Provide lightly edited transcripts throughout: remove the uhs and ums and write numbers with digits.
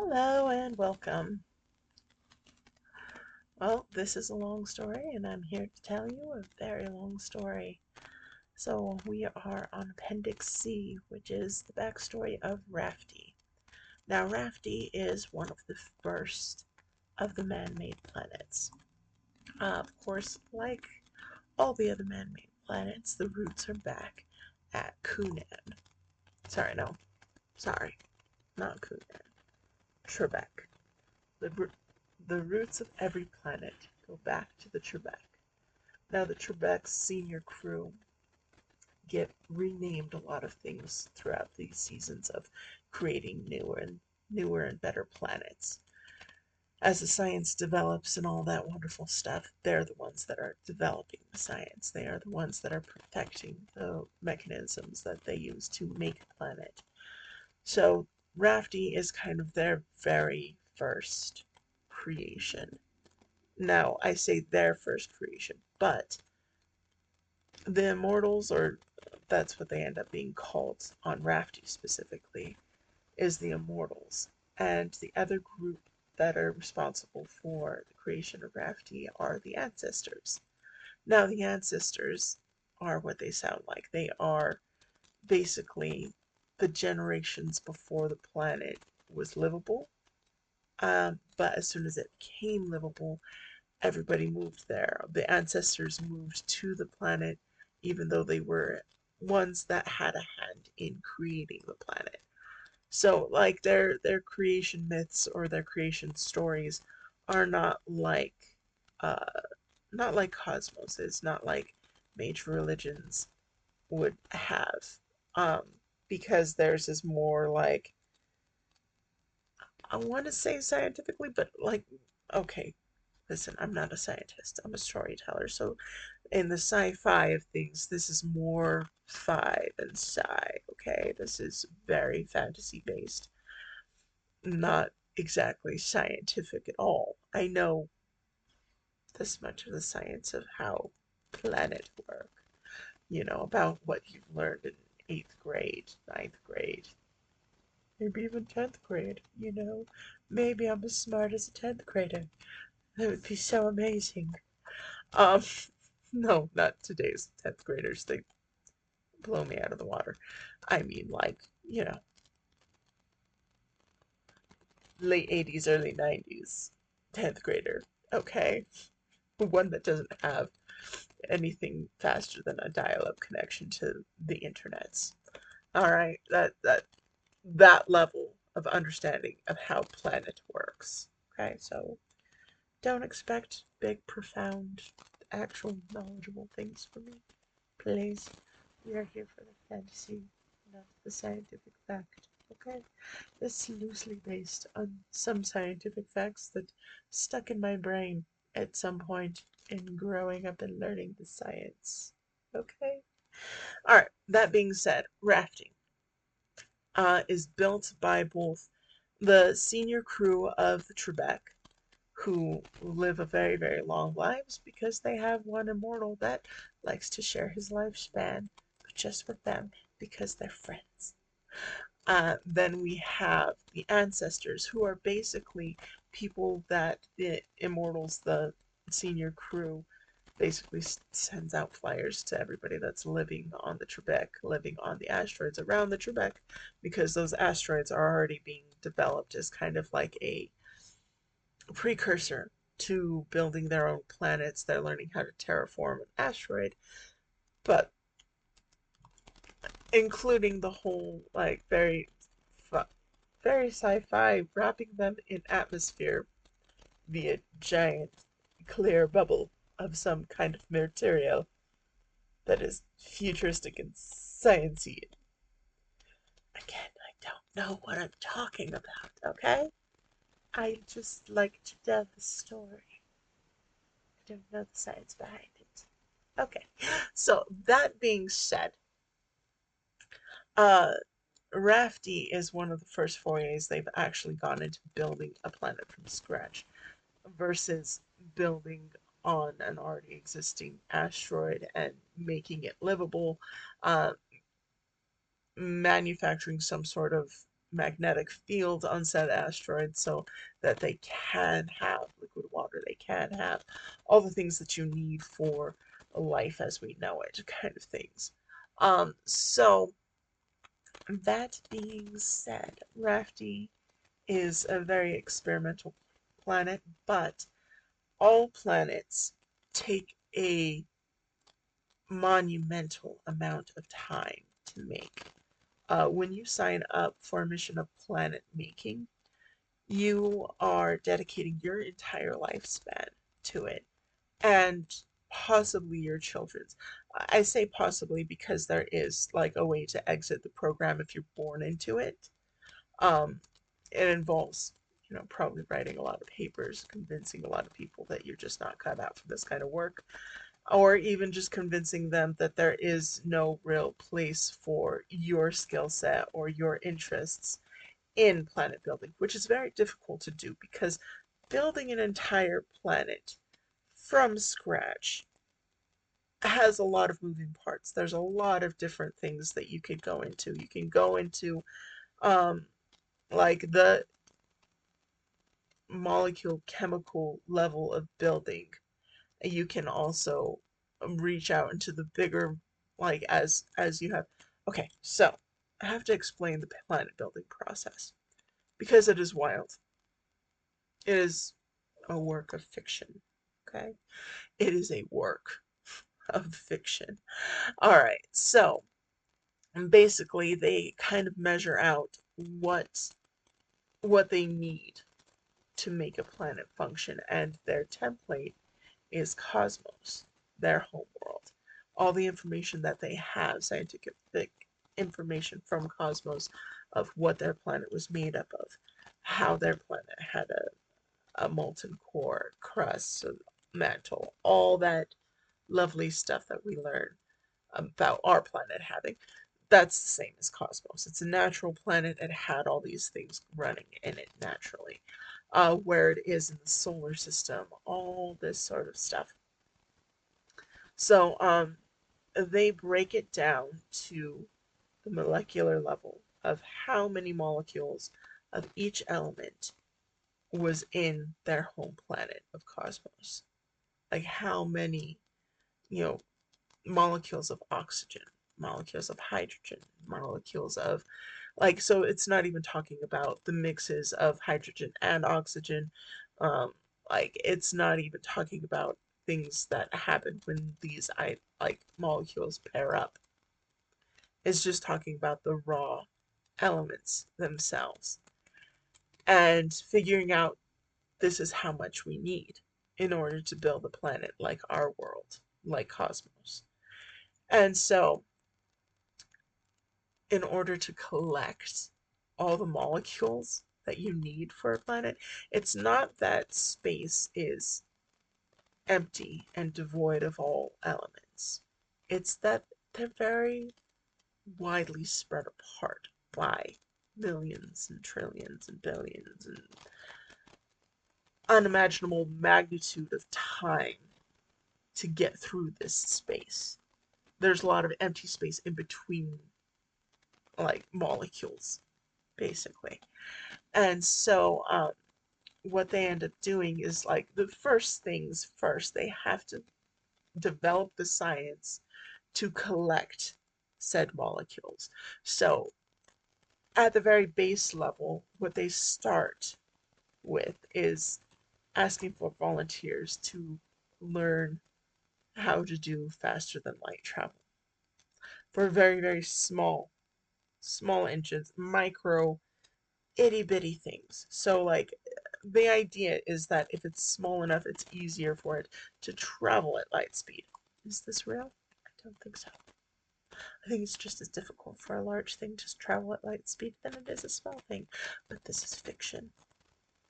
Hello and welcome. Well, this is a long story, and I'm here to tell you a very long story. So, we are on Appendix C, which is the backstory of Rafti. Now, Rafti is one of the first of the man made planets. Of course, like all the other man made planets, the roots are back at Koonan. Sorry, no. Sorry, not Koonan. Trebek. The, the roots of every planet go back to the Trebek. Now, the Trebek's senior crew get renamed a lot of things throughout these seasons of creating newer and better planets. As the science develops and all that wonderful stuff, they're the ones that are developing the science. They are the ones that are perfecting the mechanisms that they use to make a planet. So Rafty is kind of their very first creation. Now, I say their first creation, but the immortals, or that's what they end up being called on Rafty specifically, is the immortals. And the other group that are responsible for the creation of Rafty are the ancestors. Now, the ancestors are what they sound like. They are basically the generations before the planet was livable. But as soon as it became livable, everybody moved there. The ancestors moved to the planet, even though they were ones that had a hand in creating the planet. So, like their creation myths or their creation stories are uh, not like cosmoses, not like major religions would have, um, because theirs is more like I want to say scientifically, but like okay, listen, I'm not a scientist. I'm a storyteller. So in the sci-fi of things, this is more fi than sci, okay? This is very fantasy based, not exactly scientific at all. I know this much of the science of how planets work, about what you've learned in 8th grade, ninth grade, maybe even 10th grade. Maybe I'm as smart as a 10th grader. That would be so amazing. Um, no, not today's 10th graders. They blow me out of the water. I mean, like, late 80s, early 90s, 10th grader. Okay? One that doesn't have anything faster than a dial-up connection to the internets. All right, that level of understanding of how planet works. Okay, so don't expect big, profound, actual knowledgeable things from me. Please, we are here for the fantasy, not the scientific fact. Okay? This is loosely based on some scientific facts that stuck in my brain at some point in growing up and learning the science. Okay? Alright, that being said, rafting is built by both the senior crew of the Trebek, who live a very, very long lives because they have one immortal that likes to share his lifespan, but just with them because they're friends. Then we have the ancestors, who are basically people that the immortals, the senior crew, basically sends out flyers to everybody that's living on the Trebek, living on the asteroids around the Trebek, because those asteroids are already being developed as kind of like a precursor to building their own planets. They're learning how to terraform an asteroid, but including the whole like very sci-fi, wrapping them in atmosphere via giant clear bubble of some kind of material that is futuristic and sciency. Again, I don't know what I'm talking about, okay? I just like to tell the story. I don't know the science behind it. Okay, so that being said, uh, Rafty is one of the first forays they've actually gone into building a planet from scratch versus building on an already existing asteroid and making it livable, uh, manufacturing some sort of magnetic field on said asteroid so that they can have liquid water, they can have all the things that you need for life as we know it, kind of things. So that being said, Rafti is a very experimental planet, but all planets take a monumental amount of time to make. When you sign up for a mission of planet making, you are dedicating your entire lifespan to it, and possibly your children's. I say possibly because there is like a way to exit the program if you're born into it. Um, it involves, probably writing a lot of papers, convincing a lot of people that you're just not cut out for this kind of work, or even just convincing them that there is no real place for your skill set or your interests in planet building, which is very difficult to do because building an entire planet from scratch has a lot of moving parts. There's a lot of different things that you could go into. You can go into um, like the molecule chemical level of building. You can also reach out into the bigger, like as you have. Okay, so I have to explain the planet building process because it is wild. It is a work of fiction. Okay, it is a work of fiction. All right, so basically they kind of measure out what they need to make a planet function, and their template is Cosmos, their homeworld. All the information that they have, scientific information from Cosmos of what their planet was made up of, how their planet had a molten core, crust, mantle, all that lovely stuff that we learn about our planet having. That's the same as Cosmos. It's a natural planet. It had all these things running in it naturally. Where it is in the solar system, all this sort of stuff. So they break it down to the molecular level of how many molecules of each element was in their home planet of Cosmos. Like how many, you know, molecules of oxygen, molecules of hydrogen, molecules of like, so it's not even talking about the mixes of hydrogen and oxygen. Um, like it's not even talking about things that happen when these like molecules pair up. It's just talking about the raw elements themselves and figuring out this is how much we need in order to build a planet like our world, like Cosmos. And so in order to collect all the molecules that you need for a planet, it's not that space is empty and devoid of all elements. It's that they're very widely spread apart by millions and trillions and billions and unimaginable magnitude of time to get through this space. There's a lot of empty space in between like molecules, basically. And so what they end up doing is like the first things first, they have to develop the science to collect said molecules. So at the very base level, what they start with is asking for volunteers to learn how to do faster than light travel for very, very small engines, micro itty bitty things. So, like, the idea is that if it's small enough, it's easier for it to travel at light speed. Is this real? I don't think so. I think it's just as difficult for a large thing to travel at light speed than it is a small thing. But this is fiction.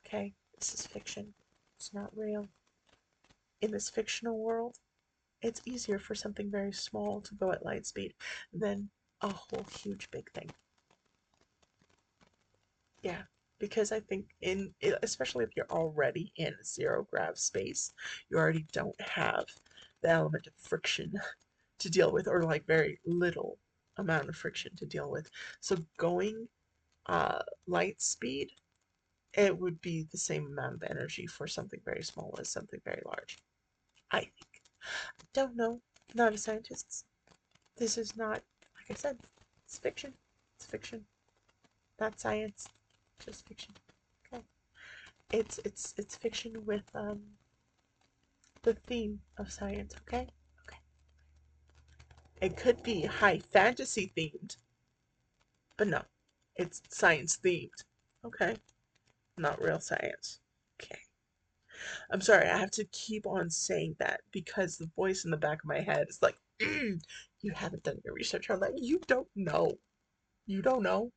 Okay? This is fiction. It's not real. In this fictional world, it's easier for something very small to go at light speed than a whole huge big thing. Yeah, because I think especially if you're already in zero grav space, you already don't have the element of friction to deal with, or like very little amount of friction to deal with. So going light speed, it would be the same amount of energy for something very small as something very large. I think. Don't know. Not a scientist. This is not, like I said, it's fiction. It's fiction. Not science. Just fiction. Okay. It's fiction with the theme of science, okay? Okay. It could be high fantasy themed, but no. It's science themed. Okay? Not real science. Okay. I'm sorry, I have to keep on saying that because the voice in the back of my head is like, you haven't done your research on that. You don't know. You don't know.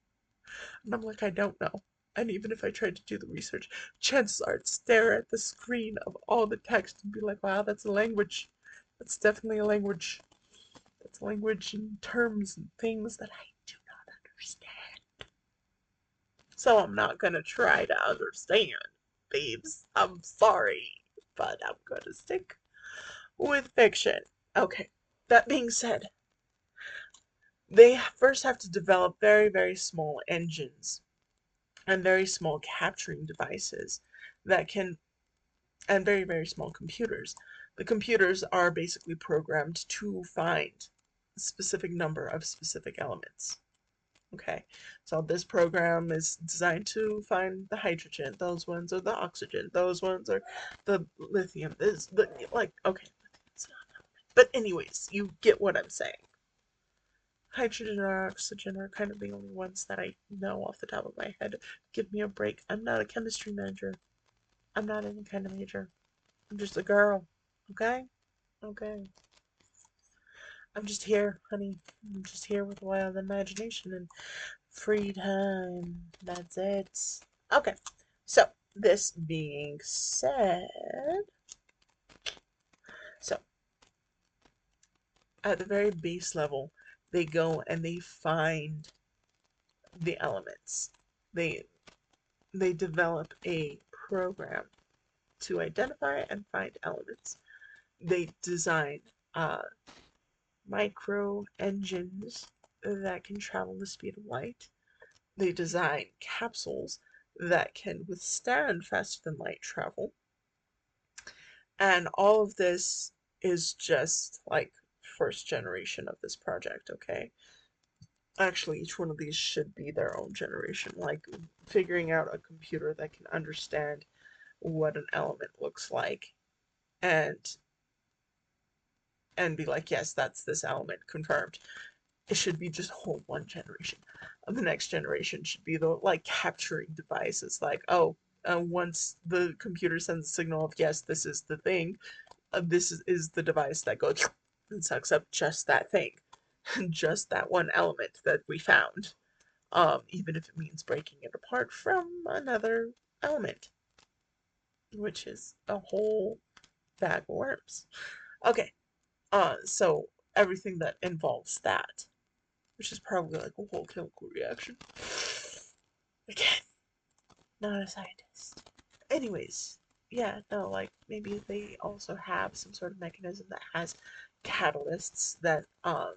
And I'm like, I don't know. And even if I tried to do the research, chances are I'd stare at the screen of all the text and be like, wow, that's a language. That's definitely a language. That's a language and terms and things that I do not understand. So I'm not gonna try to understand, babes. I'm sorry, but I'm gonna stick with fiction. Okay, that being said, they first have to develop very, very small engines and very small capturing devices that can, and very, very small computers. The computers are basically programmed to find a specific number of specific elements. Okay, so this program is designed to find the hydrogen. Those ones are the oxygen. Those ones are the lithium. This, the like. Okay, but anyways, you get what I'm saying. Hydrogen or oxygen are kind of the only ones that I know off the top of my head. Give me a break. I'm not a chemistry major. I'm not any kind of major. I'm just a girl. Okay? Okay. I'm just here, honey. I'm just here with wild imagination and free time. That's it. Okay. So, this being said, so at the very base level, they go and they find the elements. They they develop a program to identify and find elements. They design uh, micro engines that can travel the speed of light. They design capsules that can withstand faster than light travel. And all of this is just like first generation of this project, okay? Actually, each one of these should be their own generation, like figuring out a computer that can understand what an element looks like and be like, yes, that's this element, confirmed. It should be just a whole one generation. The next generation should be the like capturing devices, like, oh, once the computer sends a signal of yes, this is the thing, this is the device that goes and sucks up just that thing, just that one element that we found, even if it means breaking it apart from another element, which is a whole bag of worms. Okay, so everything that involves that, which is probably like a whole chemical reaction. Again, not a scientist. Anyways, yeah, no, like maybe they also have some sort of mechanism that has catalysts that are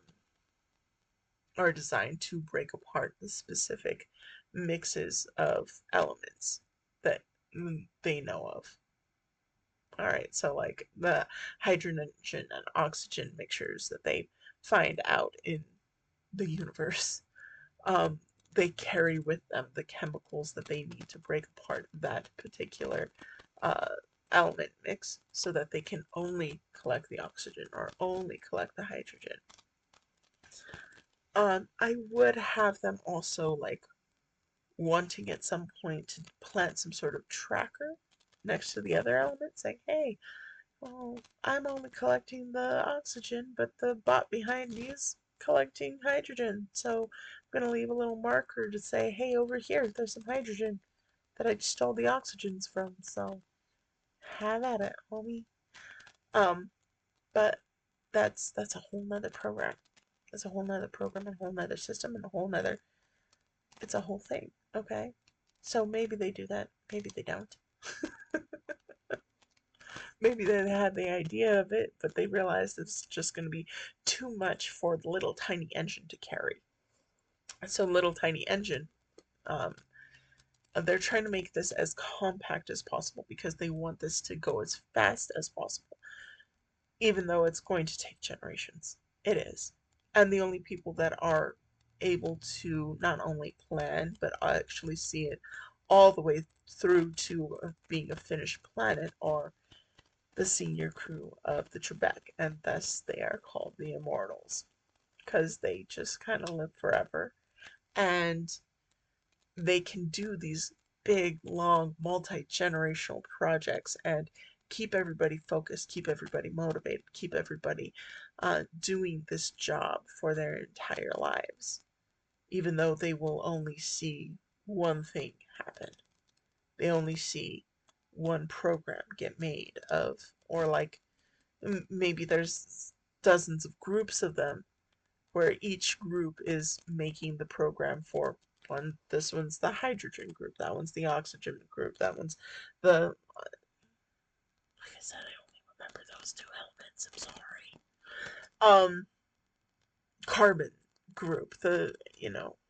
designed to break apart the specific mixes of elements that they know of. Alright, so like the hydrogen and oxygen mixtures that they find out in the universe, um, they carry with them the chemicals that they need to break apart that particular uh, element mix so that they can only collect the oxygen or only collect the hydrogen. I would have them also like wanting at some point to plant some sort of tracker next to the other elements, saying, hey, well, I'm only collecting the oxygen, but the bot behind me is collecting hydrogen. So I'm gonna leave a little marker to say, hey, over here, there's some hydrogen that I stole the oxygens from. So have at it, homie. Um, but that's a whole nother program. That's a whole nother program and a whole nother system and a whole nother. It's a whole thing. Okay. So maybe they do that. Maybe they don't. Maybe they had the idea of it, but they realized it's just going to be too much for the little tiny engine to carry. So little tiny engine Um, they're trying to make this as compact as possible because they want this to go as fast as possible, even though it's going to take generations. It is. And the only people that are able to not only plan, but actually see it all the way through to being a finished planet are the senior crew of the Trebek, and thus they are called the Immortals, because they just kind of live forever. And they can do these big, long, multi-generational projects and keep everybody focused, keep everybody motivated, keep everybody doing this job for their entire lives, even though they will only see one thing happen. They only see one program get made of, or like maybe there's dozens of groups of them where each group is making the program for one. This one's the hydrogen group, that one's the oxygen group, that one's the, like I said, I only remember those two elements, I'm sorry. Carbon group, the,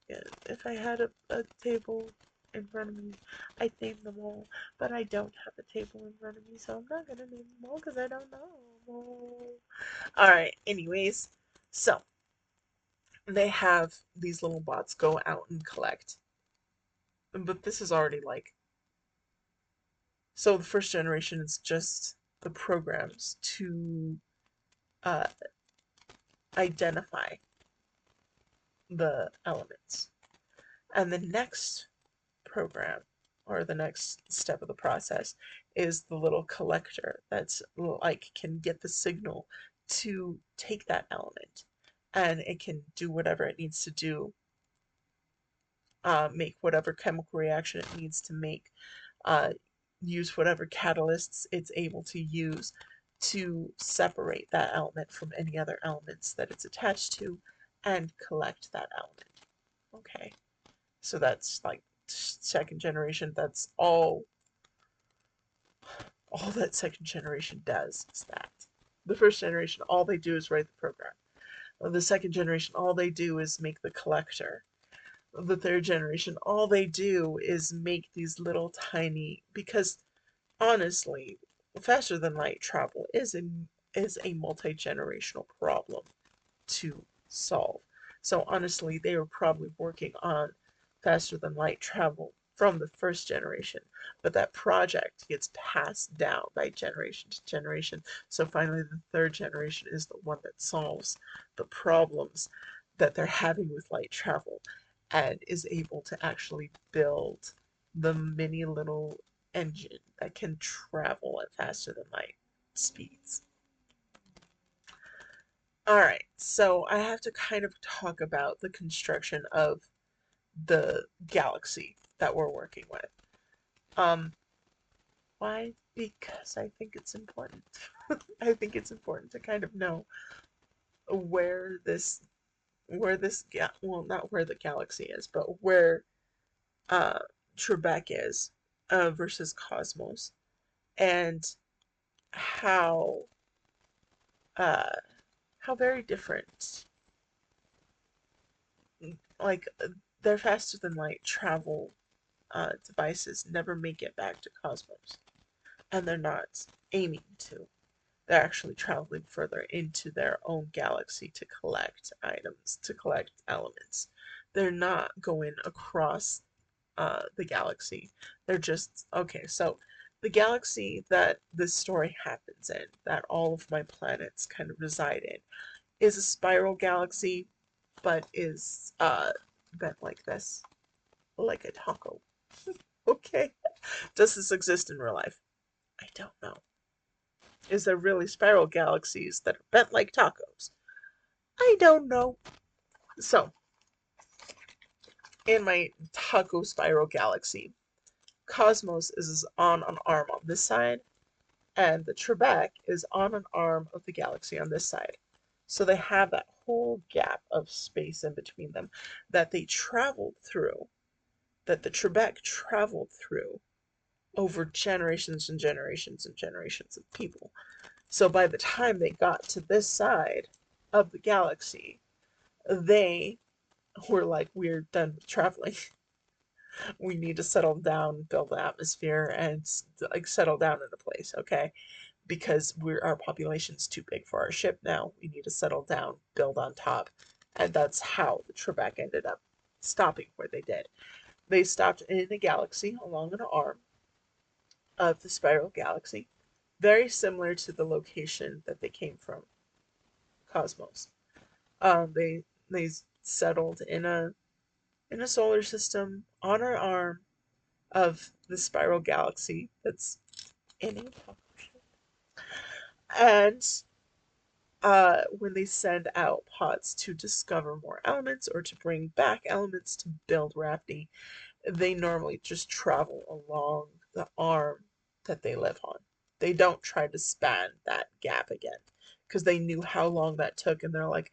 if I had a table in front of me, I'd name them all, but I don't have a table in front of me, so I'm not gonna name them all because I don't know. Alright, anyways, so they have these little bots go out and collect. But this is already like, so the first generation is just the programs to uh, identify the elements. And the next program, or the next step of the process, is the little collector that's like can get the signal to take that element, and it can do whatever it needs to do, make whatever chemical reaction it needs to make, uh, use whatever catalysts it's able to use to separate that element from any other elements that it's attached to and collect that element. Okay, so that's like second generation. That's all that second generation does is that. The first generation, all they do is write the program. The second generation, all they do is make the collector. The third generation, all they do is make these little tiny, because honestly, faster than light travel is a multi-generational problem to solve. So honestly, they were probably working on faster than light travel from the first generation, but that project gets passed down by generation to generation. So finally, the third generation is the one that solves the problems that they're having with light travel and is able to actually build the mini little engine that can travel at faster than light speeds. Alright, so I have to kind of talk about the construction of the galaxy that we're working with. Um, why? Because I think it's important. I think it's important to kind of know where well, not where the galaxy is, but where uh Trebek is versus Cosmos, and how uh how very different, like their faster than light travel devices never make it back to Cosmos, and they're not aiming to. They're actually traveling further into their own galaxy to collect items, to collect elements. They're not going across the galaxy. They're just, okay, so the galaxy that this story happens in, that all of my planets kind of reside in, is a spiral galaxy, but is bent like this, like a taco. Okay, does this exist in real life? I don't know. Is there really spiral galaxies that are bent like tacos? I don't know. So, in my taco spiral galaxy, Cosmos is on an arm on this side, and the Trebek is on an arm of the galaxy on this side. So they have that whole gap of space in between them that they traveled through, that the Trebek traveled through over generations and generations and generations of people. So by the time they got to this side of the galaxy, they were like, we're done with traveling. We need to settle down, build an atmosphere, and like settle down in a place, okay? Because our population's too big for our ship now. We need to settle down, build on top. And that's how the Trebek ended up stopping where they did. They stopped in a galaxy along an arm of the spiral galaxy, very similar to the location that they came from, Cosmos. They settled in a solar system on our arm of the spiral galaxy that's in a and when they send out pods to discover more elements or to bring back elements to build Rafti, they normally just travel along the arm that they live on. They don't try to span that gap again because they knew how long that took, and they're like,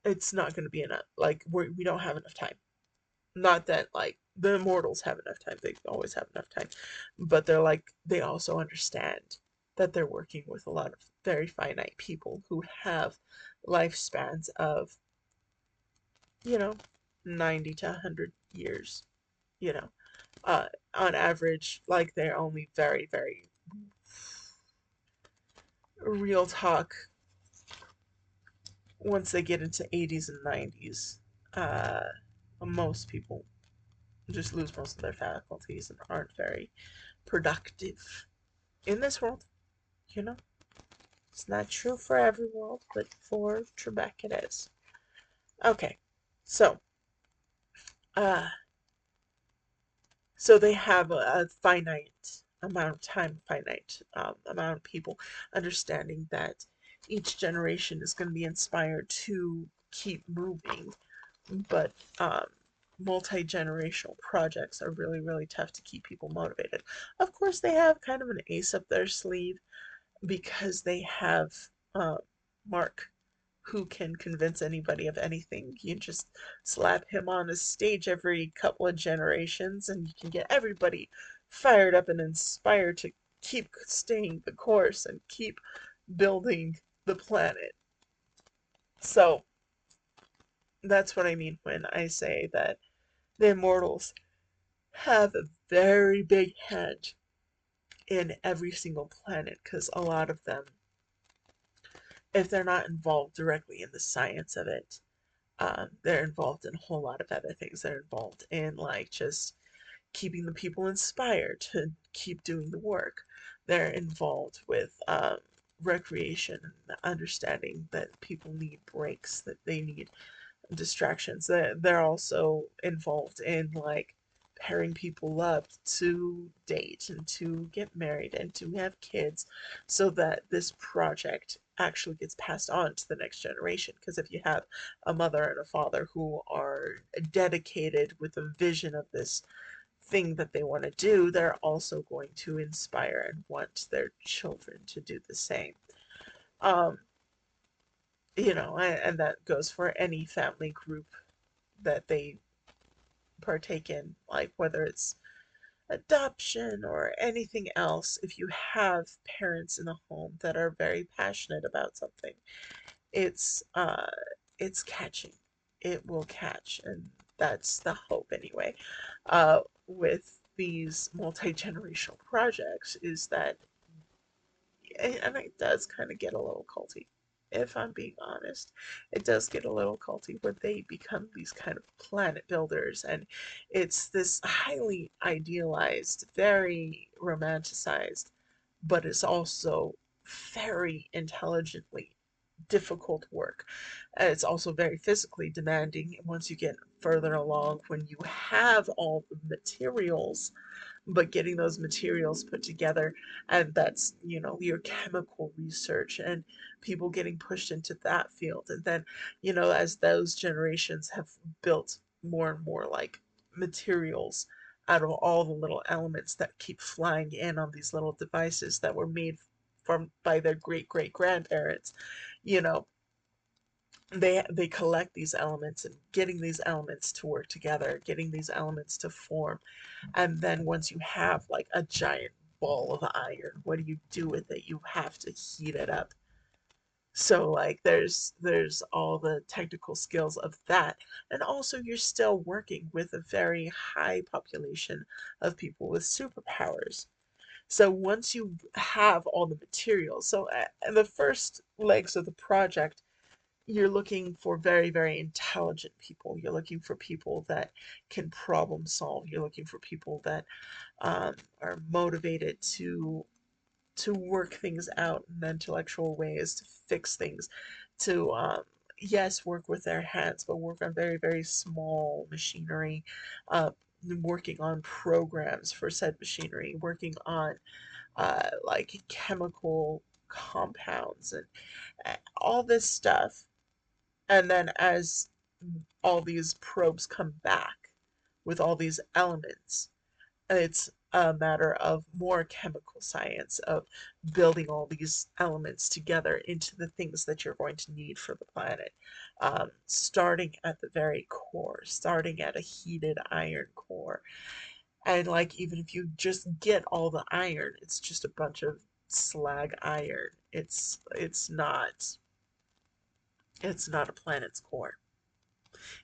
it's not going to be enough. Like, we don't have enough time. Not that, like, the immortals have enough time, they always have enough time, but they're like, they also understand that they're working with a lot of very finite people who have lifespans of, you know, 90 to 100 years, you know, on average. Like, they're only very, very real talk once they get into 80s and 90s. Uh, most people just lose most of their faculties and aren't very productive in this world, you know? It's not true for every world, but for Trebek it is. Okay, so, uh, so they have a finite amount of time, finite amount of people, understanding that each generation is going to be inspired to keep moving, but multi-generational projects are really, really tough to keep people motivated. Of course, they have kind of an ace up their sleeve because they have um, Mark, who can convince anybody of anything. You just slap him on a stage every couple of generations, and you can get everybody fired up and inspired to keep staying the course and keep building the planet. So that's what I mean when I say that the immortals have a very big hand in every single planet, because a lot of them, if they're not involved directly in the science of it, they're involved in a whole lot of other things. They're involved in, like, just keeping the people inspired to keep doing the work. They're involved with recreation and understanding that people need breaks, that they need distractions. They're also involved in, like, pairing people up to date and to get married and to have kids so that this project actually gets passed on to the next generation. Because if you have a mother and a father who are dedicated with a vision of this thing that they want to do, they're also going to inspire and want their children to do the same. Um, and that goes for any family group that they partake in, like whether it's adoption or anything else. If you have parents in the home that are very passionate about something, it's uh it's catching. It will catch, and that's the hope anyway. With these multi-generational projects is that, and it does kind of get a little culty, if I'm being honest. It does get a little culty where they become these kind of planet builders, and it's this highly idealized, very romanticized, but it's also very intelligently difficult work. It's also very physically demanding once you get further along, when you have all the materials, but getting those materials put together, and that's, your chemical research and people getting pushed into that field. And then, as those generations have built more and more, like, materials out of all the little elements that keep flying in on these little devices that were made from by their great great grandparents, you know they collect these elements, and getting these elements to work together, getting these elements to form. And then once you have, like, a giant ball of iron, what do you do with it? You have to heat it up. So like there's all the technical skills of that. And also you're still working with a very high population of people with superpowers. So once you have all the materials, so the first legs of the project, you're looking for very, very intelligent people. You're looking for people that can problem solve. You're looking for people that are motivated to work things out in intellectual ways, to fix things, to yes, work with their hands, but work on very, very small machinery, uh, working on programs for said machinery, working on like chemical compounds and all this stuff. And then as all these probes come back with all these elements, it's a matter of more chemical science of building all these elements together into the things that you're going to need for the planet. Starting at the very core, starting at a heated iron core. And like even if you just get all the iron, it's just a bunch of slag iron. It's not a planet's core.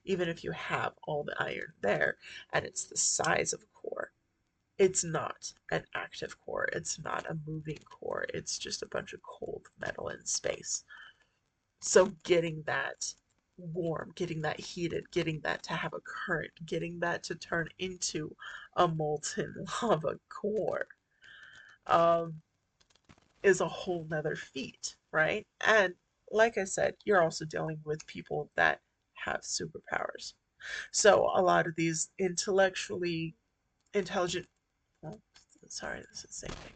Even if you have all the iron there and it's the size of a core, it's not an active core. It's not a moving core. It's just a bunch of cold metal in space. So getting that warm, getting that heated, getting that to have a current, getting that to turn into a molten lava core um, is a whole nother feat, right? And like I said, you're also dealing with people that have superpowers. So a lot of these intellectually intelligent, well, sorry, this is the same thing.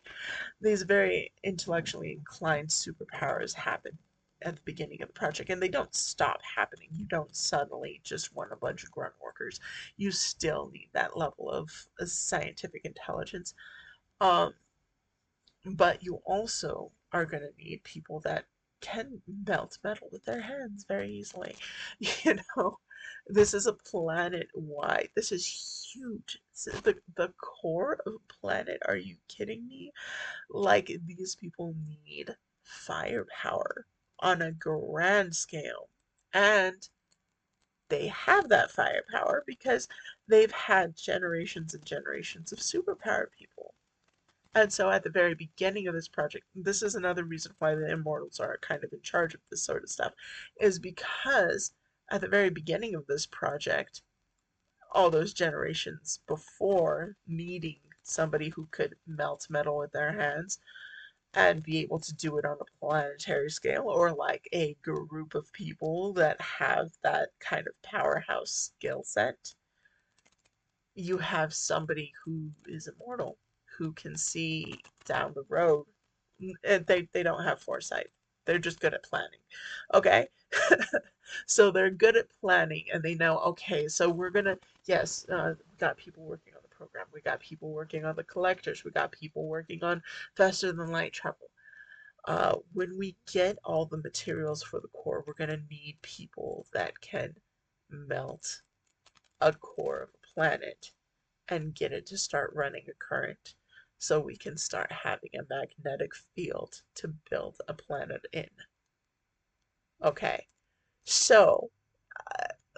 These very intellectually inclined superpowers happen at the beginning of the project, and they don't stop happening. You don't suddenly just want a bunch of grunt workers. You still need that level of scientific intelligence. Um, but you also are going to need people that can melt metal with their hands very easily. You know, this is a planet wide. This is huge. The core of a planet. Are you kidding me? Like, these people need firepower on a grand scale. And they have that firepower because they've had generations and generations of superpowered people. And so at the very beginning of this project, this is another reason why the immortals are kind of in charge of this sort of stuff, is because at the very beginning of this project, all those generations before needing somebody who could melt metal with their hands and be able to do it on a planetary scale, or like a group of people that have that kind of powerhouse skill set, you have somebody who is immortal, who can see down the road. They don't have foresight. They're just good at planning. Okay? So they're good at planning and they know, okay, so we're gonna, yes, we got people working on the program. We got people working on the collectors. We got people working on faster than light travel. When we get all the materials for the core, we're gonna need people that can melt a core of a planet and get it to start running a current so we can start having a magnetic field to build a planet in. Okay, so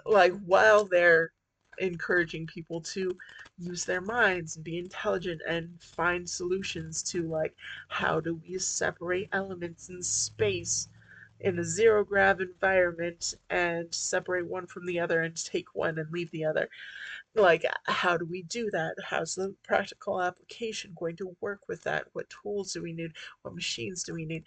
like while they're encouraging people to use their minds and be intelligent and find solutions to like how do we separate elements in space in a zero grav environment and separate one from the other and take one and leave the other, like how do we do that? How's the practical application going to work with that? What tools do we need? What machines do we need?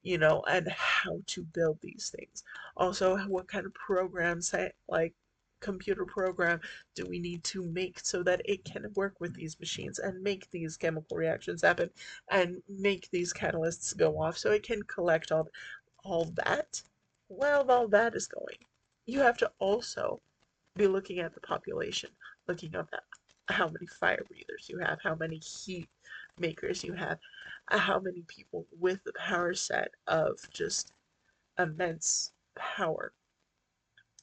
And how to build these things. Also, what kind of programs, like computer program, do we need to make so that it can work with these machines and make these chemical reactions happen and make these catalysts go off so it can collect all that. While all that is going, you have to also be looking at the population, looking at how many fire breathers you have, how many heat makers you have, how many people with the power set of just immense power,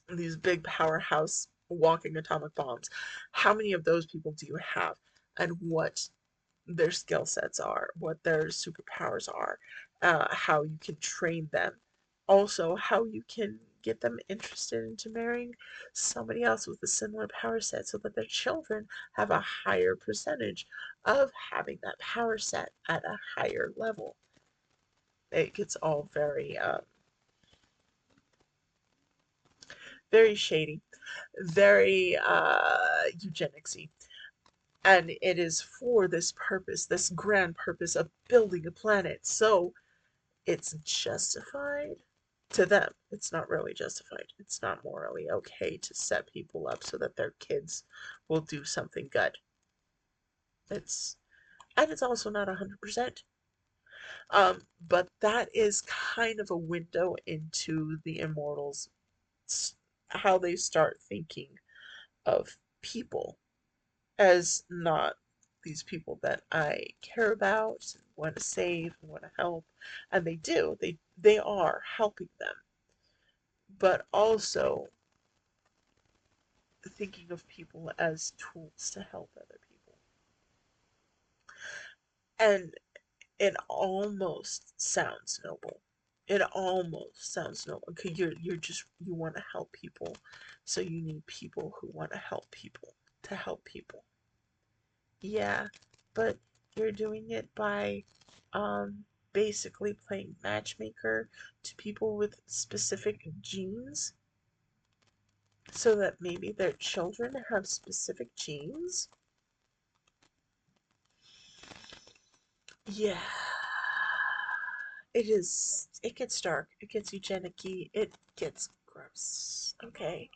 these big powerhouse walking atomic bombs. How many of those people do you have, and what their skill sets are, what their superpowers are, how you can train them Also, how you can get them interested into marrying somebody else with a similar power set so that their children have a higher percentage of having that power set at a higher level. It gets all very shady, very eugenicsy. And it is for this purpose, this grand purpose of building a planet. So it's justified to them. It's not really justified. It's not morally okay to set people up so that their kids will do something good. It's and it's also not 100%. But that is kind of a window into the immortals, how they start thinking of people as not these people that I care about and want to save and want to help. And they do. They are helping them. But also thinking of people as tools to help other people. And it almost sounds noble. It almost sounds noble. Okay, you're just you want to help people, so you need people who want to help people to help people. Yeah, but you're doing it by basically playing matchmaker to people with specific genes so that maybe their children have specific genes. Yeah, it gets dark, it gets eugenic-y, it gets gross. Okay.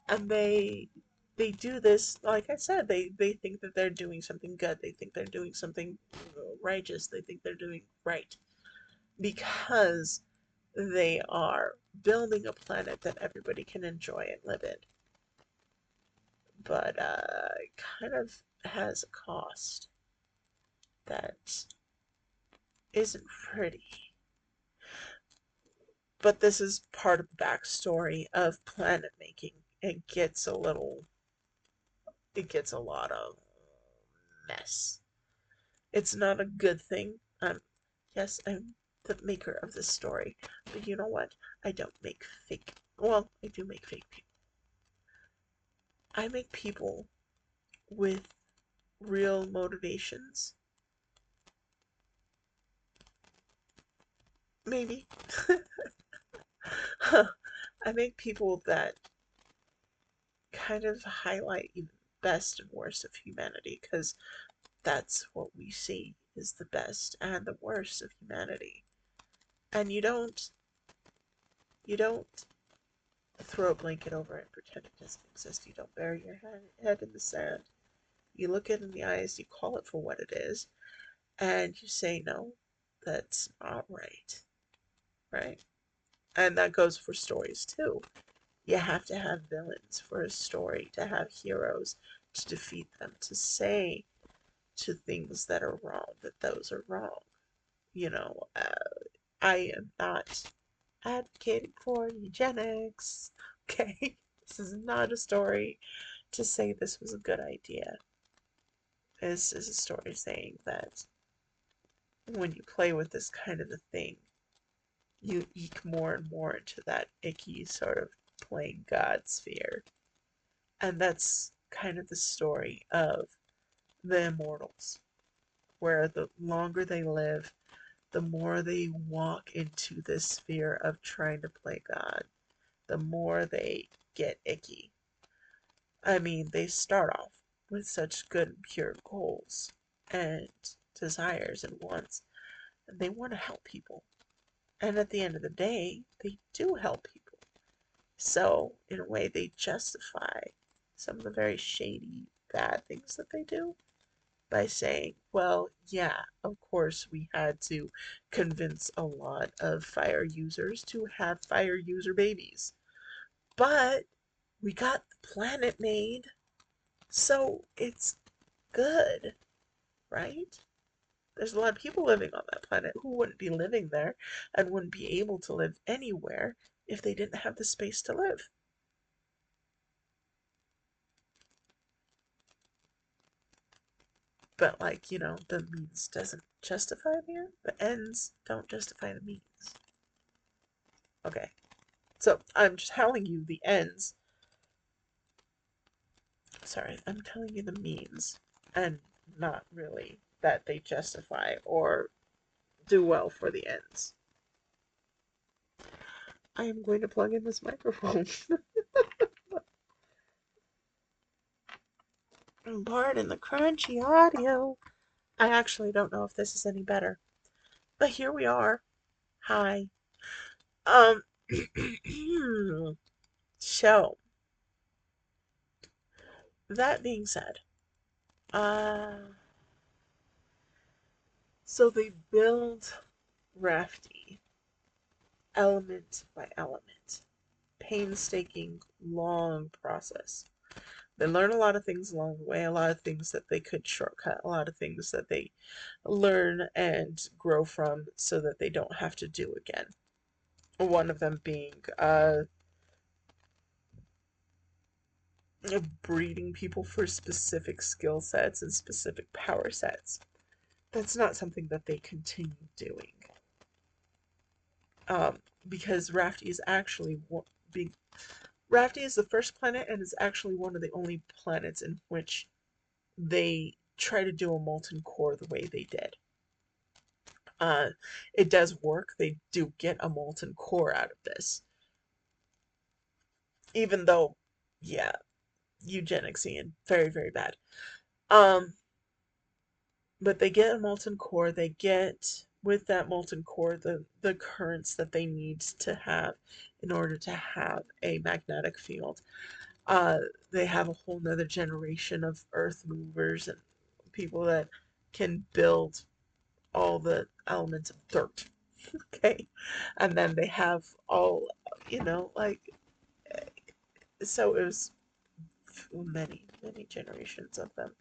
And they do this, like I said, they think that they're doing something good. They think they're doing something righteous. They think they're doing right because they are building a planet that everybody can enjoy and live in. But it kind of has a cost that isn't pretty. But this is part of the backstory of planet making. It gets a lot of mess. It's not a good thing. Yes, I'm the maker of this story, but you know what? I don't make fake. Well, I do make fake people. I make people with real motivations. Maybe. I make people that kind of highlight the best and worst of humanity because that's what we see is the best and the worst of humanity. And you don't throw a blanket over it and pretend it doesn't exist. You don't bury your head in the sand. You look it in the eyes, you call it for what it is, and you say, no, that's not right. Right? And that goes for stories too. You have to have villains for a story, to have heroes, to defeat them, to say to things that are wrong that those are wrong. You know, I am not advocating for eugenics. Okay? This is not a story to say this was a good idea. This is a story saying that when you play with this kind of a thing, you eke more and more into that icky sort of playing God sphere. And that's kind of the story of the immortals, where the longer they live, the more they walk into this sphere of trying to play God, the more they get icky. I mean, they start off with such good and pure goals and desires and wants, and they want to help people. And at the end of the day, they do help people. So, in a way, they justify some of the very shady, bad things that they do by saying, well, yeah, of course, we had to convince a lot of fire users to have fire user babies. But we got the planet made, so it's good, right? There's a lot of people living on that planet who wouldn't be living there and wouldn't be able to live anywhere if they didn't have the space to live. But, like, the means doesn't justify the end. The ends don't justify the means. Okay, so I'm just telling you the ends. Sorry, I'm telling you the means, and not really that they justify or do well for the ends. I am going to plug in this microphone. Pardon the crunchy audio. I actually don't know if this is any better, but here we are. Hi. Um. So that being said, uh, so they build Rafty element by element. Painstaking, long process. They learn a lot of things along the way, a lot of things that they could shortcut, a lot of things that they learn and grow from so that they don't have to do again. One of them being breeding people for specific skill sets and specific power sets. That's not something that they continue doing. Because Rafty is actually being Rafty is the first planet and is actually one of the only planets in which they try to do a molten core the way they did. Uh, it does work. They do get a molten core out of this. Even though, yeah, eugenicsy and very, very bad. Um, but they get a molten core. They get with that molten core the currents that they need to have in order to have a magnetic field. Uh, they have a whole nother generation of earth movers and people that can build all the elements of dirt. Okay, and then they have all, like, so it was many, many generations of them.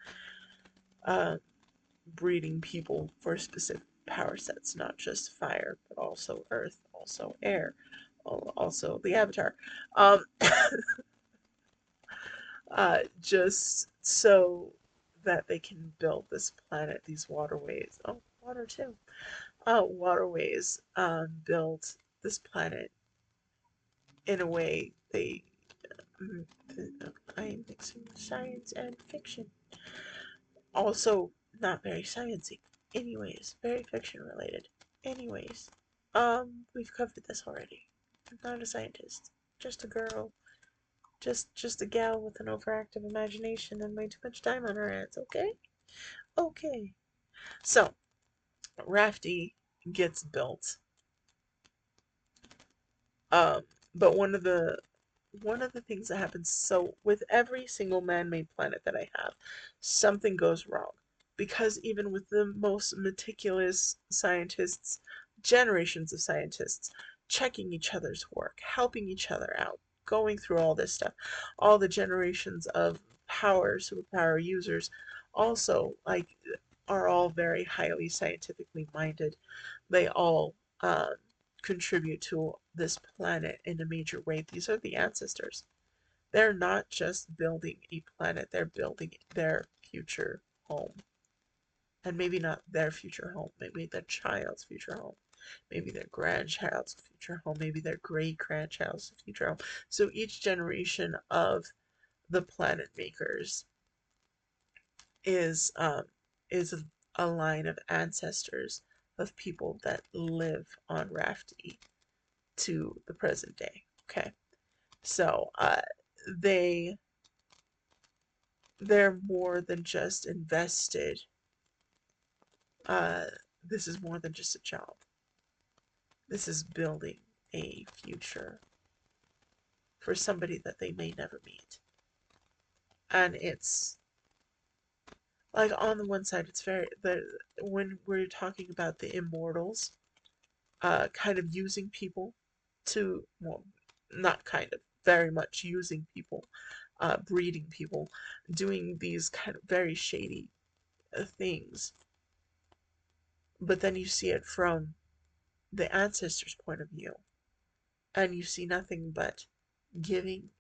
Uh, Breeding people for specific power sets, not just fire, but also earth, also air, also the avatar. Um, just so that they can build this planet, these waterways. Oh, water too. Waterways build this planet in a way they. mm, I am mixing science and fiction. Also, not very sciencey. Anyways, very fiction related. Anyways, we've covered this already. I'm not a scientist. Just a girl. Just a gal with an overactive imagination and way too much time on her hands, okay? Okay. So, Rafty gets built. Um, but one of the things that happens, so with every single man-made planet that I have, something goes wrong. Because even with the most meticulous scientists, generations of scientists, checking each other's work, helping each other out, going through all this stuff, all the generations of superpower users also, like, are all very highly scientifically minded. They all contribute to this planet in a major way. These are the ancestors. They're not just building a planet, they're building their future home. And maybe not their future home, maybe their child's future home, maybe their grandchild's future home, maybe their great grandchild's future home. So each generation of the planet makers is is a line of ancestors of people that live on Rafti to the present day. Okay, so they they're more than just invested. Uh, this is more than just a job. This is building a future for somebody that they may never meet. And it's like on the one side, it's very when we're talking about the immortals, kind of using people to, well, not kind of, very much using people, breeding people, doing these kind of very shady things. But then you see it from the ancestors' point of view, and you see nothing but giving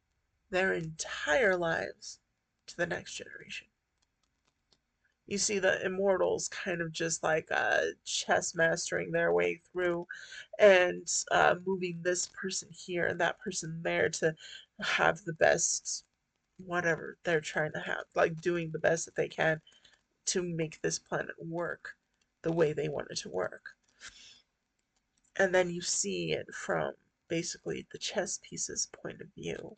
their entire lives to the next generation. You see the immortals kind of just like chess mastering their way through and moving this person here and that person there to have the best whatever they're trying to have, like doing the best that they can to make this planet work the way they want it to work. And then you see it from basically the chess pieces point of view,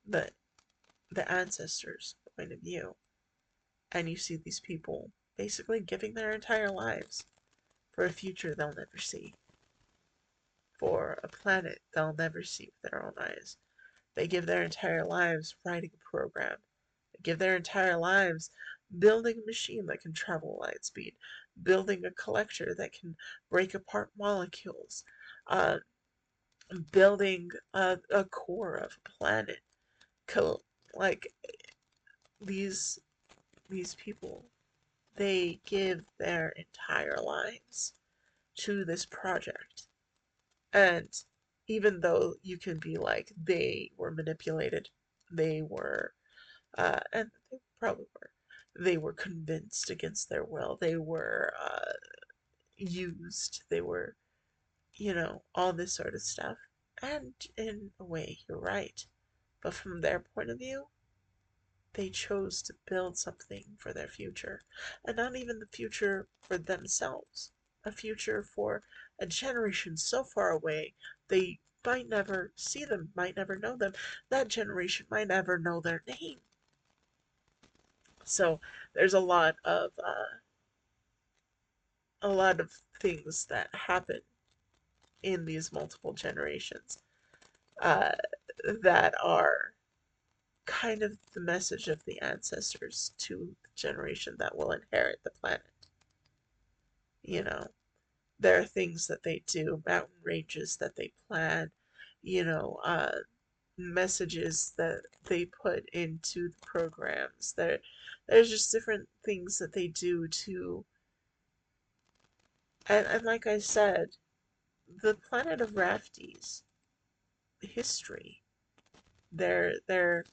the the ancestors point of view, and you see these people basically giving their entire lives for a future they'll never see, for a planet they'll never see with their own eyes. They give their entire lives writing a program. They give their entire lives building a machine that can travel light speed, building a collector that can break apart molecules, uh, building a core of a planet. Like these these people, they give their entire lives to this project. And even though you can be like, they were manipulated, they were, and they probably were, they were convinced against their will, they were used, they were, all this sort of stuff. And in a way, you're right. But from their point of view, they chose to build something for their future. And not even the future for themselves, a future for a generation so far away they might never see them, might never know them. That generation might never know their name. So there's a lot of things that happen in these multiple generations uh, that are kind of the message of the ancestors to the generation that will inherit the planet. You know, there are things that they do, mountain ranges that they plan, you know, messages that they put into the programs. There's just different things that they do to, and like I said, the planet of Rafties history, their their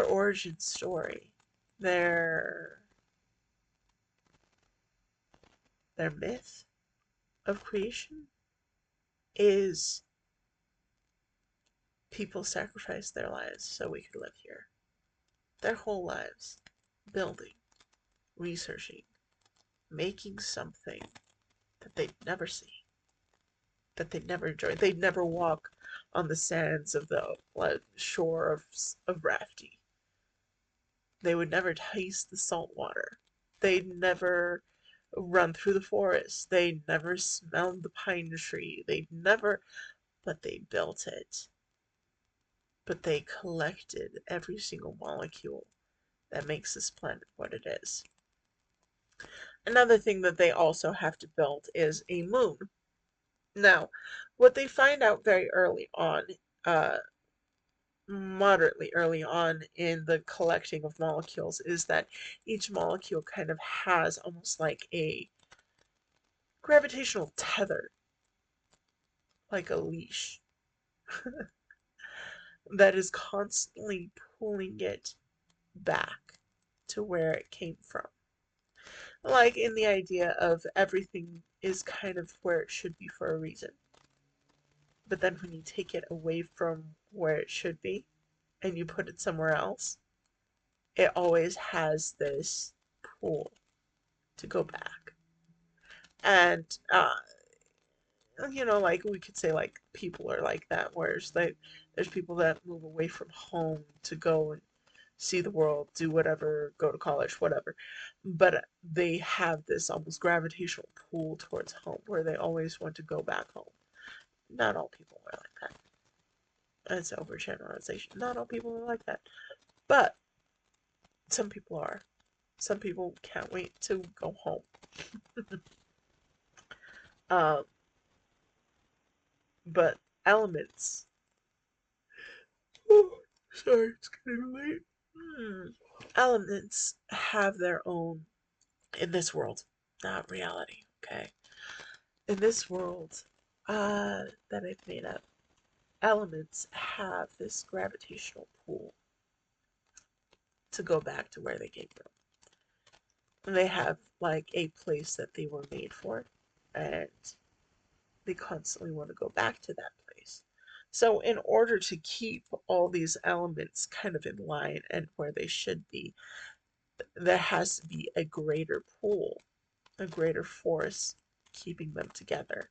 origin story, their their myth of creation is people sacrificed their lives so we could live here. Their whole lives building, researching, making something that they'd never see, that they'd never enjoy. They'd never walk on the sands of the shore of Rafty. They would never taste the salt water. They'd never run through the forest. They'd never smelled the pine tree. They'd never, but they built it. But they collected every single molecule that makes this planet what it is. Another thing that they also have to build is a moon. Now, what they find out very early on, uh, moderately early on in the collecting of molecules, is that each molecule kind of has almost like a gravitational tether, like a leash, that is constantly pulling it back to where it came from. Like in the idea of everything is kind of where it should be for a reason. But then when you take it away from where it should be and you put it somewhere else, it always has this pull to go back. And, like we could say, like, people are like that, whereas there's people that move away from home to go and see the world, do whatever, go to college, whatever. But they have this almost gravitational pull towards home where they always want to go back home. Not all people are like that. That's overgeneralization. Not all people are like that. But some people are. Some people can't wait to go home. um, but elements. Oh, sorry, it's getting late. Elements have their own in this world, not reality, okay? In this world that I've made up, elements have this gravitational pull to go back to where they came from. they have like a place that they were made for, and they constantly want to go back to that place. So, in order to keep all these elements kind of in line and where they should be, there has to be a greater pull, a greater force keeping them together.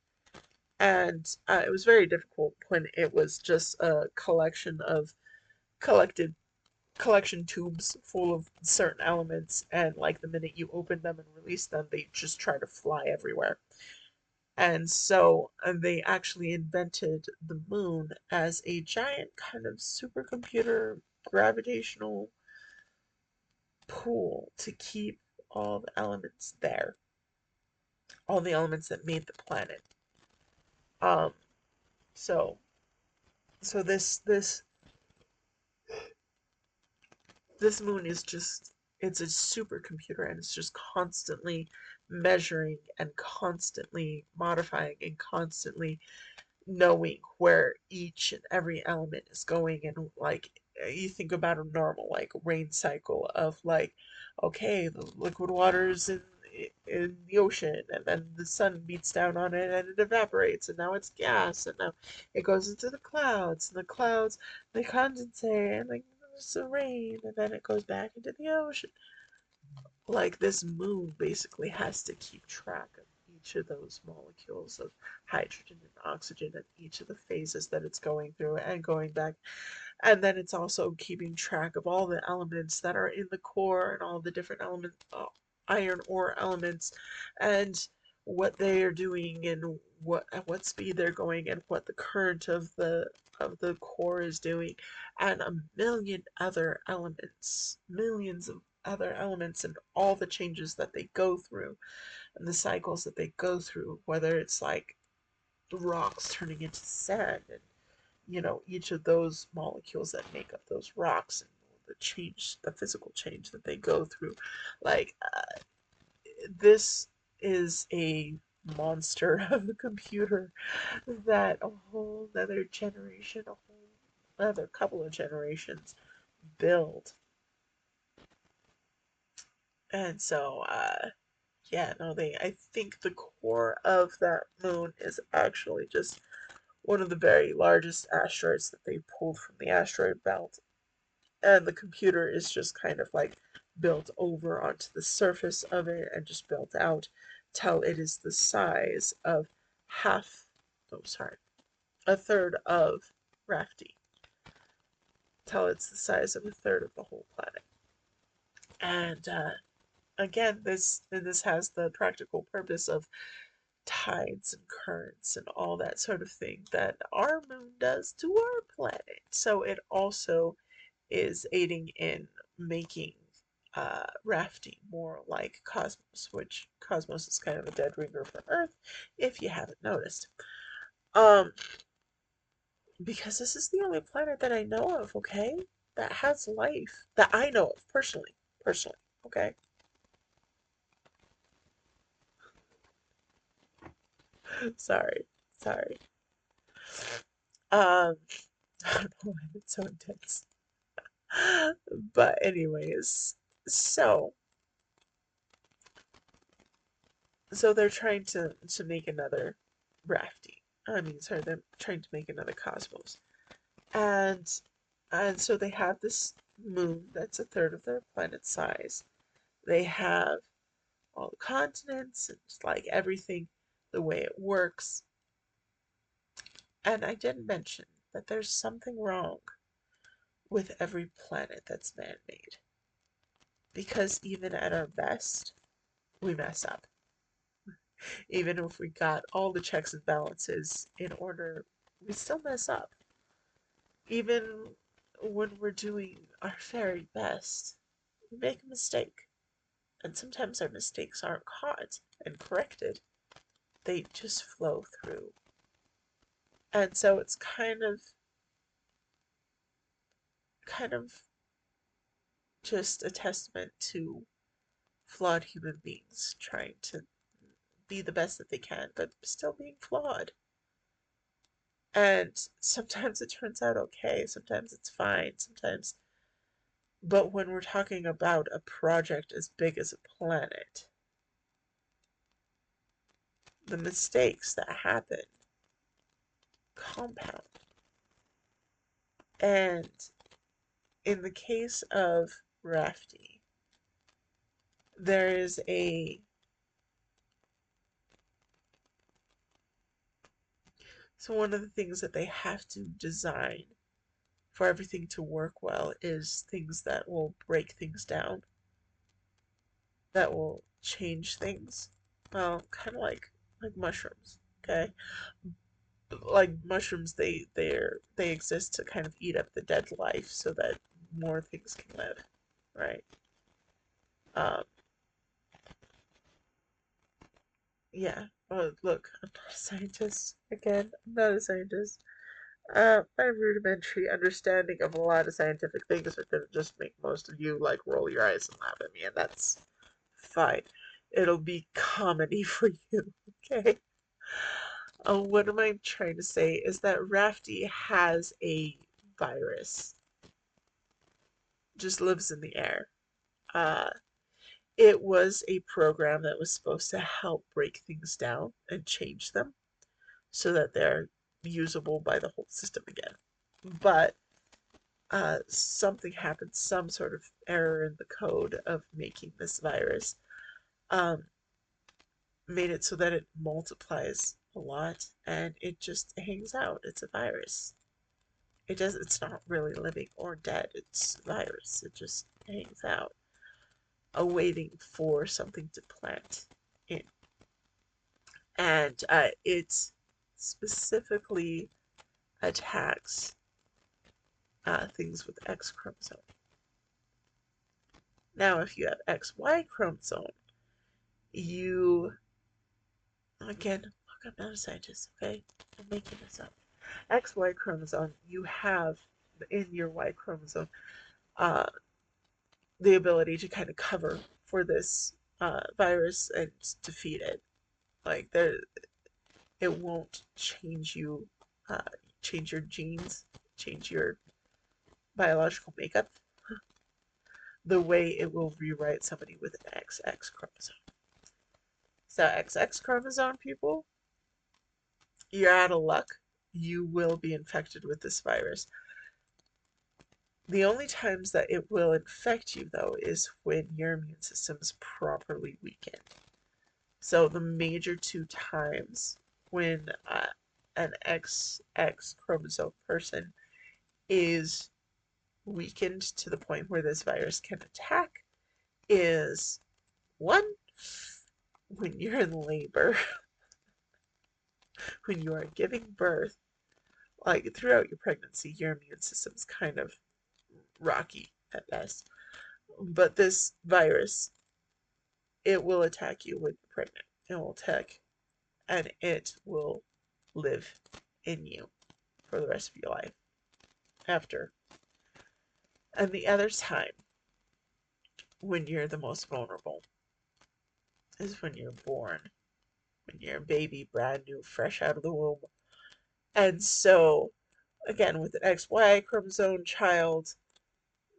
And it was very difficult when it was just a collection of collected collection tubes full of certain elements, and like the minute you open them and release them, they just try to fly everywhere. And so they actually invented the moon as a giant kind of supercomputer gravitational pool to keep all the elements there, all the elements that made the planet. Um, so this moon is just, it's a supercomputer, and it's just constantly measuring and constantly modifying and constantly knowing where each and every element is going. And like you think about a normal like rain cycle of like, okay, the liquid water's in the ocean, and then the sun beats down on it and it evaporates, and now it's gas, and now it goes into the clouds, and the clouds, they condensate and like it's the rain, and then it goes back into the ocean. Like this moon basically has to keep track of each of those molecules of hydrogen and oxygen and each of the phases that it's going through and going back. And then it's also keeping track of all the elements that are in the core and all the different elements, iron ore elements, and what they are doing and what at what speed they're going and what the current of the core is doing, and a million other elements, millions of other elements, and all the changes that they go through and the cycles that they go through, whether it's like rocks turning into sand, and each of those molecules that make up those rocks, and the change, the physical change that they go through. Like this is a monster of a computer that a whole other generation, a whole other couple of generations build. And so yeah, no, they, I think the core of that moon is actually just one of the very largest asteroids that they pulled from the asteroid belt, and the computer is just kind of like built over onto the surface of it and just built out till it is the size of half, oh sorry, a third of Rafti, till it's the size of a third of the whole planet. And again, this has the practical purpose of tides and currents and all that sort of thing that our moon does to our planet. So it also is aiding in making rafting more like Cosmos, which Cosmos is kind of a dead ringer for Earth, if you haven't noticed. Um, because this is the only planet that I know of, okay, that has life that I know of personally. Personally, okay. Sorry, sorry. Um, I don't know why it's so intense. But anyways, so they're trying to make another Rafty. I mean, sorry, they're trying to make another Cosmos, and so they have this moon that's a third of their planet size. They have all the continents and just like everything, the way it works. And I did mention that there's something wrong with every planet that's man-made, because even at our best, we mess up. Even if we got all the checks and balances in order, we still mess up. Even when we're doing our very best, we make a mistake. And sometimes our mistakes aren't caught and corrected, they just flow through. And so it's kind of just a testament to flawed human beings trying to be the best that they can, but still being flawed. And sometimes it turns out okay, sometimes it's fine, sometimes But when we're talking about a project as big as a planet, the mistakes that happen compound. And in the case of Rafti, there is a so one of the things that they have to design for everything to work well is things that will break things down, that will change things. Well, kind of like mushrooms, okay? Like mushrooms, they exist to kind of eat up the dead life so that more things can live, right? Um, yeah. Look, I'm not a scientist. Again, I'm not a scientist. My rudimentary understanding of a lot of scientific things are gonna just make most of you like roll your eyes and laugh at me, and that's fine. It'll be comedy for you, okay? What am I trying to say is that Rafty has a virus, just lives in the air. Uh, it was a program that was supposed to help break things down and change them so that they're usable by the whole system again. But something happened, some sort of error in the code of making this virus, um, made it so that it multiplies a lot and it just hangs out. It's a virus. It's not really living or dead. It's a virus. It just hangs out, awaiting for something to plant in. And it specifically attacks things with X chromosome. Now, if you have XY chromosome, you again, look, I'm not a scientist, okay? I'm making this up. XY chromosome, you have in your Y chromosome uh, the ability to kind of cover for this virus and defeat it. Like there, it won't change you, uh, change your genes, change your biological makeup the way it will rewrite somebody with an XX chromosome. So XX chromosome people, you're out of luck. You will be infected with this virus. The only times that it will infect you, though, is when your immune system is properly weakened. So the major two times when an XX chromosome person is weakened to the point where this virus can attack is one, when you're in labor, when you are giving birth, like throughout your pregnancy, your immune system's kind of rocky at best. But this virus, it will attack you when you're pregnant. It will attack and it will live in you for the rest of your life after. And the other time when you're the most vulnerable is when you're born, when you're a baby, brand new, fresh out of the womb. And so, again, with an XY chromosome child,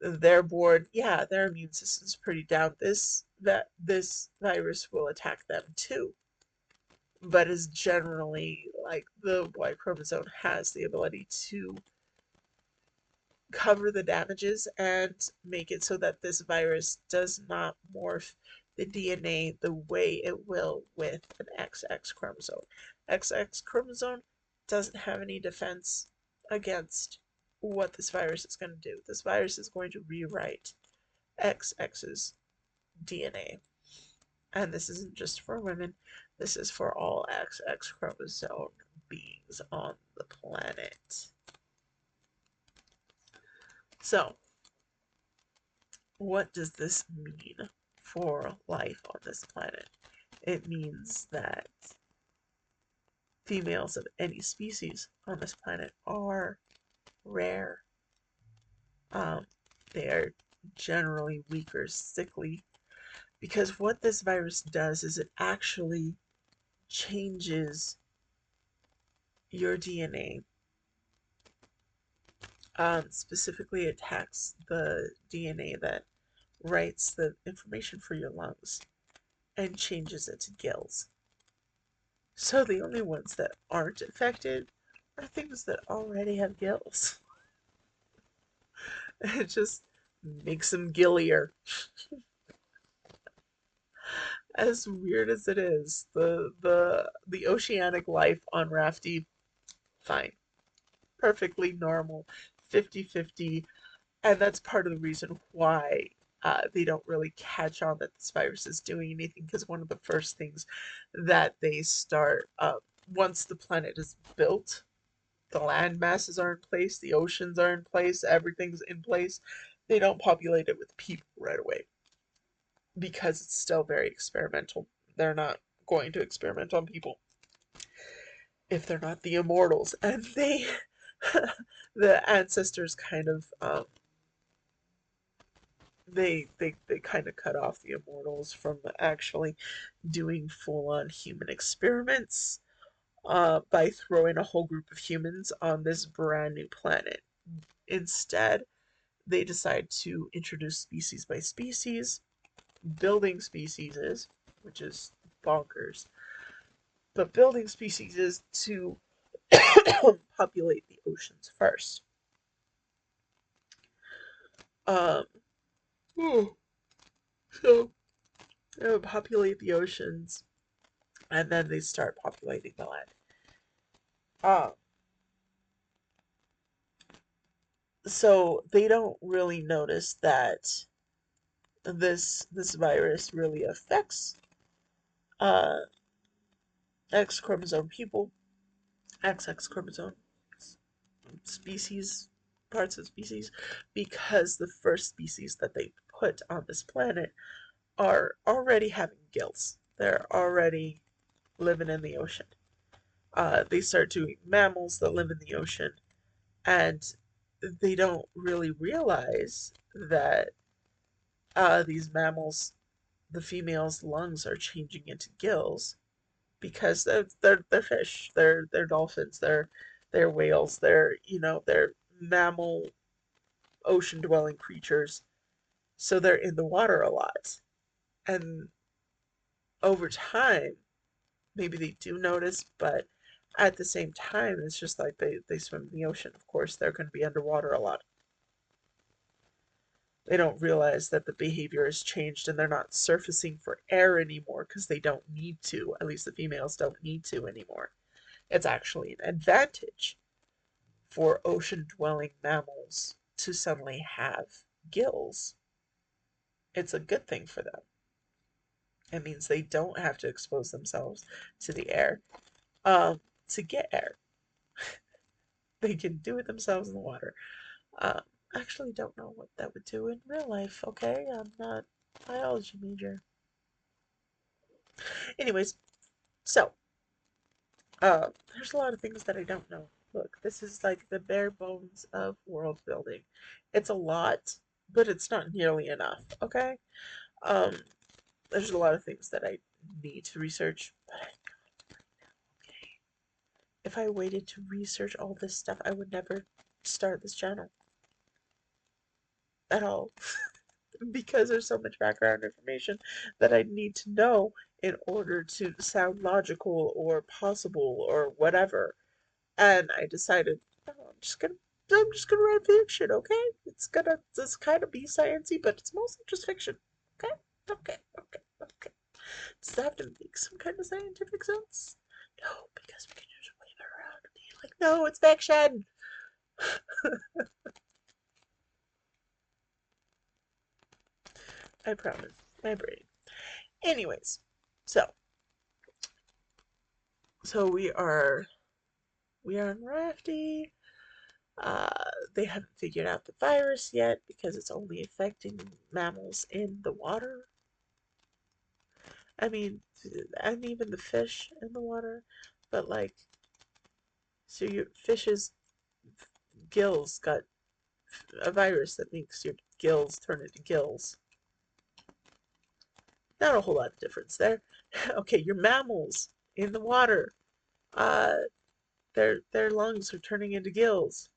they're born, yeah, their immune system's pretty down. This virus will attack them too. But is generally like the Y chromosome has the ability to cover the damages and make it so that this virus does not morph the DNA the way it will with an XX chromosome. XX chromosome doesn't have any defense against what this virus is going to do. This virus is going to rewrite XX's DNA. And this isn't just for women, this is for all XX chromosome beings on the planet. So, what does this mean for life on this planet? It means that females of any species on this planet are rare. Um, they are generally weaker, sickly, because what this virus does is it actually changes your DNA specifically attacks the DNA that writes the information for your lungs and changes it to gills. So the only ones that aren't affected are things that already have gills. It just makes them gillier. As weird as it is, the oceanic life on Rafti, fine. Perfectly normal, 50-50. And that's part of the reason why they don't really catch on that this virus is doing anything, because one of the first things that they start, once the planet is built, the land masses are in place, the oceans are in place, everything's in place. They don't populate it with people right away because it's still very experimental. They're not going to experiment on people if they're not the immortals. And they, the ancestors kind of, they kind of cut off the immortals from actually doing full on human experiments by throwing a whole group of humans on this brand new planet. Instead, they decide to introduce species by species, building species, which is bonkers, but building species to populate the oceans first. Um, so populate the oceans, and then they start populating the land. Um, so they don't really notice that this virus really affects uh, X chromosome people, XX chromosome species, parts of species, because the first species that they put on this planet are already having gills. They're already living in the ocean. They start doing mammals that live in the ocean, and they don't really realize that these mammals, the females' lungs are changing into gills because they're fish, they're dolphins, they're whales, they're mammal ocean dwelling creatures, so they're in the water a lot. And over time, maybe they do notice, but at the same time, it's just like they swim in the ocean. Of course, they're going to be underwater a lot. They don't realize that the behavior has changed and they're not surfacing for air anymore because they don't need to. At least the females don't need to anymore. It's actually an advantage for ocean dwelling mammals to suddenly have gills. It's a good thing for them. It means they don't have to expose themselves to the air to get air. They can do it themselves in the water. Um, actually don't know what that would do in real life, okay? I'm not a biology major. Anyways, so there's a lot of things that I don't know. Look, this is like the bare bones of world building. It's a lot, but it's not nearly enough, okay? Um, there's a lot of things that I need to research, but I got right now, okay? If I waited to research all this stuff, I would never start this channel at all. Because there's so much background information that I need to know in order to sound logical or possible or whatever. And I decided, no, I'm just gonna write fiction, okay? It's kind of be sciencey, but it's mostly just fiction. Okay? Okay. Does that have to make some kind of scientific sense? No, because we can just wave it around and be like, no, it's fiction. I promise. My brain. Anyways, so we are in Rafty. They haven't figured out the virus yet because it's only affecting mammals in the water. I mean, and even the fish in the water. But like, so your fish's gills got a virus that makes your gills turn into gills. Not a whole lot of difference there. Okay, your mammals in the water. Uh, their lungs are turning into gills.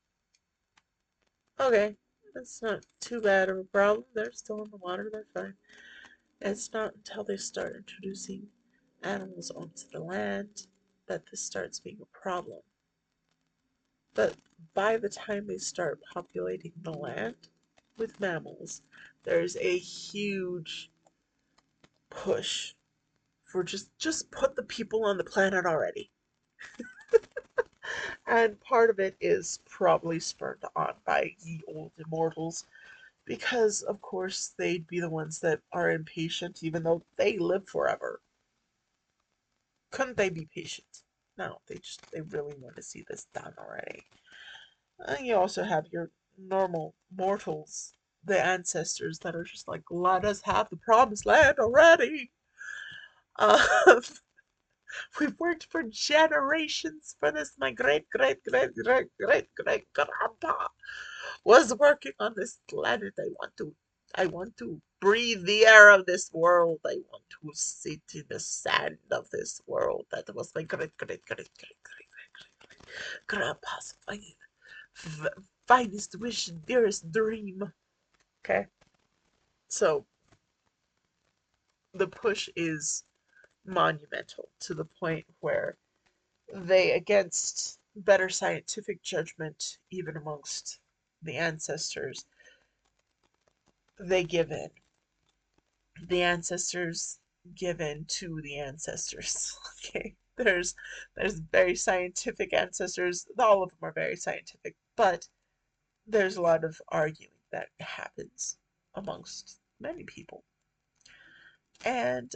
Okay, that's not too bad of a problem. They're still in the water, they're fine. It's not until they start introducing animals onto the land that this starts being a problem. But by the time they start populating the land with mammals, there's a huge push for just put the people on the planet already. And part of it is probably spurred on by ye old immortals, because of course they'd be the ones that are impatient even though they live forever. Couldn't they be patient? No, they really want to see this done already. And you also have your normal mortals, the ancestors that are just like, let us have the promised land already. Um, we've worked for generations for this. My great great great great great great grandpa was working on this planet. I want to breathe the air of this world. I want to sit in the sand of this world. That was my great great great great great grandpa's finest wish and dearest dream. Okay, so the push is monumental to the point where they, against better scientific judgment, even amongst the ancestors, they give in. The ancestors give in to the ancestors. Okay, there's very scientific ancestors. All of them are very scientific, but there's a lot of arguing that happens amongst many people, and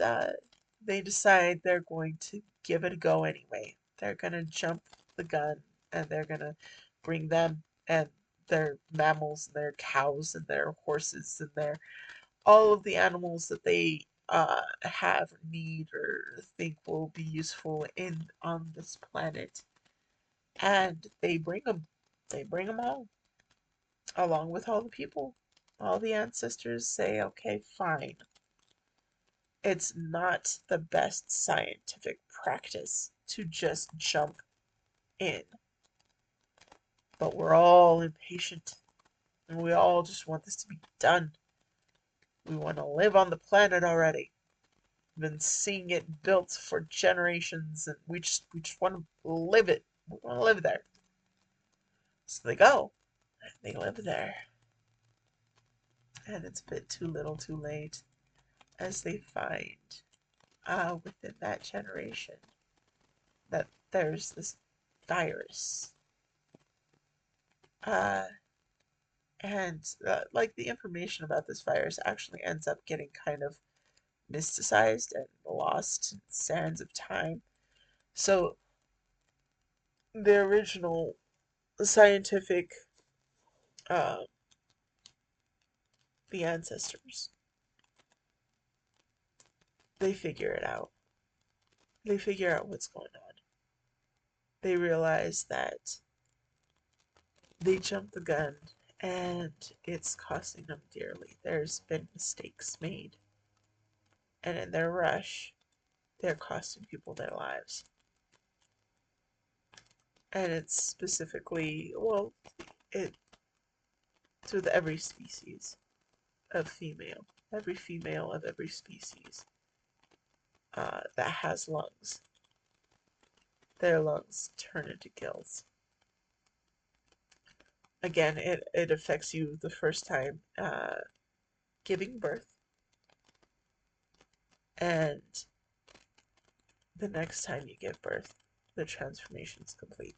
they decide they're going to give it a go anyway. They're gonna jump the gun, and they're gonna bring them and their mammals and their cows and their horses and their all of the animals that they have need or think will be useful in on this planet, and they bring them. They bring them all, along with all the people. All the ancestors say, "Okay, fine. It's not the best scientific practice to just jump in, but we're all impatient, and we all just want this to be done. We want to live on the planet already. Been seeing it built for generations, and we just want to live it. We want to live there." So they go, and they live there, and it's a bit too little, too late, as they find within that generation that there's this virus, uh, and like the information about this virus actually ends up getting kind of mysticized and lost in sands of time. So the original scientific uh, the ancestors, they figure it out. They figure out what's going on. They realize that they jumped the gun and it's costing them dearly. There's been mistakes made, and in their rush, they're costing people their lives. And it's specifically, well, it's with every species of female. Every female of every species that has lungs, their lungs turn into gills. Again, it affects you the first time giving birth, and the next time you give birth, the transformation is complete.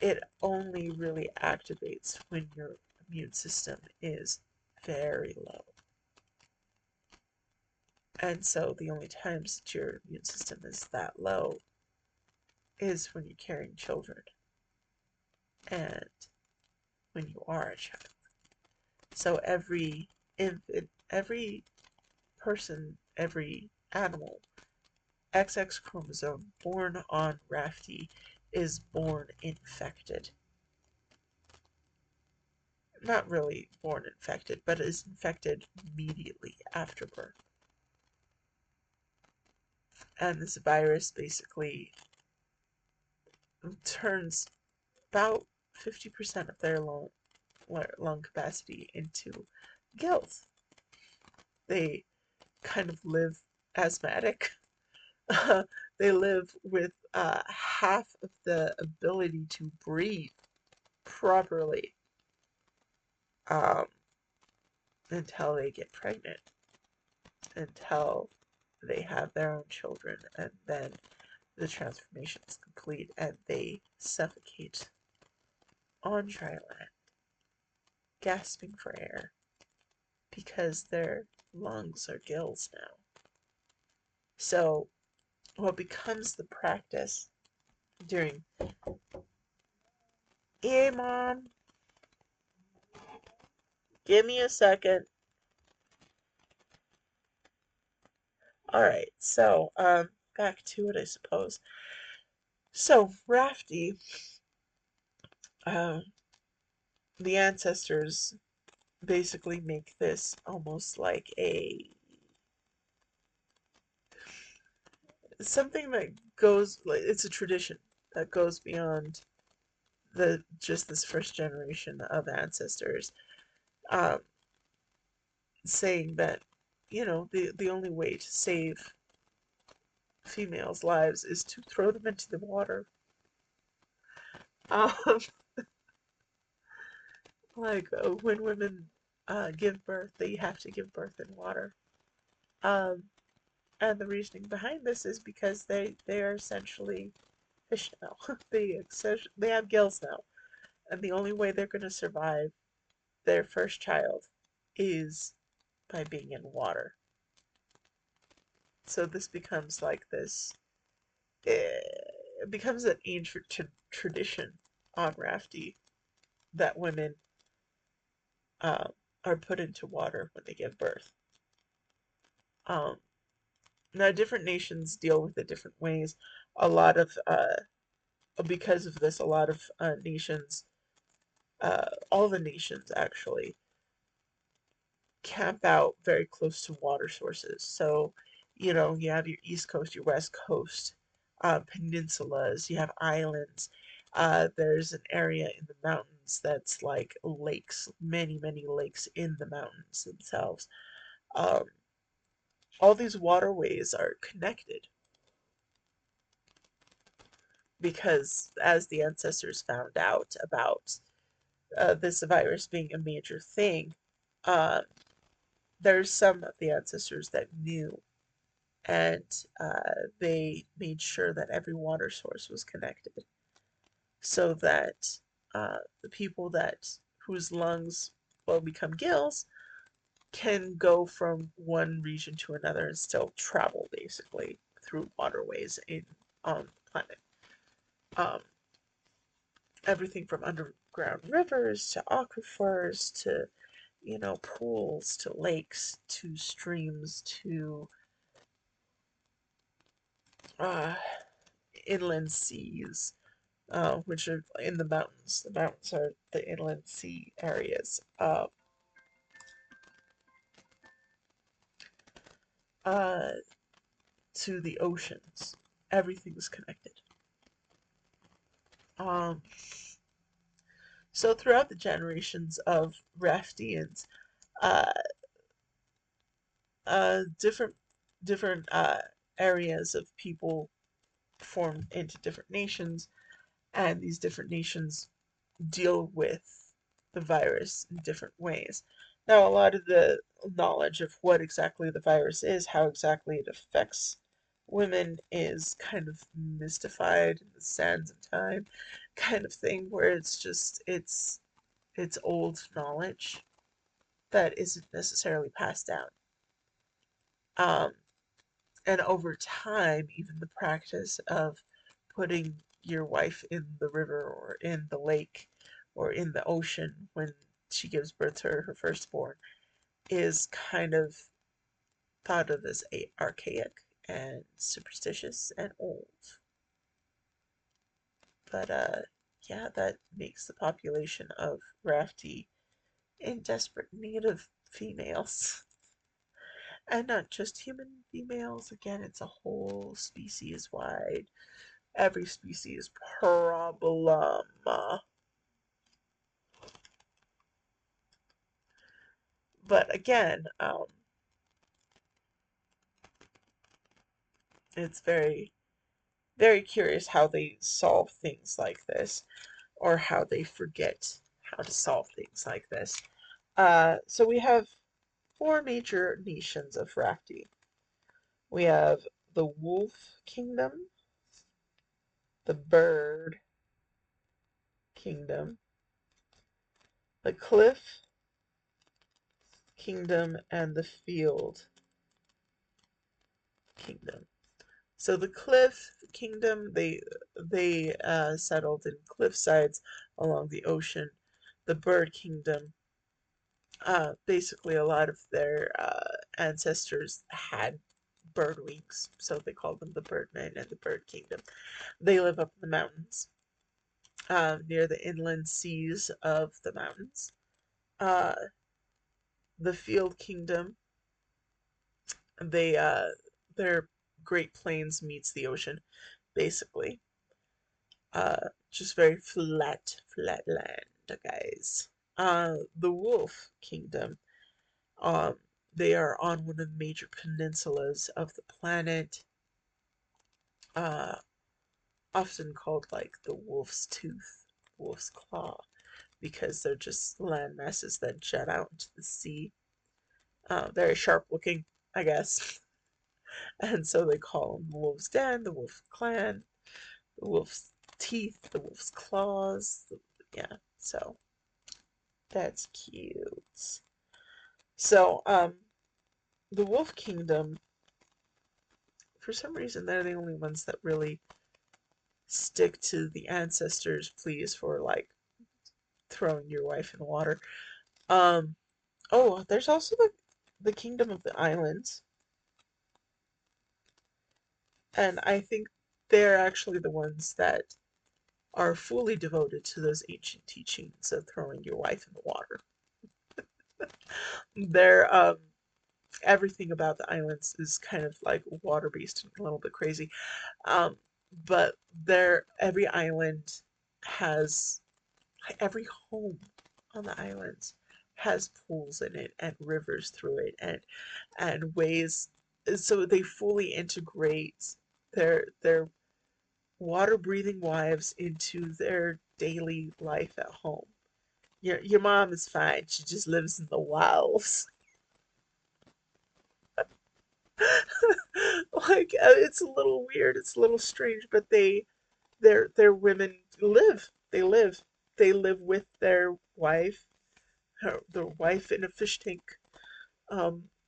It only really activates when your immune system is very low. And so the only times that your immune system is that low is when you're carrying children and when you are a child. So every infant, every person, every animal, XX chromosome born on Rafti is born infected. Not really born infected, but is infected immediately after birth. And this virus basically turns about 50% of their lung capacity into gills. They kind of live asthmatic. They live with half of the ability to breathe properly um, until they get pregnant, until they have their own children, and then the transformation is complete and they suffocate on dry land, gasping for air because their lungs are gills now. So, what becomes the practice during. Hey, Mom, give me a second. Alright, so, back to it, I suppose. So, Rafti, um, the ancestors basically make this almost like a something that goes like it's a tradition that goes beyond the just this first generation of ancestors, um, saying that the only way to save females' lives is to throw them into the water. Um, when women give birth, they have to give birth in water. Um, and the reasoning behind this is because they are essentially fish now. They have gills now, and the only way they're going to survive their first child is by being in water. So this becomes like this. It becomes an ancient tradition on Rafti that women um, are put into water when they give birth. Um, Now, different nations deal with it different ways. A lot of because of this, a lot of nations, all the nations actually, camp out very close to water sources. So, you have your East Coast, your West Coast, peninsulas, you have islands. There's an area in the mountains that's like lakes, many, many lakes in the mountains themselves. Um, all these waterways are connected because as the ancestors found out about this virus being a major thing, uh, there's some of the ancestors that knew, and they made sure that every water source was connected so that the people that whose lungs will become gills can go from one region to another and still travel basically through waterways in on the planet. Um, Everything from underground rivers to aquifers to pools to lakes to streams to uh, inland seas, which are in the mountains. The mountains are the inland sea areas. Uh, to the oceans. Everything's connected. Um, so throughout the generations of Raftians, uh, different areas of people formed into different nations, and these different nations deal with the virus in different ways. Now, a lot of the knowledge of what exactly the virus is, how exactly it affects women, is kind of mystified in the sands of time, kind of thing, where it's old knowledge that isn't necessarily passed down. Um, and over time, even the practice of putting your wife in the river or in the lake or in the ocean when she gives birth to her firstborn is kind of thought of as archaic and superstitious and old. But yeah, that makes the population of Rafti in desperate need of females. And not just human females. Again, it's a whole species wide. Every species problem. But again, it's very curious how they solve things like this, or how they forget how to solve things like this. So we have four major nations of Rafti. We have the Wolf Kingdom, the Bird Kingdom, the Cliff Kingdom, and the Field Kingdom. So the Cliff Kingdom, they settled in cliff sides along the ocean. The Bird Kingdom, basically a lot of their ancestors had bird wings, so they called them the Birdmen and the Bird Kingdom. They live up in the mountains, near the inland seas of the mountains. Uh, the Field Kingdom, they their Great Plains meets the ocean, basically. Just very flat land, guys. The Wolf Kingdom, um, they are on one of the major peninsulas of the planet, uh, often called like the wolf's tooth, wolf's claw, because they're just land masses that jut out into the sea. Very sharp looking, I guess. And so they call them the wolf's den, the wolf clan, the wolf's teeth, the wolf's claws. Yeah, so that's cute. So, the wolf kingdom, for some reason, they're the only ones that really stick to the ancestors' pleas for like throwing your wife in the water. Um, oh, there's also the kingdom of the islands, and I think they're actually the ones that are fully devoted to those ancient teachings of throwing your wife in the water. They're everything about the islands is kind of like water based and a little bit crazy. Um, but every island has every home on the islands has pools in it and rivers through it and ways, so they fully integrate their water breathing wives into their daily life at home. Your mom is fine. She just lives in the wilds. Like it's a little weird, it's a little strange, but their women live. They live with their wife in a fish tank.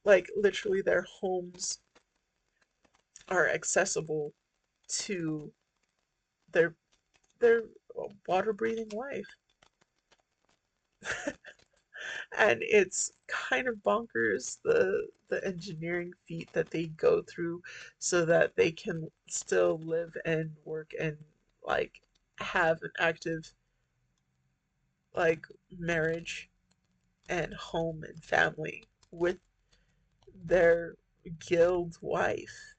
Like literally their homes are accessible to their their water breathing wife. And it's kind of bonkers the engineering feat that they go through so that they can still live and work and like have an active like marriage and home and family with their guild wife,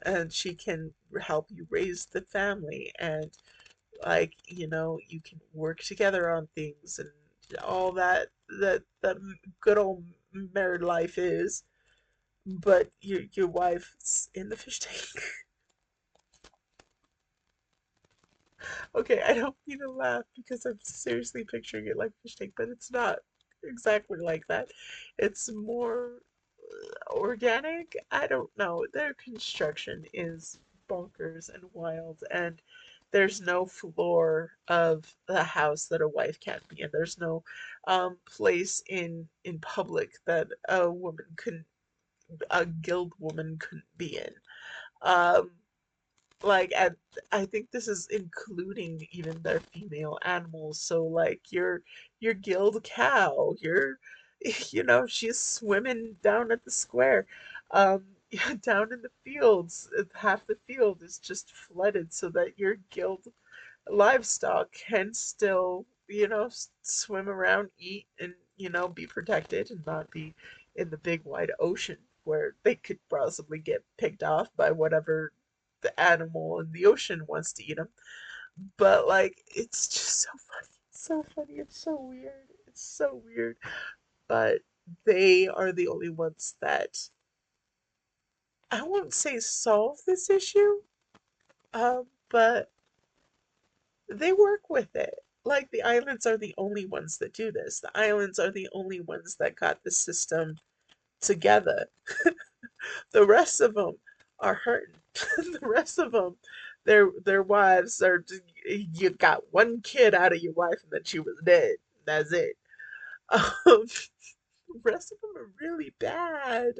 and she can help you raise the family, and like you can work together on things and all that good old married life is, but your wife's in the fish tank. Okay, I don't mean to laugh because I'm seriously picturing it like fish tank, but it's not exactly like that. It's more organic. I don't know. Their construction is bonkers and wild, and there's no floor of the house that a wife can't be in. There's no place in public that a guild woman couldn't be in. Um, like at I think this is including even their female animals. So like your guild cow, your she's swimming down at the square. Yeah, down in the fields, half the field is just flooded so that your guild livestock can still, swim around, eat, and, be protected and not be in the big wide ocean where they could possibly get picked off by whatever the animal in the ocean wants to eat them. But, like, it's just so funny. It's so funny. It's so weird. It's so weird. But they are the only ones that I won't say solve this issue, but they work with it. Like the islands are the only ones that do this. The islands are the only ones that got the system together. The rest of them are hurting. The rest of them, their wives are. You got one kid out of your wife, and then she was dead. That's it. Um, the rest of them are really bad.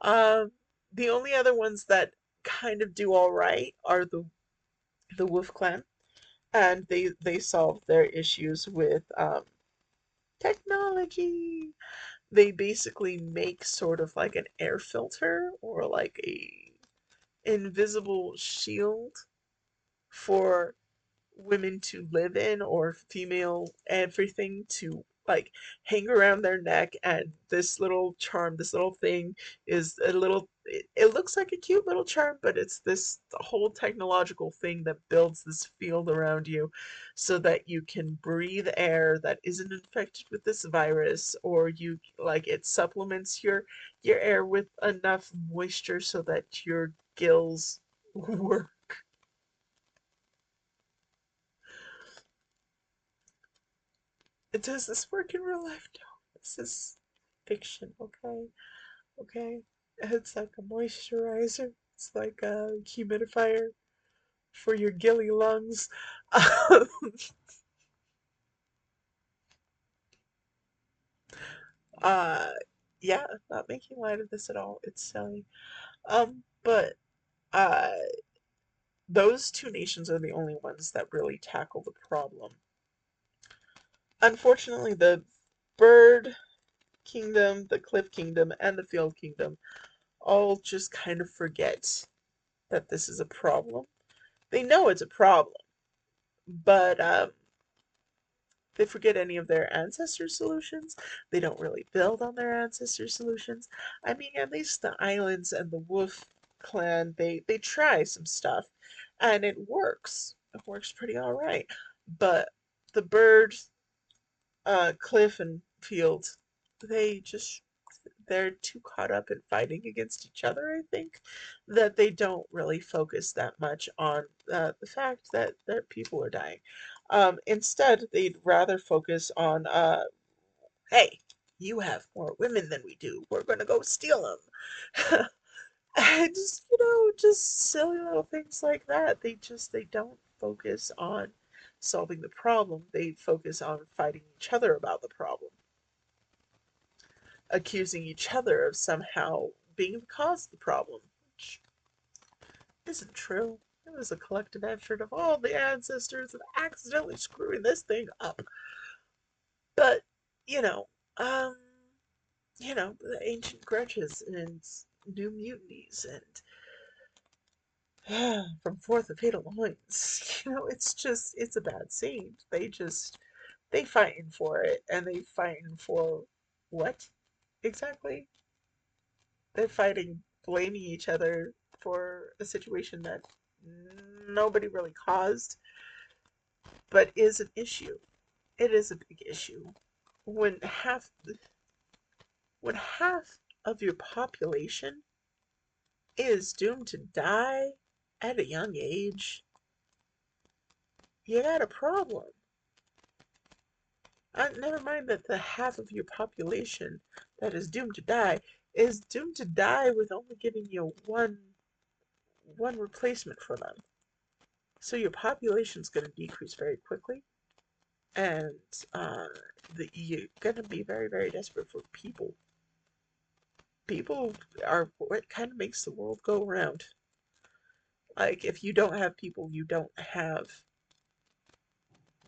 Um, the only other ones that kind of do all right are the Wolf Clan, and they solve their issues with technology. They basically make sort of like an air filter or like a invisible shield for women to live in or female everything to like hang around their neck, and this little charm, this little thing is a little it looks like a cute little charm, but it's this whole technological thing that builds this field around you so that you can breathe air that isn't infected with this virus, or you like it supplements your air with enough moisture so that your gills work. Does this work in real life? No, this is fiction, okay? Okay? It's like a moisturizer. It's like a humidifier for your gilly lungs. uh, yeah, not making light of this at all. It's silly. But uh, those two nations are the only ones that really tackle the problem. Unfortunately, the bird kingdom, the cliff kingdom, and the field kingdom all just kind of forget that this is a problem. They know it's a problem, but they forget any of their ancestors' solutions. They don't really build on their ancestors' solutions. I mean, at least the islands and the Wolf clan, they try some stuff, and it works. It works pretty all right. But the bird, cliff, and field, they just they're too caught up in fighting against each other, I think, that they don't really focus that much on the fact that their people are dying. Instead, they'd rather focus on, hey, you have more women than we do. We're gonna go steal them. And just, just silly little things like that. They don't focus on solving the problem. They focus on fighting each other about the problem, accusing each other of somehow being the cause of the problem, which isn't true. It was a collective effort of all the ancestors of accidentally screwing this thing up. But, you know, um, the ancient grudges and new mutinies and from Fourth of Fatal Loins, it's a bad scene. They fighting for it, and they fighting for what exactly? They're fighting, blaming each other for a situation that nobody really caused, but is an issue. It is a big issue. When half when half of your population is doomed to die at a young age, you got a problem. Never mind that the half of your population that is doomed to die is doomed to die with only giving you one replacement for them. So your population is going to decrease very quickly, and uh, you're going to be very, very desperate for people. People are what kind of makes the world go around. Like, if you don't have people, you don't have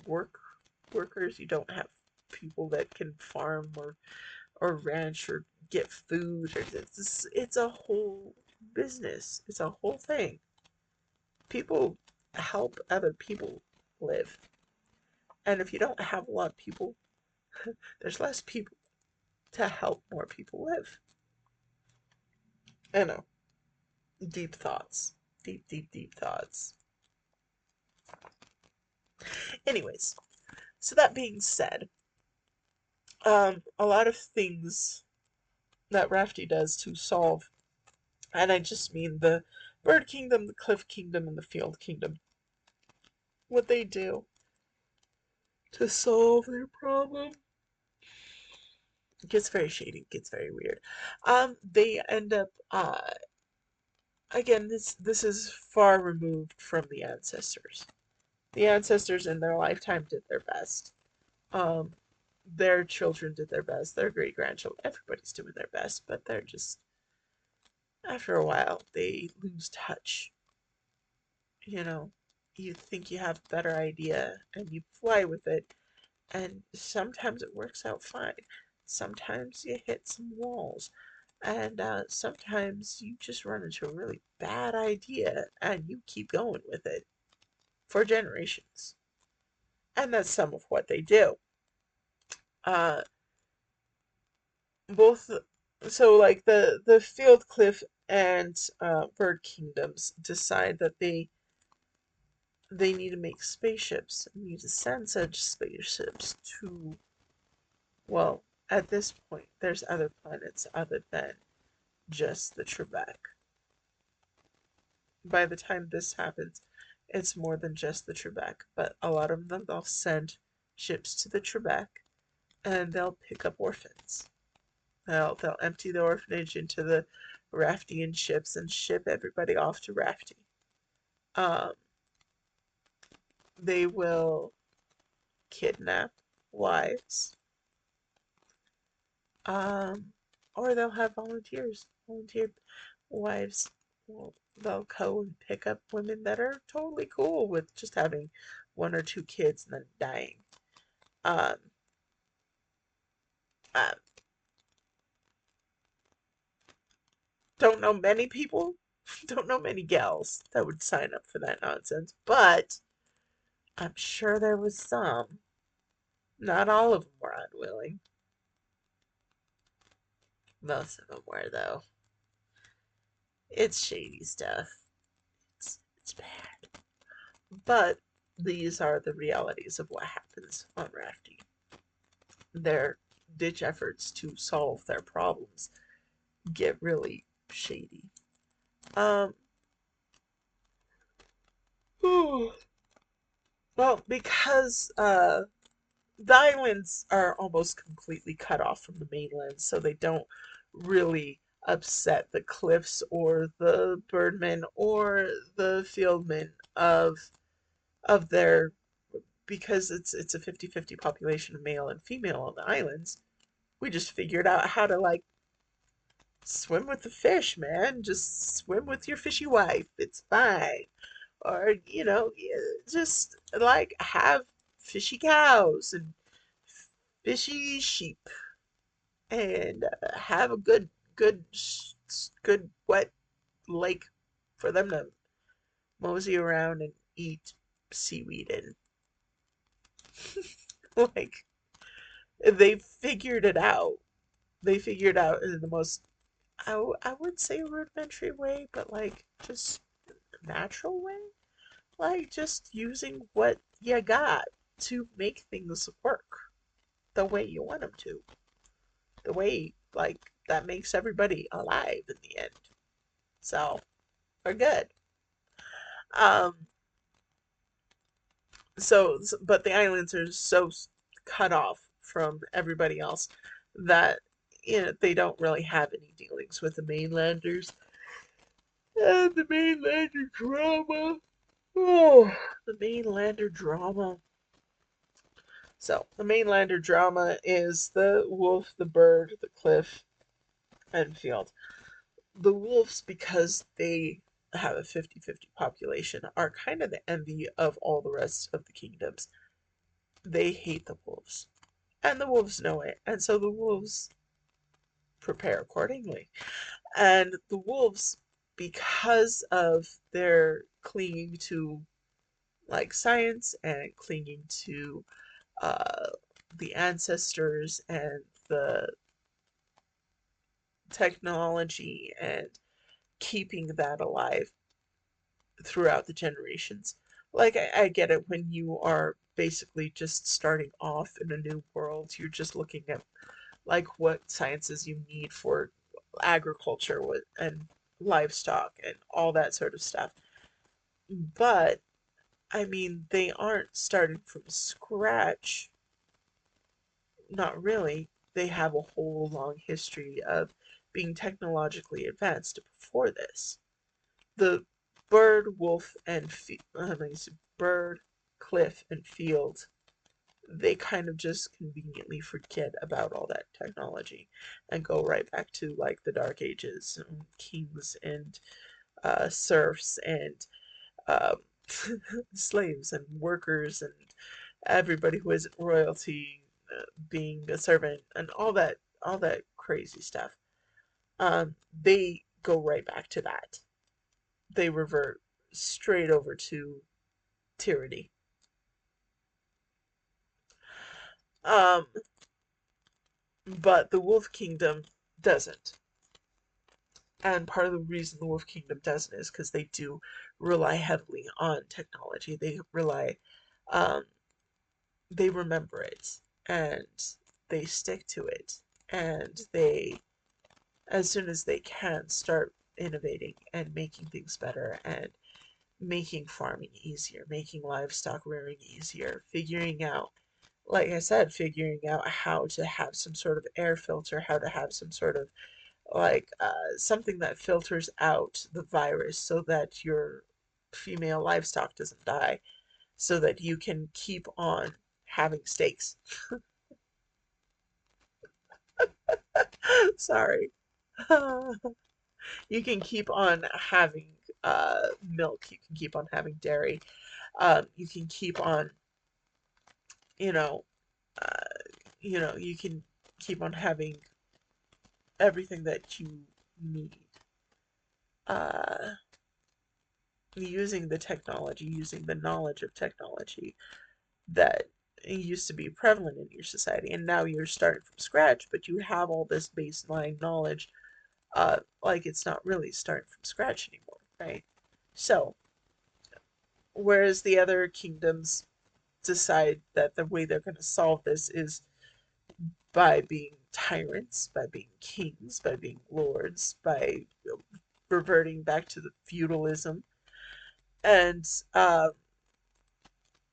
work workers. You don't have people that can farm or ranch or get food. Or it's a whole business. It's a whole thing. People help other people live, and if you don't have a lot of people, there's less people to help more people live. I know. Deep thoughts. Deep, deep, deep thoughts. Anyways, so that being said, A lot of things that Rafty does to solve, and I just mean the bird kingdom, the cliff kingdom, and the field kingdom. What they do to solve their problem gets very shady, gets very weird. They end up again, this is far removed from the ancestors. The ancestors in their lifetime did their best. Um, their children did their best. Their great grandchildren, everybody's doing their best, but they're just after a while they lose touch. You know, you think you have a better idea and you fly with it, and sometimes it works out fine. Sometimes you hit some walls, and sometimes you just run into a really bad idea and you keep going with it for generations. And that's some of what they do. Uh, both, so like the Field Cliff and Bird Kingdoms decide that they need to make spaceships, need to send such spaceships to, well, at this point, there's other planets other than just the Trebek. By the time this happens, it's more than just the Trebek, but a lot of them they'll send ships to the Trebek and they'll pick up orphans. They'll empty the orphanage into the Raftian ships and ship everybody off to Rafti. Um, they will kidnap wives, um, or they'll have volunteer wives. Well, they'll go and pick up women that are totally cool with just having one or two kids and then dying. Um, I don't know many people, don't know many gals that would sign up for that nonsense, but I'm sure there was some. Not all of them were unwilling. Most of them were, though. It's shady stuff. It's bad. But these are the realities of what happens on Rafty. Their ditch efforts to solve their problems get really shady. Um, well, because the islands are almost completely cut off from the mainland, so they don't really upset the cliffs or the birdmen or the fieldmen of their, because it's a 50-50 population of male and female on the islands. We just figured out how to like swim with the fish, man. Just swim with your fishy wife. It's fine. Or, just like have fishy cows and fishy sheep and have a good, good wet lake for them to mosey around and eat seaweed in. Like, they figured it out. They figured out in the most, I would say rudimentary way, but like just natural way. Like just using what you got to make things work the way you want them to. The way, like, that makes everybody alive in the end. So, we're good. Um, but the islands are so cut off from everybody else that they don't really have any dealings with the mainlanders. And the mainlander drama. Oh, the mainlander drama. So, the mainlander drama is the wolf, the bird, the cliff, and field. The wolves, because they have a 50-50 population, are kind of the envy of all the rest of the kingdoms. They hate the wolves. And the wolves know it. And so the wolves prepare accordingly. And the wolves, because of their clinging to like science and clinging to uh, the ancestors and the technology and keeping that alive throughout the generations. Like, I get it when you are basically just starting off in a new world. You're just looking at like what sciences you need for agriculture and livestock and all that sort of stuff. But I mean, they aren't starting from scratch. Not really. They have a whole long history of being technologically advanced before this. The bird, wolf, and bird, cliff, and field, they kind of just conveniently forget about all that technology and go right back to like the Dark Ages, and kings and serfs and um, slaves and workers and everybody who isn't royalty being a servant and all that crazy stuff. They go right back to that. They revert straight over to tyranny. Um, but the Wolf Kingdom doesn't. And part of the reason the Wolf Kingdom doesn't is because they do rely heavily on technology. Um, they remember it and they stick to it, and they, as soon as they can, start innovating and making things better and making farming easier, making livestock rearing easier, figuring out, like I said, figuring out how to have some sort of air filter, how to have some sort of something that filters out the virus so that your female livestock doesn't die, so that you can keep on having steaks. Sorry. You can keep on having milk. You can keep on having dairy. You can keep on, you know, uh, you can keep on having everything that you need. Uh, Using the technology, using the knowledge of technology that used to be prevalent in your society, and now you're starting from scratch, but you have all this baseline knowledge. Like it's not really starting from scratch anymore, right? So, whereas the other kingdoms decide that the way they're going to solve this is by being tyrants, by being kings, by being lords, by reverting back to the feudalism and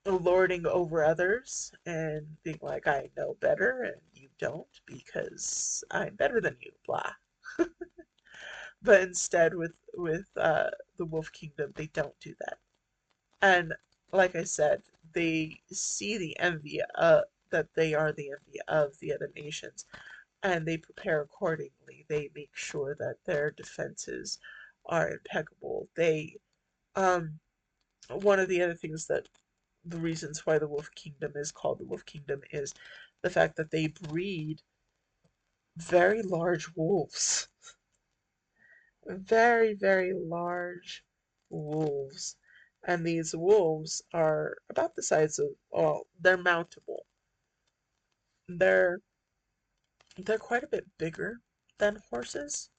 lording over others and being like, I know better and you don't because I'm better than you, blah. But instead, with the Wolf Kingdom, they don't do that. And like I said, they see the envy that they are the envy of the other nations, and they prepare accordingly. They make sure that their defenses are impeccable. They One of the other things that the reasons why the Wolf Kingdom is called the Wolf Kingdom is the fact that they breed very large wolves. Very, very large wolves. And these wolves are about the size of, well, they're mountable. They're they're quite a bit bigger than horses,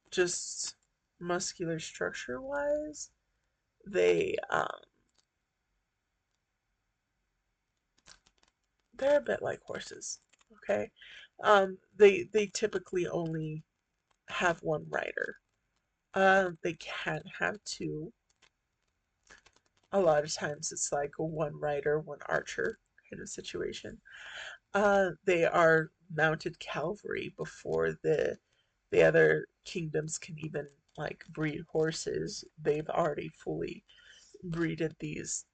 just muscular structure wise. They they're a bit like horses, okay? They typically only have one rider. They can have two. A lot of times it's like a one rider, one archer kind of situation. They are mounted cavalry before the other kingdoms can even like breed horses. They've already fully breeded these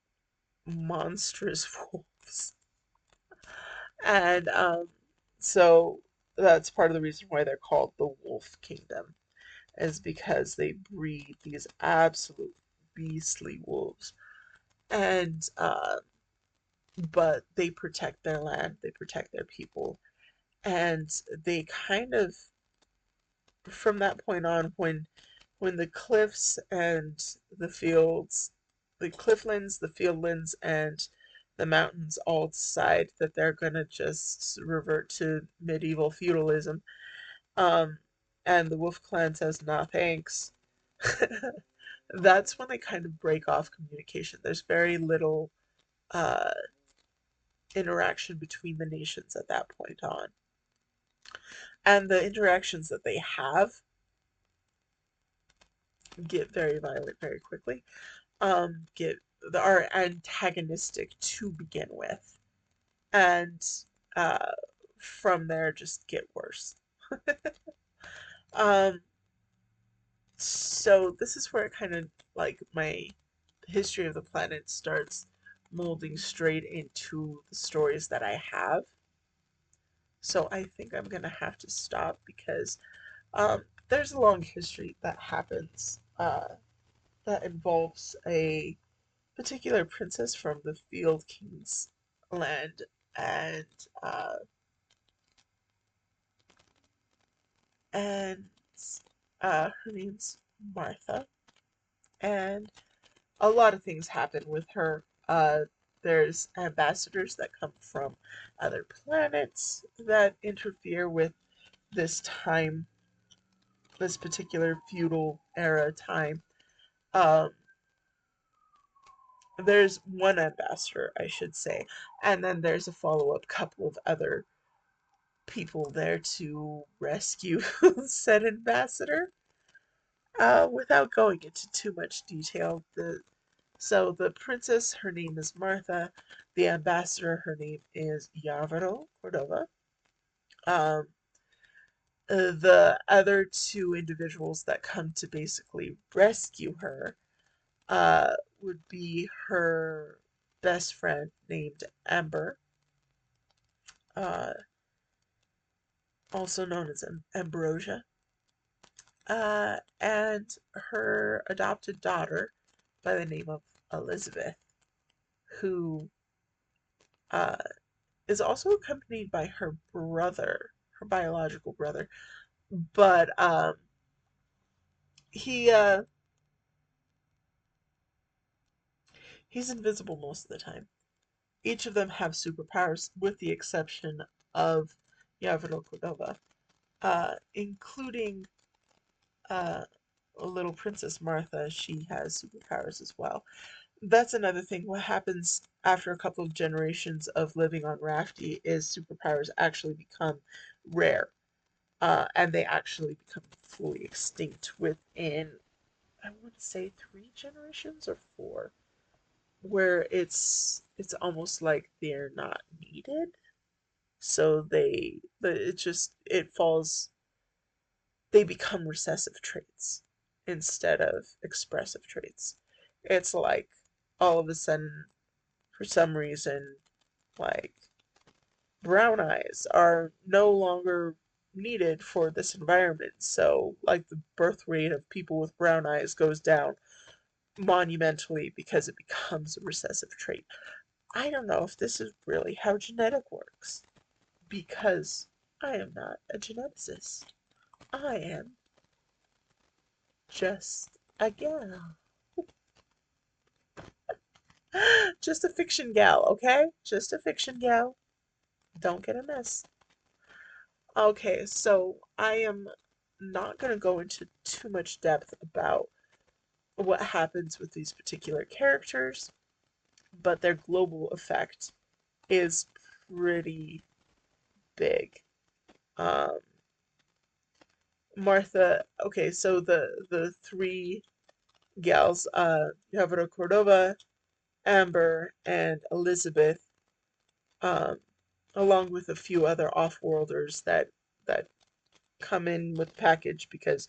monstrous wolves, and so that's part of the reason why they're called the Wolf Kingdom, is because they breed these absolute beastly wolves, and but they protect their land, they protect their people, and they kind of, from that point on, when the cliffs and the fields, the clifflands, the fieldlands, and the mountains all decide that they're gonna just revert to medieval feudalism, um, and the Wolf Clan says, "Nah, thanks." That's when they kind of break off communication. There's very little uh, interaction between the nations at that point on. And the interactions that they have get very violent very quickly. Get are antagonistic to begin with, and uh, from there just get worse. Um, so this is where kind of like my history of the planet starts molding straight into the stories that I have. So I think I'm gonna have to stop because there's a long history that happens that involves a particular princess from the Field King's land, and uh, and her name's Martha, and a lot of things happen with her. There's ambassadors that come from other planets that interfere with this time, this particular feudal era time. Um, there's one ambassador, I should say, and then there's a follow up couple of other people there to rescue said ambassador. Without going into too much detail, the princess, her name is Martha. The ambassador, her name is Yavaro Cordova. Um, the other two individuals that come to basically rescue her would be her best friend named Amber, uh, also known as Ambrosia, and her adopted daughter by the name of Elizabeth, who uh, is also accompanied by her brother, her biological brother, but he he's invisible most of the time. Each of them have superpowers, with the exception of Yavaro Cordova, including uh, little Princess Martha. She has superpowers as well. That's another thing. What happens after a couple of generations of living on Rafti is superpowers actually become rare, and they actually become fully extinct within, I want to say, 3 generations or 4, where it's almost like they're not needed. So it falls. They become recessive traits instead of expressive traits. It's like all of a sudden, for some reason, like brown eyes are no longer needed for this environment. So, like, the birth rate of people with brown eyes goes down monumentally because it becomes a recessive trait. I don't know if this is really how genetic works because I am not a geneticist. I am just a gal. Just a fiction gal, okay? Just a fiction gal. Don't get a mess. Okay, so I am not going to go into too much depth about what happens with these particular characters, but their global effect is pretty big. Um, Martha, okay, so the three gals, Yavara Cordova, Amber, and Elizabeth, um, along with a few other off-worlders that come in with the package because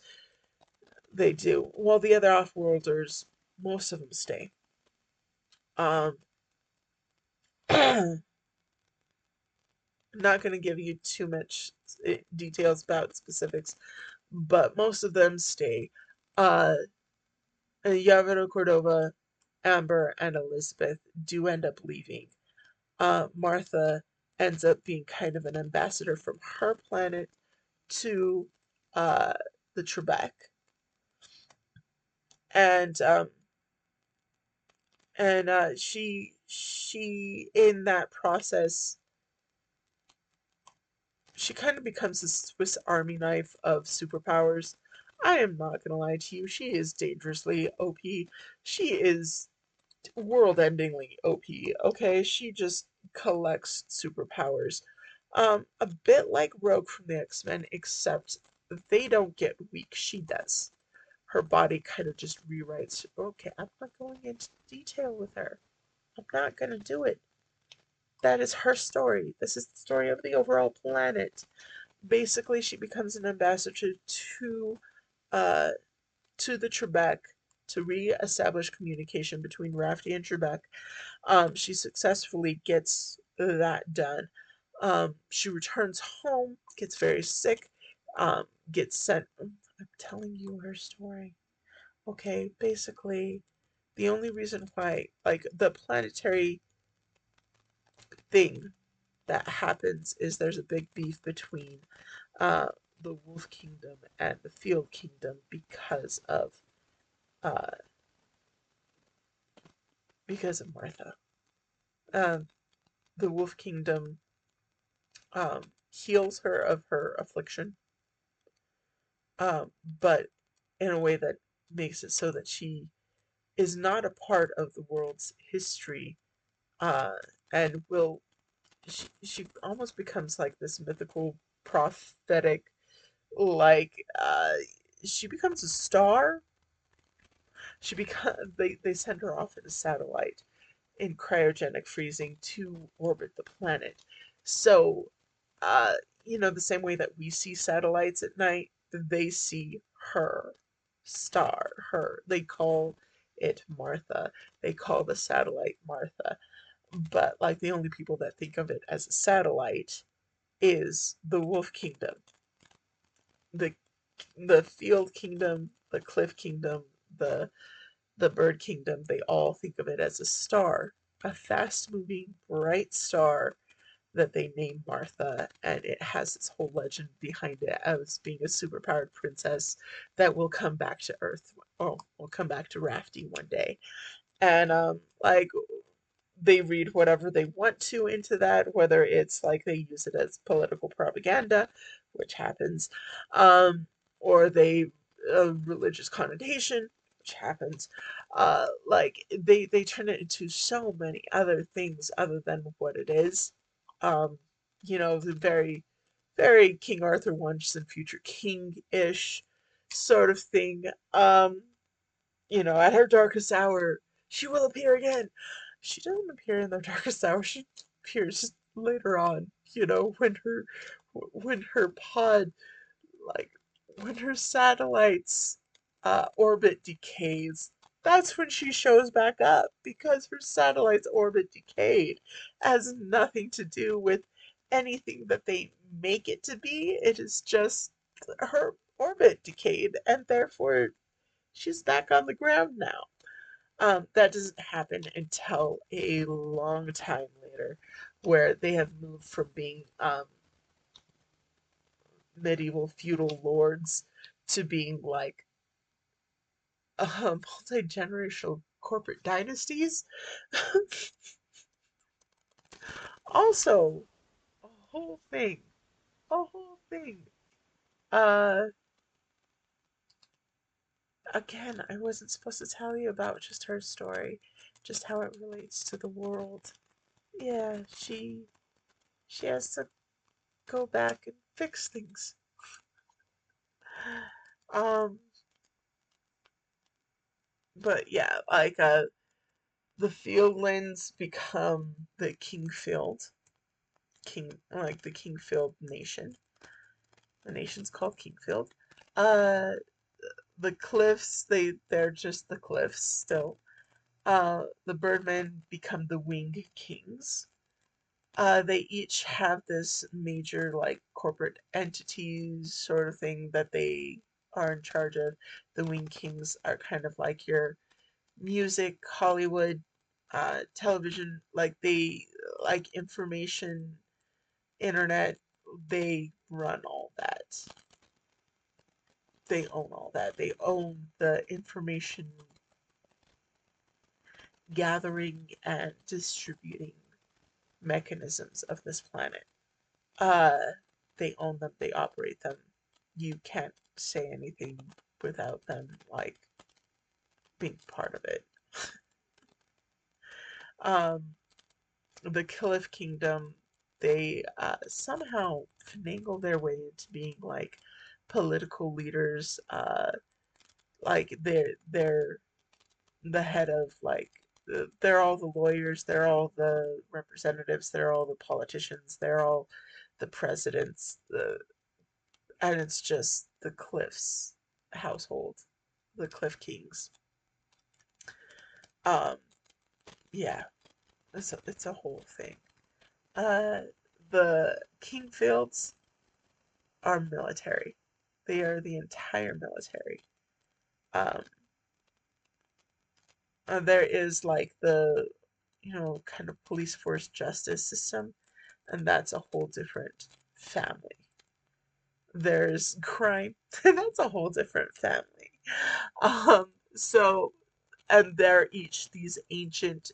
they do. Well, the other off-worlders, most of them stay. Um, not going to give you too much details about specifics, but most of them stay. Uh, Yavero Cordova, Amber, and Elizabeth do end up leaving. Martha ends up being kind of an ambassador from her planet to uh, the Trebek, and she in that process she kind of becomes a Swiss Army knife of superpowers. I am not gonna lie to you, she is dangerously OP. She is world-endingly OP. Okay, she just collects superpowers. A bit like Rogue from the X-Men, except they don't get weak. She does. Her body kind of just rewrites. Okay, I'm not going into detail with her. I'm not going to do it. That is her story. This is the story of the overall planet. Basically, she becomes an ambassador uh, to the Trebek to re-establish communication between Rafti and Trebek. She successfully gets that done. She returns home, gets very sick, gets sent. I'm telling you her story. Okay, basically, the only reason why, like, the planetary thing that happens is there's a big beef between uh, the Wolf Kingdom and the Field Kingdom uh, because of Martha. Um, the Wolf Kingdom heals her of her affliction, but in a way that makes it so that she is not a part of the world's history, uh, and will she almost becomes like this mythical prophetic, like she becomes a star. They send her off in a satellite in cryogenic freezing to orbit the planet. So, uh, the same way that we see satellites at night, they see her star, her. They call it Martha. They call the satellite Martha. But, like, the only people that think of it as a satellite is the Wolf Kingdom, the the Field Kingdom, the Cliff Kingdom, the Bird Kingdom. They all think of it as a star, a fast-moving, bright star that they name Martha, and it has this whole legend behind it as being a superpowered princess that will come back to Earth. Oh, will come back to Rafty one day. And like they read whatever they want to into that, whether it's like they use it as political propaganda, which happens, um, or they religious connotation, which happens. Like they turn it into so many other things other than what it is. Um, the very King Arthur once and future king ish sort of thing. At her darkest hour, she will appear again. She doesn't appear in their darkest hour. She appears later on. When her pod, like when her satellites orbit decays. That's when she shows back up because her satellite's orbit decayed. It has nothing to do with anything that they make it to be. It is just her orbit decayed, and therefore she's back on the ground now. That doesn't happen until a long time later, where they have moved from being medieval feudal lords to being like multi-generational corporate dynasties. Also, a whole thing, a whole thing. Uh, Again, I wasn't supposed to tell you about just her story, just how it relates to the world. Yeah, she has to go back and fix things. Um, but yeah, like the Fieldlands become the Kingfield, like the Kingfield nation. The nation's called Kingfield. Uh, the cliffs, they're just the cliffs still. The Birdmen become the Wing Kings. They each have this major like corporate entities sort of thing that they are in charge of. The Wing Kings are kind of like your music, Hollywood, television, like they like information, internet, they run all that. They own all that. They own the information gathering and distributing mechanisms of this planet. Uh, they own them, they operate them. You can't say anything without them, like, being part of it. Um, the Cliff Kingdom, they somehow finagle their way into being like political leaders. Like they're the head of like they're all the lawyers, they're all the representatives, they're all the politicians, they're all the presidents, and it's just the Cliff's household, the Cliff Kings. Um, yeah, it's a whole thing. Uh, the Kingfields are military. They are the entire military. Um, there is like the, kind of police force justice system, and that's a whole different family. There's crime, and that's a whole different family. So, and they're each these ancient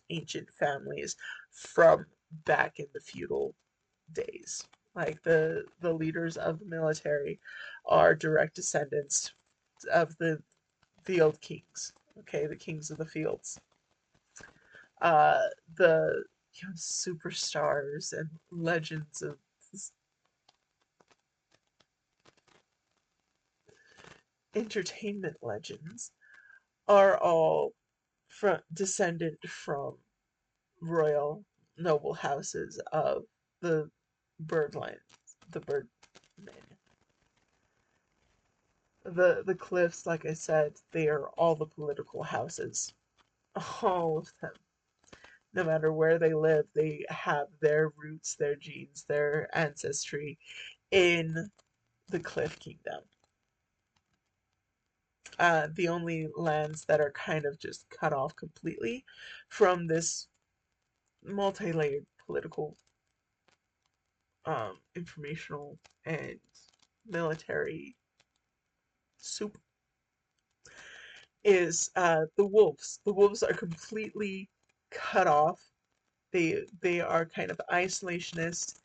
families from back in the feudal days. Like the leaders of the military are direct descendants of the field kings. Okay, the kings of the fields. Uh, the superstars and legends of entertainment legends are all descendant from royal noble houses of the bird line, the bird the cliffs, like I said, they are all the political houses. All of them. No matter where they live, they have their roots, their genes, their ancestry in the Cliff Kingdom. The only lands that are kind of just cut off completely from this multi-layered political, informational, and military soup is the wolves. The wolves are completely cut off. They are kind of isolationist.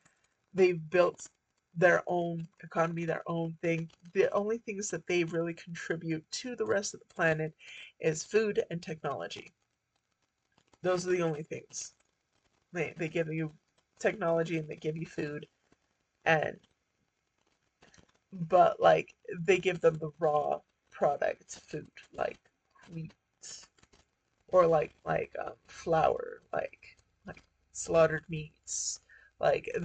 They've built their own economy, their own thing. The only things that they really contribute to the rest of the planet is food and technology. Those are the only things. They give you technology and they give you food, and but like they give them the raw product food like wheat or flour, like slaughtered meats. Like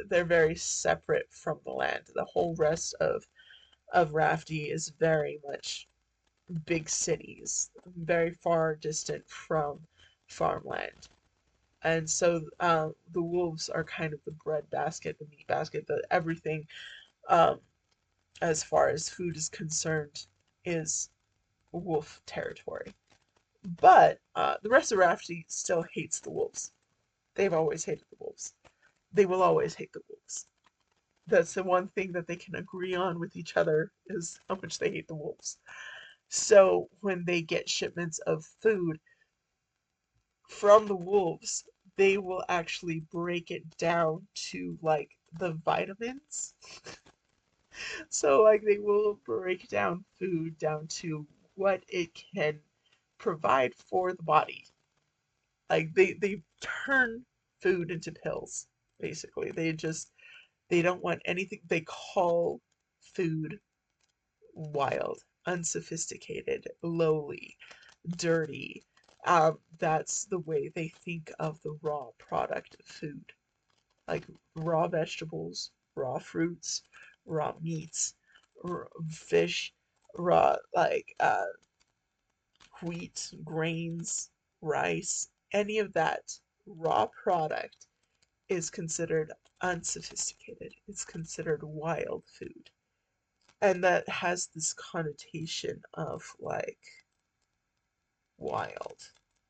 they're very separate from the land. The whole rest of Rafti is very much big cities, very far distant from farmland. And so the wolves are kind of the bread basket, the meat basket, the everything, um, as far as food is concerned, is wolf territory. But the rest of Rafti still hates the wolves. They've always hated the wolves. They will always hate the wolves. That's the one thing that they can agree on with each other is how much they hate the wolves. So when they get shipments of food from the wolves, they will actually break it down to like the vitamins. So like they will break down food down to what it can provide for the body. Like they turn food into pills, basically. They don't want anything. They call food wild, unsophisticated, lowly, dirty. That's the way they think of the raw product of food, like raw vegetables, raw fruits, raw meats, fish, raw wheat, grains, rice, any of that raw product is considered unsophisticated. It's considered wild food. And that has this connotation of like wild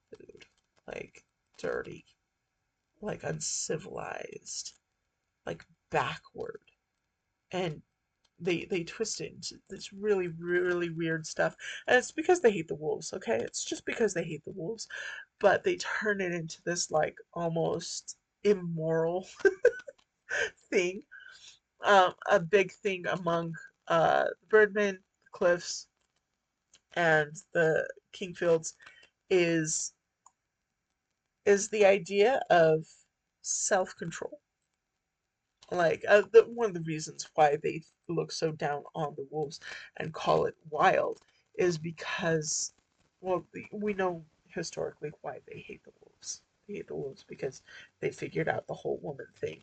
food, like dirty, like uncivilized, like backward. And they twist it into this really weird stuff. And it's because they hate the wolves, okay? It's just because they hate the wolves. But they turn it into this like almost immoral thing. A big thing among the Birdmen, the Cliffs, and the Kingfields is is the idea of self-control. Like one of the reasons why they look so down on the wolves and call it wild is because, well, we know historically why they hate the wolves. They hate the wolves because they figured out the whole woman thing.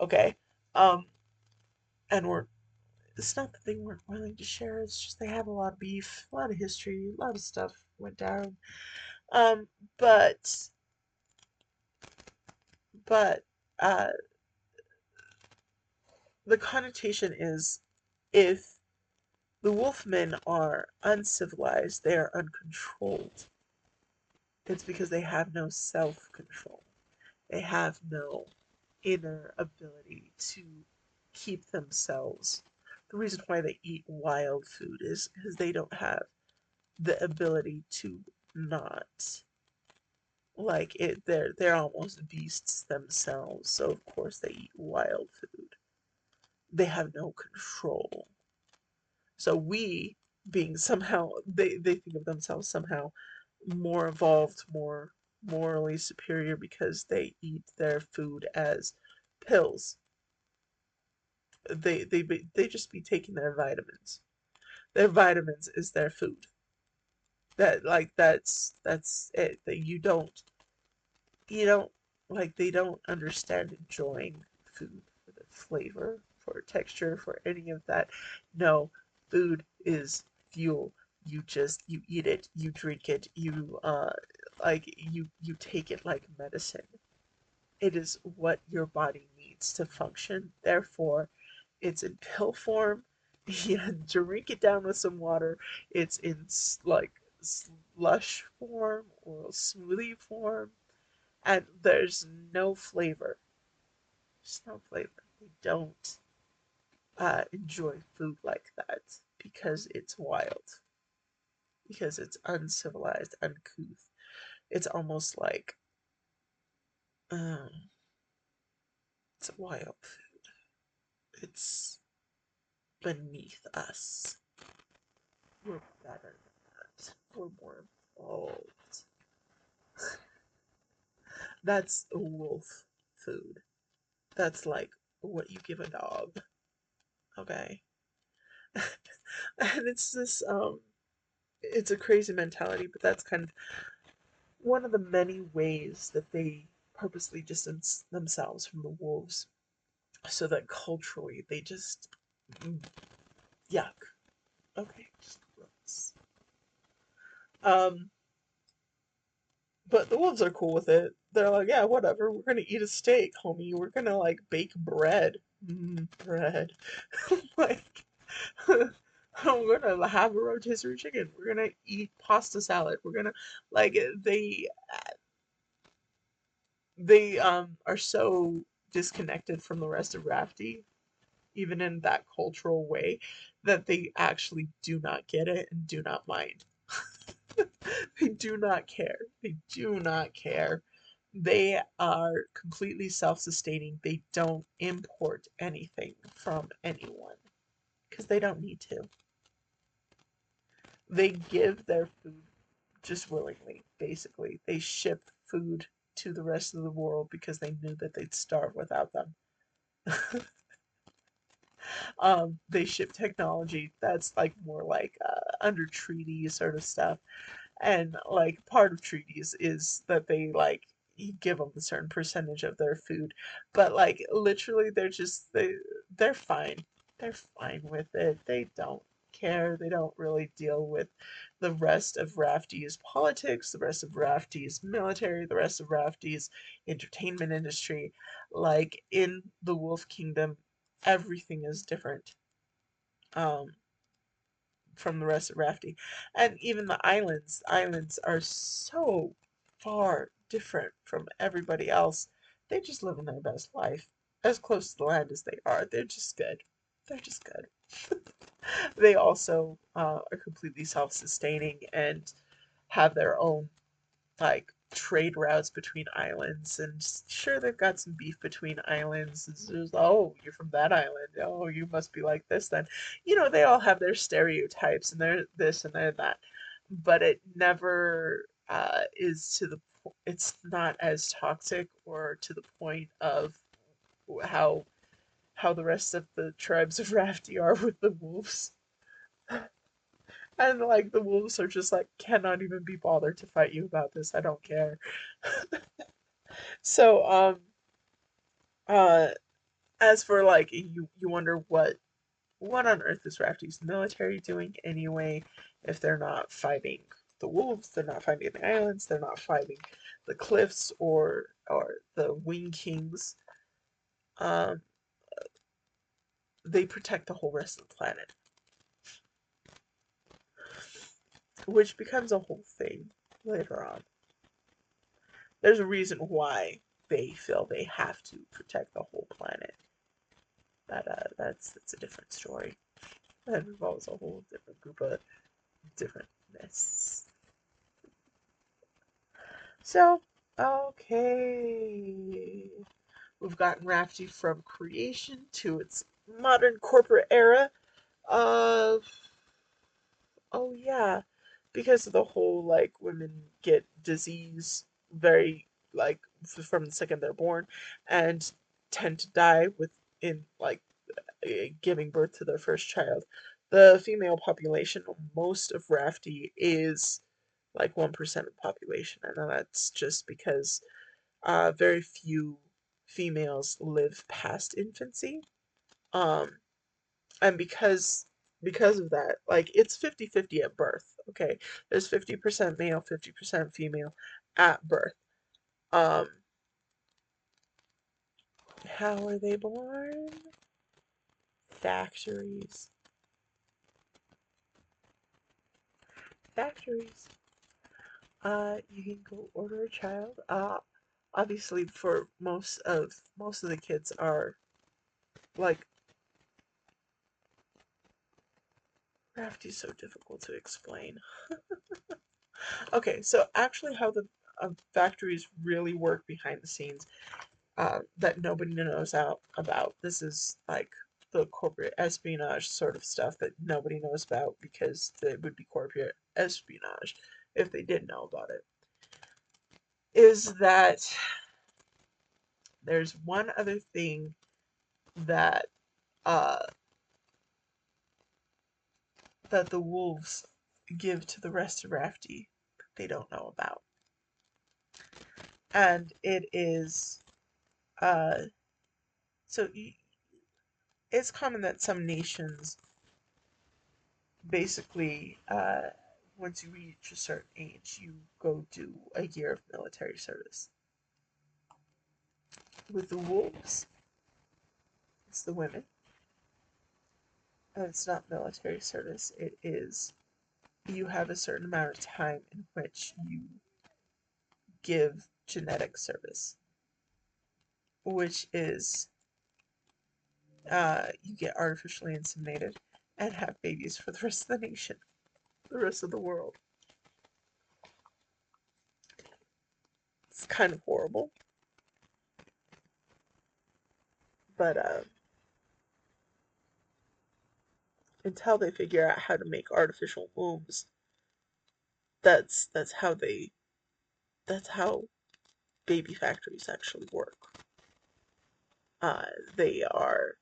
Okay, um, and we're it's not that they weren't willing to share. It's just they have a lot of beef, a lot of history, a lot of stuff went down. Um, but but uh, the connotation is if the wolfmen are uncivilized, they are uncontrolled. It's because they have no self control. They have no inner ability to keep themselves. The reason why they eat wild food is because they don't have the ability to not like it. They're almost beasts themselves, so of course they eat wild food. They have no control. So we, being somehow, they think of themselves somehow more evolved, more morally superior because they eat their food as pills. They just be taking their vitamins. Their vitamins is their food. That's it. That you don't like they don't understand enjoying food for the flavor, for texture, for any of that. No, food is fuel. You eat it, you drink it, you take it like medicine. It is what your body needs to function. Therefore, it's in pill form. You drink it down with some water. It's in like slush form or smoothie form, and there's no flavor. There's no flavor. They don't enjoy food like that because it's wild, because it's uncivilized, uncouth. It's almost like um, it's wild food. It's beneath us. We're better than that. We're more evolved. That's wolf food. That's like what you give a dog. Okay. And it's a crazy mentality, but that's kind of one of the many ways that they purposely distance themselves from the wolves so that culturally they just yuck. Okay, just gross. Um, but the wolves are cool with it. They're like, yeah, whatever. We're gonna eat a steak, homie. We're gonna like bake bread. Bread. Like, we're gonna have a rotisserie chicken. We're gonna eat pasta salad. We're gonna like they are so disconnected from the rest of Rafty, even in that cultural way, that they actually do not get it and do not mind. They do not care. They do not care. They are completely self sustaining. They don't import anything from anyone because they don't need to. They give their food just willingly, basically. They ship food to the rest of the world because they knew that they'd starve without them. They ship technology that's like more like under treaty sort of stuff. And like part of treaties is that they like you give them a certain percentage of their food, but like literally they're fine. They're fine with it. They don't care. They don't really deal with the rest of Rafty's politics, the rest of Rafty's military, the rest of Rafty's entertainment industry. Like in the Wolf Kingdom, everything is different. Um, from the rest of Rafty. And even the islands are so far different from everybody else. They just live in their best life. As close to the land as they are. They're just good. They're just good. They also are completely self sustaining and have their own like trade routes between islands, and sure they've got some beef between islands. It's just, oh, you're from that island, oh, you must be like this then. They all have their stereotypes and their this and their that, but it never is to the it's not as toxic or to the point of how the rest of the tribes of Rafti are with the wolves. And like the wolves are just like cannot even be bothered to fight you about this. I don't care. So uh as for like you wonder what on earth is Rafty's military doing anyway if they're not fighting the wolves, they're not fighting the islands, they're not fighting the cliffs or the wing kings. Um they protect the whole rest of the planet, which becomes a whole thing later on. There's a reason why they feel they have to protect the whole planet. That's a different story. That involves a whole different group of differentness. So, okay. We've gotten Rafty from creation to its modern corporate era of, oh yeah, because of the whole like women get disease very like from the second they're born and tend to die within like giving birth to their first child. The female population, most of Rafty is like 1% of the population, and that's just because very few females live past infancy. Um, and because of that, like it's 50-50 at birth. Okay, there's 50% male, 50% female at birth. Um, how are they born? Factories. Factories. You can go order a child. Obviously, for most of the kids are like Rafty's so difficult to explain. Okay, so actually, how the factories really work behind the scenes that nobody knows out about. This is like the corporate espionage sort of stuff that nobody knows about because it would be corporate espionage if they did know about it. Is that there's one other thing that uh, that the wolves give to the rest of Rafty that they don't know about, and it is uh, so it's common that some nations basically, once you reach a certain age, you go do a year of military service. With the wolves, it's the women, and it's not military service. It is you have a certain amount of time in which you give genetic service, which is you get artificially inseminated and have babies for the rest of the nation, the rest of the world. It's kind of horrible, but until they figure out how to make artificial wombs, that's how that's how baby factories actually work. Uh, they are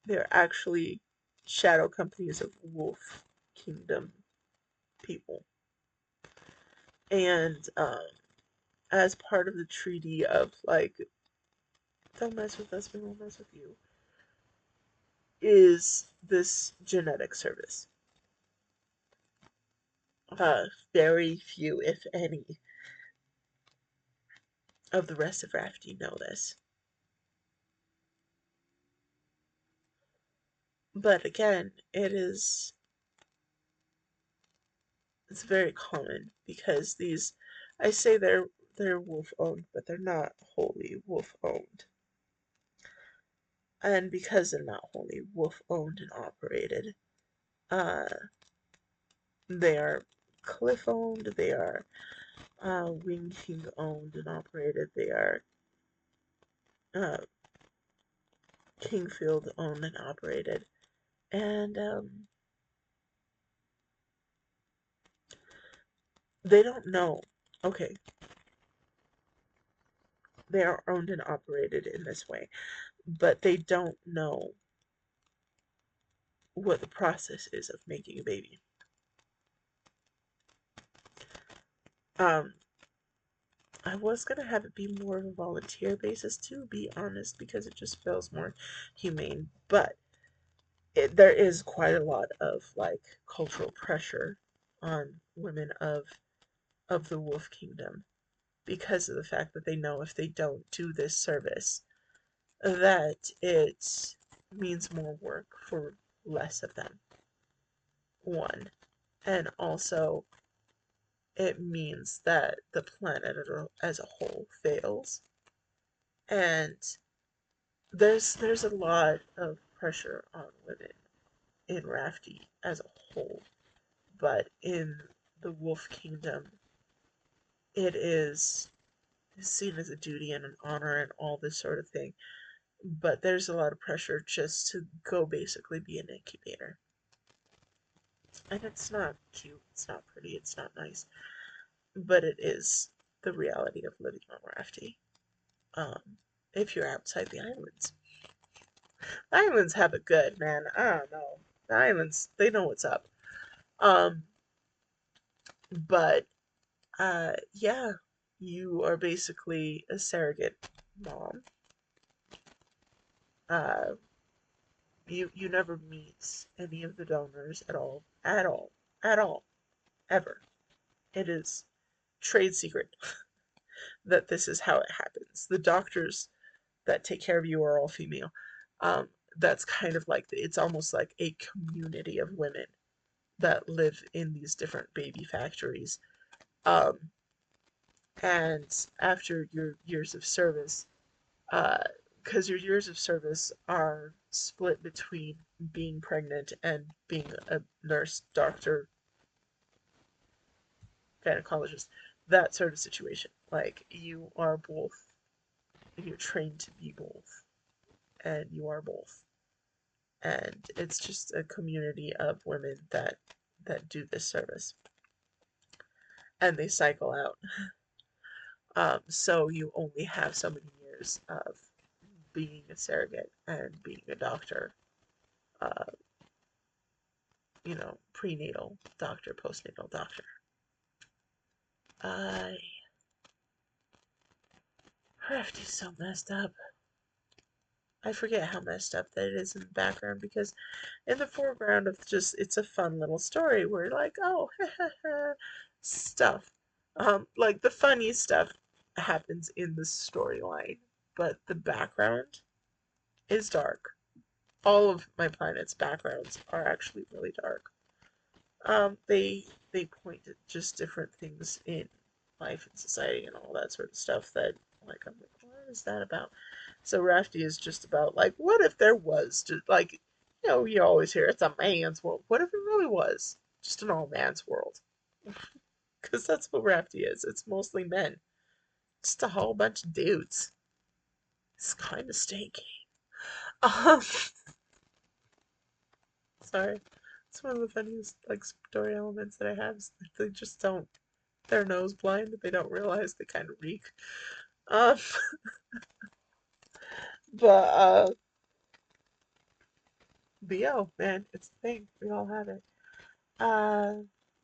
they're actually shadow companies of Wolf Kingdom people, and as part of the treaty of like don't mess with us, we won't mess with you, is this genetic service. Very few, if any, of the rest of Rafty know this. But again, it's very common because these I say they're wolf owned, but they're not wholly wolf owned. And because they're not wholly wolf owned and operated, uh they are cliff owned, they are Wing King owned and operated, they are uh Kingfield owned and operated. And They don't know. Okay, they are owned and operated in this way, but they don't know what the process is of making a baby. Um, I was gonna have it be more of a volunteer basis, to be honest, because it just feels more humane. But there is quite a lot of like cultural pressure on women of the Wolf Kingdom because of the fact that they know if they don't do this service, that it means more work for less of them. One, and also it means that the planet as a whole fails, and there's a lot of pressure on women in Rafty as a whole, but in the Wolf Kingdom, it is seen as a duty and an honor and all this sort of thing. But there's a lot of pressure just to go basically be an incubator. And it's not cute, it's not pretty, it's not nice, but it is the reality of living on Rafty. If you're outside the islands. The islands have it good, man. I don't know. The islands, they know what's up. Um, but yeah, you are basically a surrogate mom. Uh, you never meet any of the donors at all, ever. It is trade secret that this is how it happens. The doctors that take care of you are all female. Um, that's kind of like it's almost like a community of women that live in these different baby factories. Um, and after your years of service, because your years of service are split between being pregnant and being a nurse, doctor, gynecologist, that sort of situation. Like you are both, you're trained to be both, and you are both. And it's just a community of women that do this service, and they cycle out. So you only have so many years of being a surrogate and being a doctor, uh, prenatal doctor, postnatal doctor. I Rafty's so messed up. I forget how messed up that it is in the background because in the foreground of just it's a fun little story where like oh stuff, like the funny stuff happens in the storyline, but the background is dark. All of my planet's backgrounds are actually really dark. They point at just different things in life and society and all that sort of stuff that like I'm like, what is that about? So Rafty is just about like, what if there was just like, you always hear it's a man's world. What if it really was just an all man's world? Because that's what Rafty is. It's mostly men, just a whole bunch of dudes. It's kind of stinky. Um, sorry. It's one of the funniest like story elements that I have. They just don't. They're nose blind. They don't realize they kind of reek. Um, but BO, man, it's the thing. We all have it. Uh,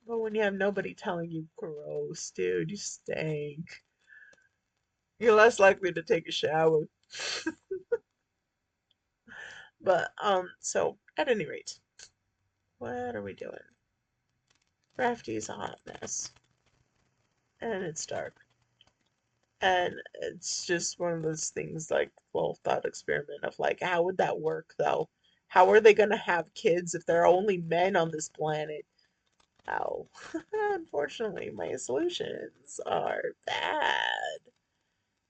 but when you have nobody telling you, gross, dude, you stink, you're less likely to take a shower. But so at any rate, what are we doing? Rafty's a hot mess, and it's dark, and it's just one of those things like well thought experiment of like how would that work though? How are they gonna have kids if there are only men on this planet? How? Unfortunately, my solutions are bad.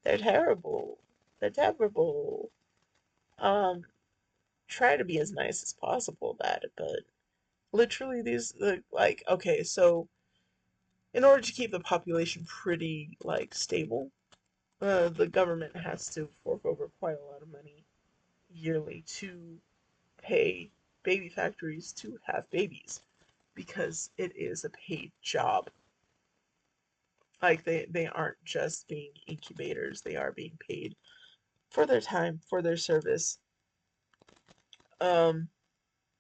They're terrible. They're terrible. Um, try to be as nice as possible about it, but literally these like okay, so in order to keep the population pretty like stable, the government has to fork over quite a lot of money yearly to pay baby factories to have babies because it is a paid job. Like they aren't just being incubators, they are being paid for their time, for their service, um,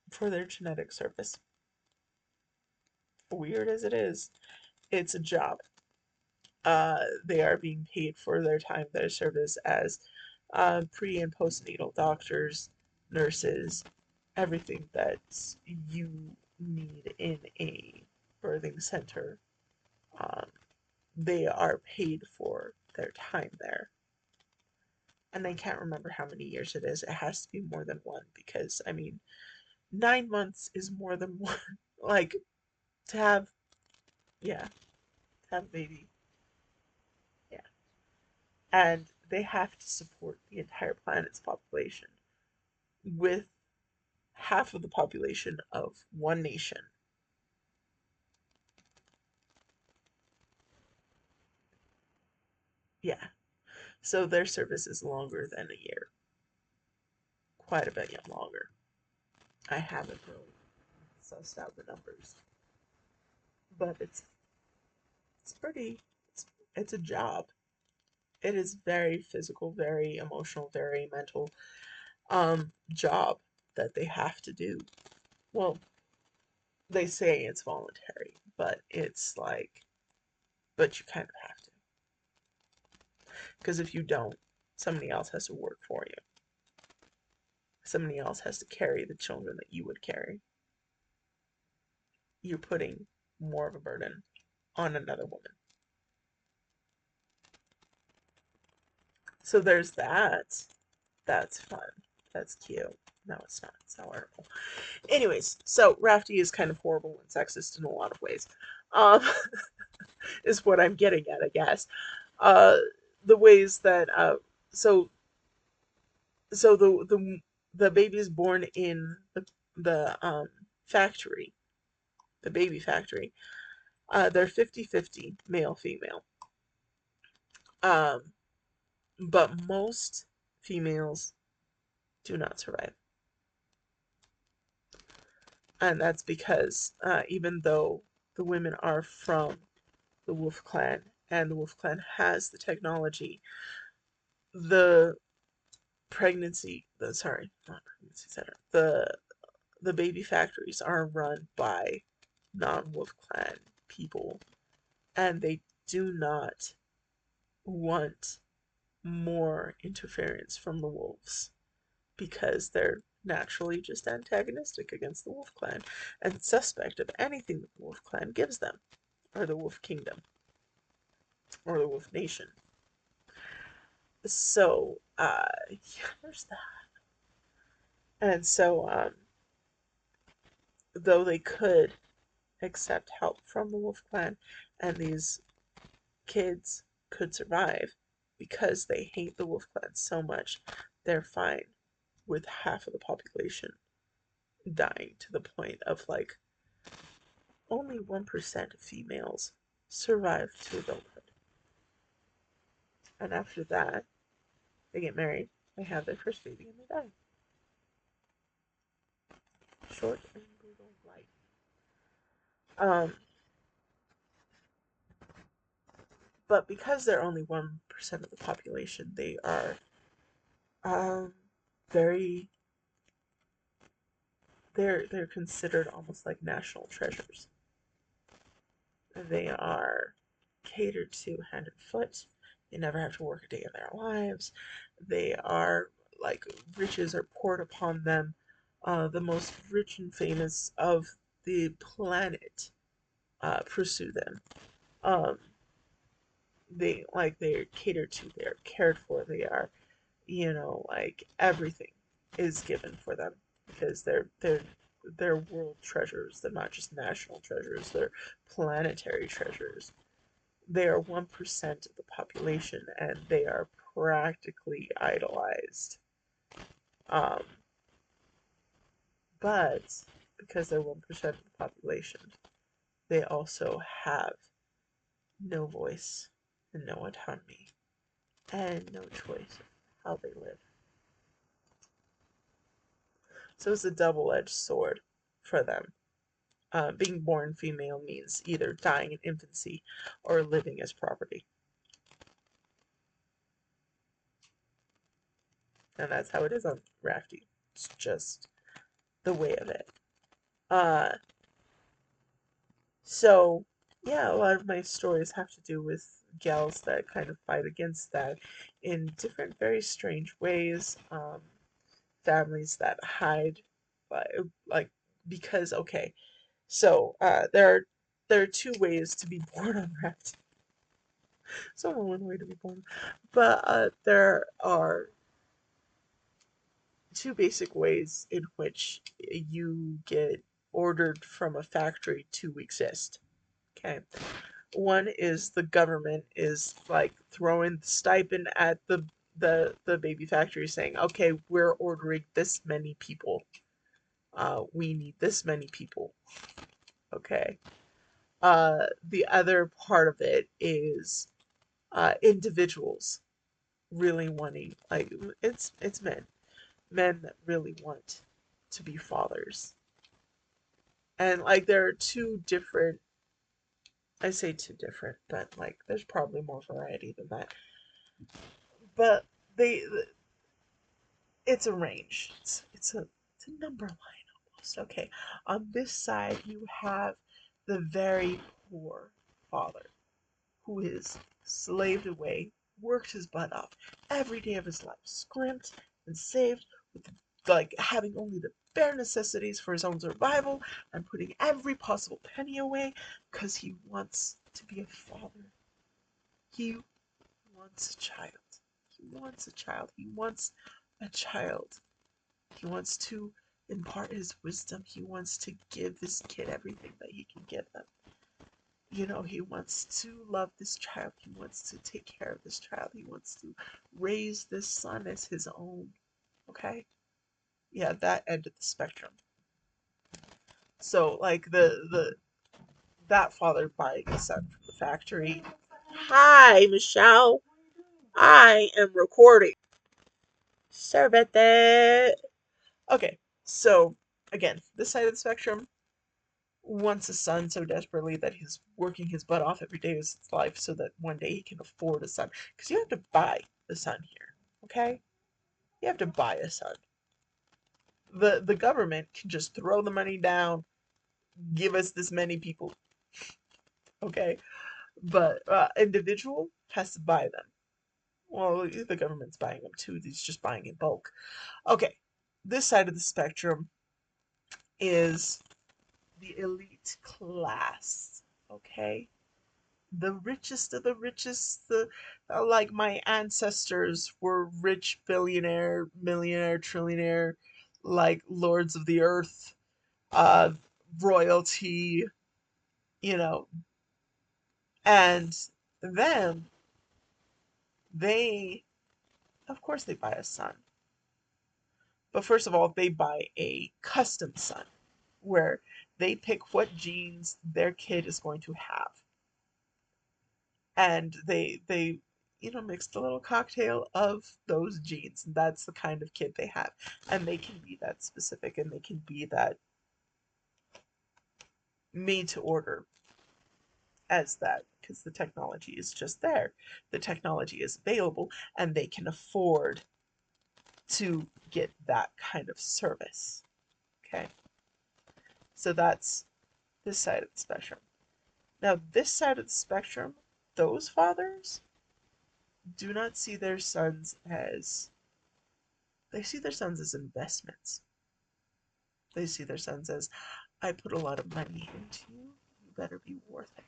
for their genetic service. Weird as it is, it's a job. They are being paid for their time, their service as pre and postnatal doctors, nurses, everything that you need in a birthing center. Um, they are paid for their time there. And I can't remember how many years it is. It has to be more than one because, I mean, 9 months is more than one. Like, to have, yeah, to have a baby. Yeah. And they have to support the entire planet's population with half of the population of one nation. Yeah. So their service is longer than a year. Quite a bit longer. I haven't really sussed out the numbers. But it's pretty it's a job. It is very physical, very emotional, very mental job that they have to do. Well, they say it's voluntary, but it's like but you kind of have to. Because if you don't, somebody else has to work for you. Somebody else has to carry the children that you would carry. You're putting more of a burden on another woman. So there's that. That's fun. That's cute. No, it's not. It's not horrible. Anyways, so Rafti is kind of horrible and sexist in a lot of ways. Um, is what I'm getting at, I guess. Uh, the ways that so the baby is born in the factory, the baby factory. They're 50-50 male female. Um, but most females do not survive. And that's because even though the women are from the Wolf Clan and the Wolf Clan has the technology, the sorry, not pregnancy center, the baby factories are run by non-Wolf Clan people, and they do not want more interference from the wolves because they're naturally just antagonistic against the Wolf Clan and suspect of anything that the Wolf Clan gives them, or the Wolf Kingdom, or the Wolf Nation. So, yeah, there's that. And so, though they could accept help from the Wolf Clan, and these kids could survive because they hate the Wolf Clan so much, they're fine with half of the population dying to the point of like only 1% of females survive to adulthood. And after that, they get married, they have their first baby, and they die. Short and brutal life. Um, but because they're only 1% of the population, they are um, very they're considered almost like national treasures. They are catered to hand and foot. They never have to work a day in their lives. They are like riches are poured upon them. The most rich and famous of the planet pursue them. Um, they're catered to. They're cared for. They are like everything is given for them because they're world treasures. They're not just national treasures. They're planetary treasures. They are 1% of the population and they are practically idolized. Um, but because they're 1% of the population, they also have no voice and no autonomy and no choice of how they live. So it's a double edged sword for them. Being born female means either dying in infancy or living as property. And that's how it is on Rafti. It's just the way of it. Uh, so, yeah, a lot of my stories have to do with gals that kind of fight against that in different, very strange ways. Families that hide, like, like because okay, so there are two ways to be born on Rafti. It's only one way to be born, but there are two basic ways in which you get ordered from a factory to exist. Okay. One is the government is like throwing the stipend at the baby factory saying, okay, we're ordering this many people. We need this many people. Okay. The other part of it is individuals really wanting, like, it's men that really want to be fathers. And like there are two different, I say two different, but like there's probably more variety than that. But they it's a range. It's a number line almost. Okay. On this side you have the very poor father who is slaved away, worked his butt off every day of his life, scrimped and saved with like having only the bare necessities for his own survival and putting every possible penny away because he wants to be a father. He wants a child. He wants a child. He wants a child. He wants to impart his wisdom. He wants to give this kid everything that he can give them. You know, he wants to love this child. He wants to take care of this child. He wants to raise this son as his own. Okay? Yeah, that end of the spectrum. So, like the that father buying a son from the factory. Hi, Michelle. I am recording. Serve it. Okay, so again, this side of the spectrum wants a son so desperately that he's working his butt off every day of his life so that one day he can afford a son. Because you have to buy a son here, okay? You have to buy a son. The government can just throw the money down, give us this many people, okay? But individual has to buy them. Well, the government's buying them too. He's just buying in bulk. Okay, this side of the spectrum is the elite class, okay? The richest of the richest, the like my ancestors were rich billionaire, millionaire, trillionaire, like lords of the earth, uh royalty, you know, and then they of course they buy a son. But first of all, they buy a custom son where they pick what genes their kid is going to have. And they mix the little cocktail of those genes. And that's the kind of kid they have. And they can be that specific and they can be that made to order as that because the technology is just there. The technology is available and they can afford to get that kind of service. Okay? So that's this side of the spectrum. Now, this side of the spectrum, those fathers do not see their sons as, they see their sons as investments. They see their sons as, I put a lot of money into you, you better be worth it.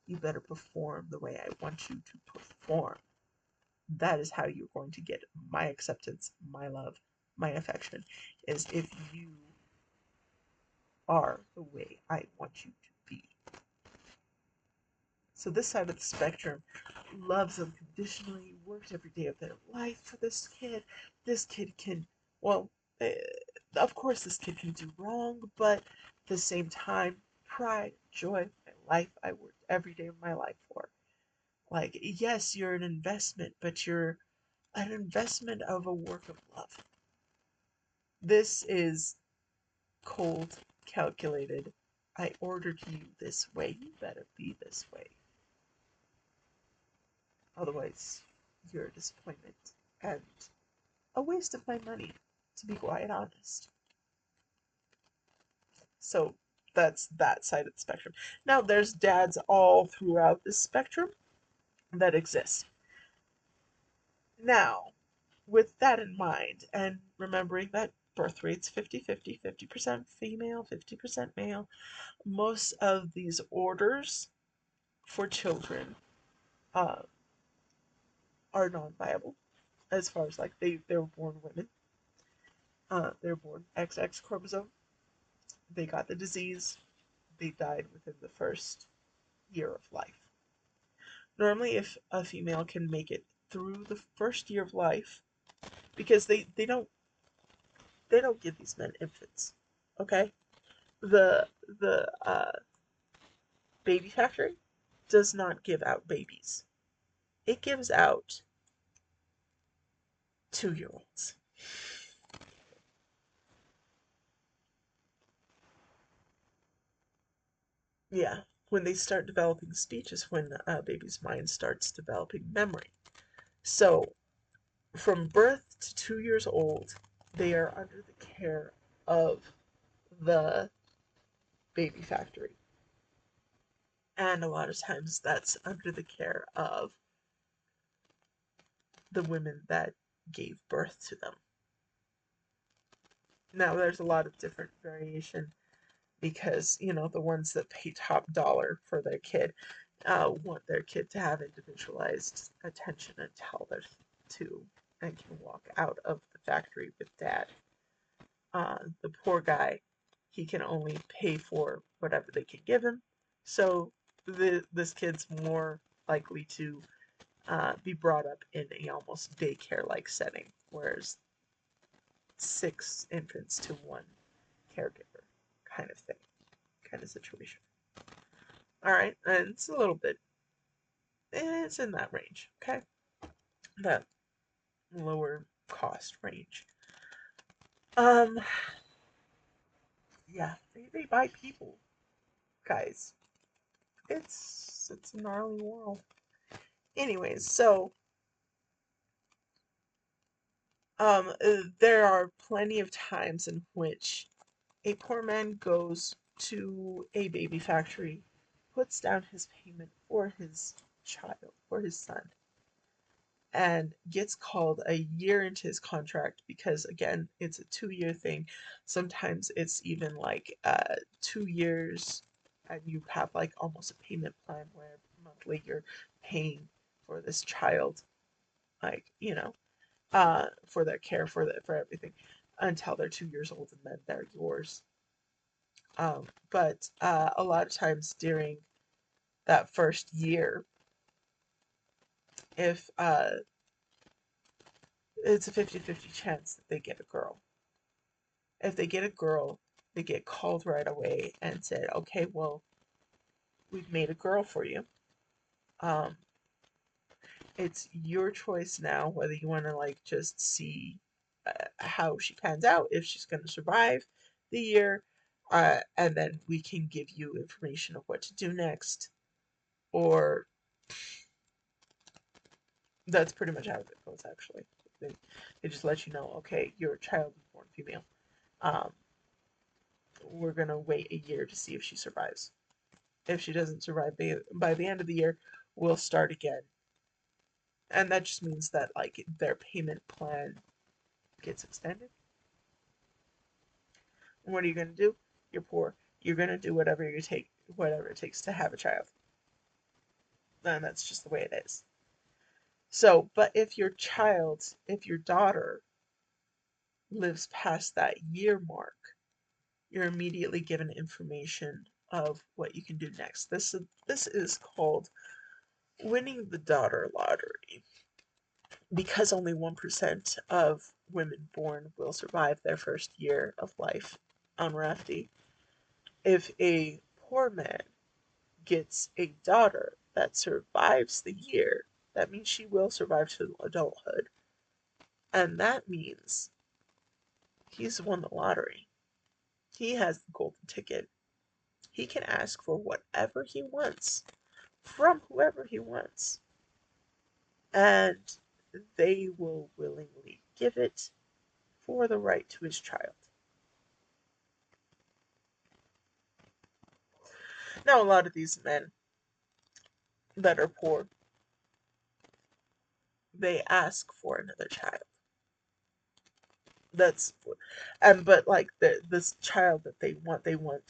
You better perform the way I want you to perform. That is how you're going to get my acceptance, my love, my affection, is if you are the way I want you to be. So this side of the spectrum loves unconditionally, works every day of their life for this kid. This kid can, well, of course this kid can do wrong, but at the same time, pride, joy, my life, I worked every day of my life for. Like, yes, you're an investment, but you're an investment of a work of love. This is cold, calculated, I ordered you this way, you better be this way. Otherwise, you're a disappointment and a waste of my money, to be quite honest. So that's that side of the spectrum. Now, there's dads all throughout the spectrum that exist. Now, with that in mind, and remembering that birth rate's 50-50, 50% female, 50% male, most of these orders for children uh, are non-viable as far as like they were born women. They were born XX chromosome. They got the disease. They died within the first year of life. Normally, if a female can make it through the first year of life, because they don't give these men infants, okay? The baby factory does not give out babies. It gives out 2-year-olds. Yeah, when they start developing speech is when a baby's mind starts developing memory. So from birth to 2 years old, they are under the care of the baby factory. And a lot of times that's under the care of the women that gave birth to them. Now, there's a lot of different variation because, the ones that pay top dollar for their kid want their kid to have individualized attention until they're 2 and can walk out of the factory with dad. The poor guy, he can only pay for whatever they can give him. So this kid's more likely to be brought up in a almost daycare-like setting, whereas 6 infants to 1 caregiver kind of thing, kind of situation. All right, and it's a little bit, it's in that range, okay? That lower cost range. Um, yeah, they buy people, guys. It's a gnarly world. Anyways, so there are plenty of times in which a poor man goes to a baby factory, puts down his payment for his child, for his son, and gets called a year into his contract because, again, it's a 2-year thing. Sometimes it's even like 2 years, and you have like almost a payment plan where monthly you're paying for this child, like, for their care, for everything, until they're 2 years old, and then they're yours. But a lot of times during that first year, if it's a 50-50 chance that they get a girl. If they get a girl, they get called right away and said, okay, well, we've made a girl for you. Um, it's your choice now whether you want to like just see how she pans out, if she's going to survive the year, and then we can give you information of what to do next, or that's pretty much how it goes. Actually, they just let you know, okay, your child is born female. Um, we're gonna wait a year to see if she survives. If she doesn't survive by the end of the year, we'll start again. And that just means that like their payment plan gets extended. And what are you gonna do? You're poor. You're gonna do whatever it takes to have a child. And that's just the way it is. So, but if your daughter lives past that year mark, you're immediately given information of what you can do next. This is called winning the daughter lottery. Because only 1% of women born will survive their first year of life on Rafti, if a poor man gets a daughter that survives the year, that means she will survive to adulthood. And that means he's won the lottery. He has the golden ticket. He can ask for whatever he wants from whoever he wants, and they will willingly give it for the right to his child. Now, a lot of these men that are poor, they ask for another child. That's but like this child that they want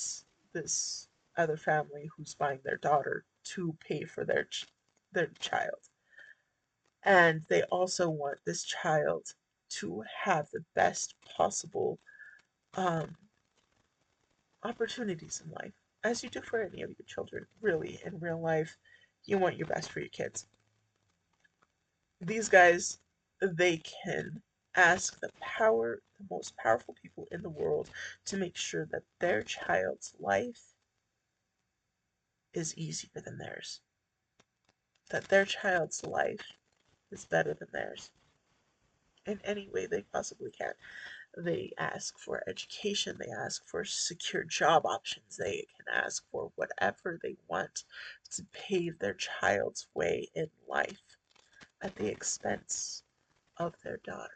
this other family who's buying their daughter to pay for their child, and they also want this child to have the best possible um, opportunities in life, as you do for any of your children. Really, in real life, you want your best for your kids. These guys, they can ask the most powerful people in the world to make sure that their child's life is easier than theirs, that their child's life is better than theirs in any way they possibly can. They ask for education, they ask for secure job options, they can ask for whatever they want to pave their child's way in life at the expense of their daughter.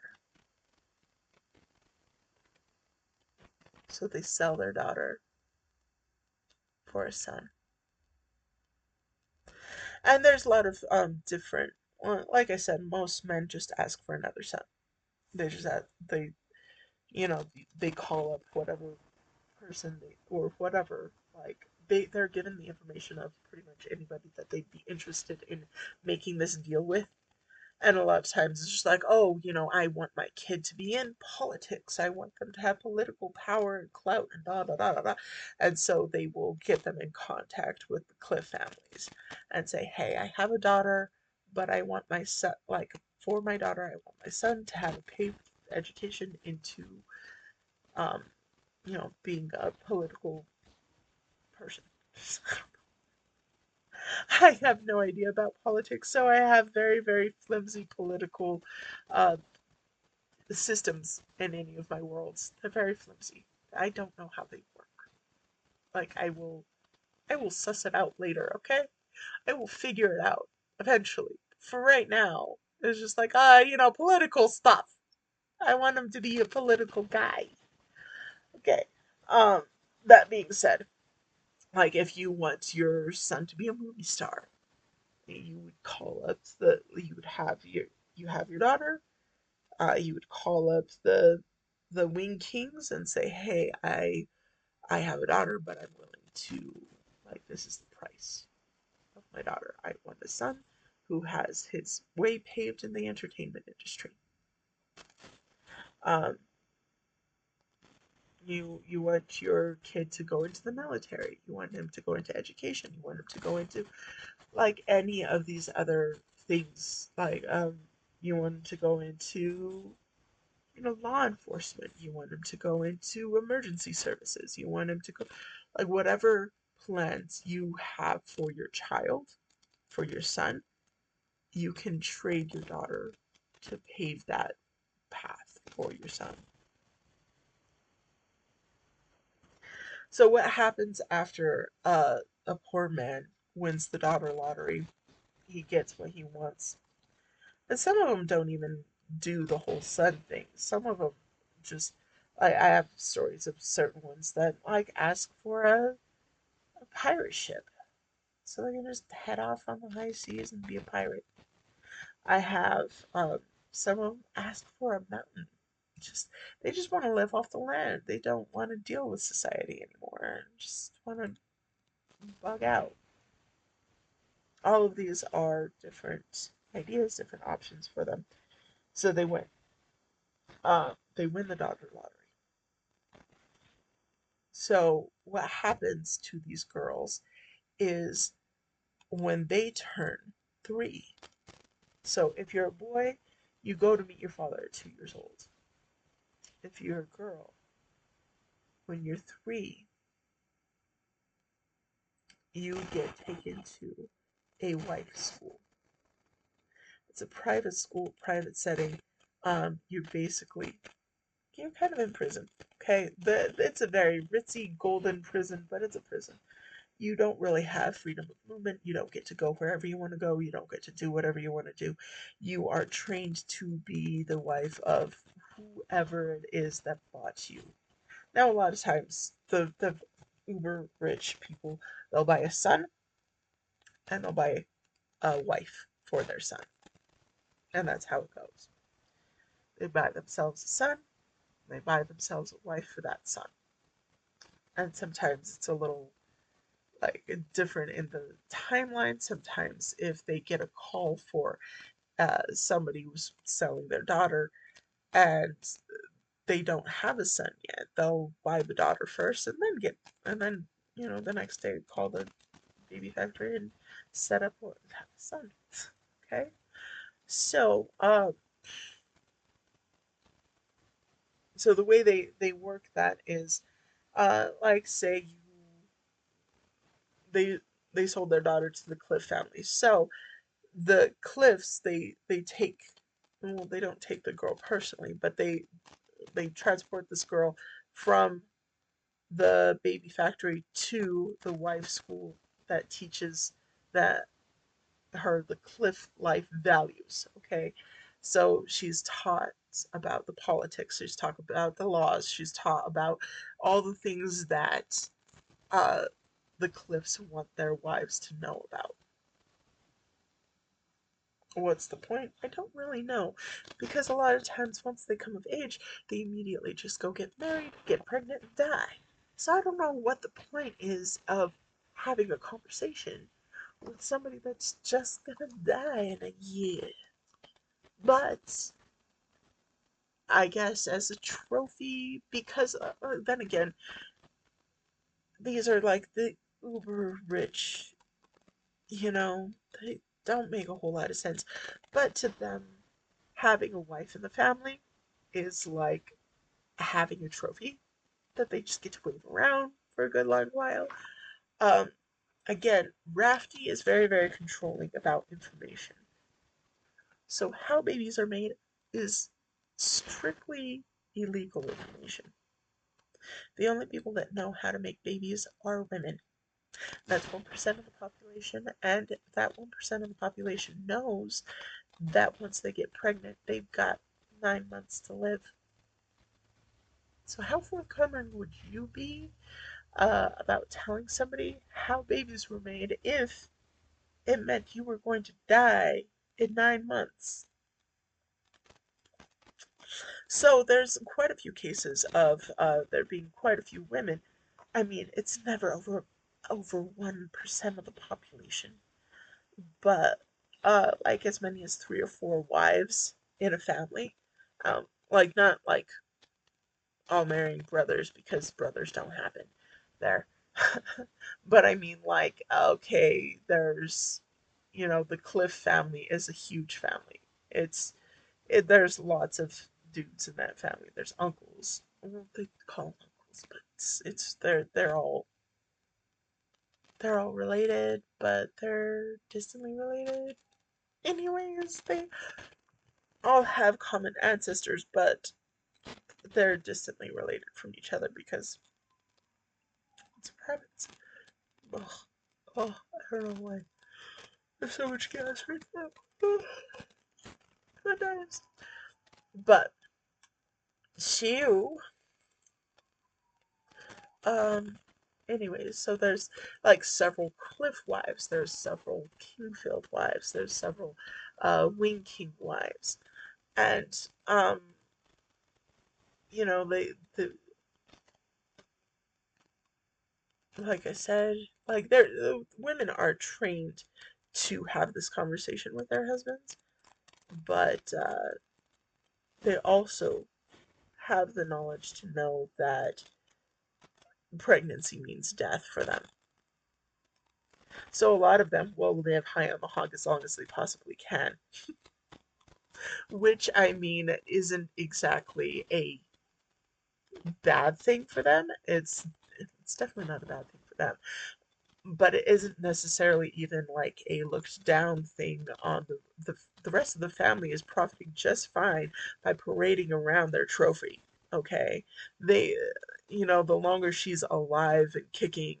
So they sell their daughter for a son. And there's a lot of different, well, like I said, most men just ask for another son. They just ask, you know, they call up whatever person or whatever, like they're given the information of pretty much anybody that they'd be interested in making this deal with. And a lot of times it's just like, oh, I want my kid to be in politics. I want them to have political power and clout and da da da da da. And so they will get them in contact with the Cliff families and say, hey, I have a daughter, but I want my son, like for my daughter, I want my son to have a paid education into, um, being a political person. I have no idea about politics, so I have very, very flimsy political uh, systems in any of my worlds. They're very flimsy. I don't know how they work. Like I will suss it out later, okay? I will figure it out eventually. For right now, it's just like political stuff. I want him to be a political guy. Okay. Um that being said, like if you want your son to be a movie star, you would call up the you have your daughter, you would call up the Wing Kings and say, "Hey, I have a daughter, but I'm willing to, like, this is the price of my daughter. I want a son who has his way paved in the entertainment industry. Um, you want your kid to go into the military. You want him to go into education. You want him to go into like any of these other things. Like you want him to go into law enforcement. You want him to go into emergency services. You want him to go, like, whatever plans you have for your child, for your son, you can trade your daughter to pave that path for your son. So, what happens after a poor man wins the daughter lottery? He gets what he wants. And some of them don't even do the whole son thing. Some of them just, I have stories of certain ones that like ask for a pirate ship, so they can just head off on the high seas and be a pirate. I have some of them ask for a mountain. Just they just want to live off the land. They don't want to deal with society anymore. Just want to bug out. All of these are different ideas, different options for them. So they win. They win the daughter lottery. So what happens to these girls is when they turn 3. So if you're a boy, you go to meet your father at 2 years old. If you're a girl, when you're 3, you get taken to a wife school. It's a private school, private setting. You basically you're kind of in prison. Okay, it's a very ritzy golden prison, but it's a prison. You don't really have freedom of movement. You don't get to go wherever you want to go. You don't get to do whatever you want to do. You are trained to be the wife of whoever it is that bought you. Now, a lot of times, the uber rich people, they'll buy a son and they'll buy a wife for their son. And that's how it goes. They buy themselves a son, they buy themselves a wife for that son. And sometimes it's a little like different in the timeline. Sometimes if they get a call for somebody who's selling their daughter and they don't have a son yet, they'll buy the daughter first and then the next day call the baby factory and set up or have a son. Okay, so so the way they work that is like say you they they sold their daughter to the Cliff family. So the Cliffs they take, well, they don't take the girl personally, but they transport this girl from the baby factory to the wife school that teaches that her the Cliff life values. Okay, so she's taught about the politics. She's taught about the laws. She's taught about all the things that uh, the Cliffs want their wives to know about. What's the point? I don't really know. Because a lot of times, once they come of age, they immediately just go get married, get pregnant, and die. So I don't know what the point is of having a conversation with somebody that's just gonna die in a year. But I guess as a trophy, because then again, these are like the uber rich, you know, they don't make a whole lot of sense. But to them, having a wife in the family is like having a trophy that they just get to wave around for a good long while. Um, Again, Rafti is very, very controlling about information. So how babies are made is strictly illegal information. The only people that know how to make babies are women. That's 1% of the population, and that 1% of the population knows that once they get pregnant, they've got 9 months to live. So, how forthcoming would you be about telling somebody how babies were made if it meant you were going to die in 9 months? So, there's quite a few cases of there being quite a few women. I mean, it's never over 1% of the population, but like as many as 3 or 4 wives in a family. Like not like all marrying brothers because brothers don't happen there. But I mean, like, okay, there's, the Cliff family is a huge family. There's lots of dudes in that family. There's uncles. Well, they call them uncles, but they're all related, but they're distantly related. Anyways, they all have common ancestors, but they're distantly related from each other because it's a province. Ugh. Oh, I don't know why. There's so much gas right now. Goodness. But Shiu, um, anyways, so there's like several Cliff wives, there's several Kingfield wives, there's several Wing King wives, and they like I said, like women are trained to have this conversation with their husbands, but they also have the knowledge to know that pregnancy means death for them. So a lot of them will live high on the hog as long as they possibly can, which I mean isn't exactly a bad thing for them. It's definitely not a bad thing for them, but it isn't necessarily even like a looked down thing on the rest of the family is profiting just fine by parading around their trophy. Okay, they, the longer she's alive and kicking,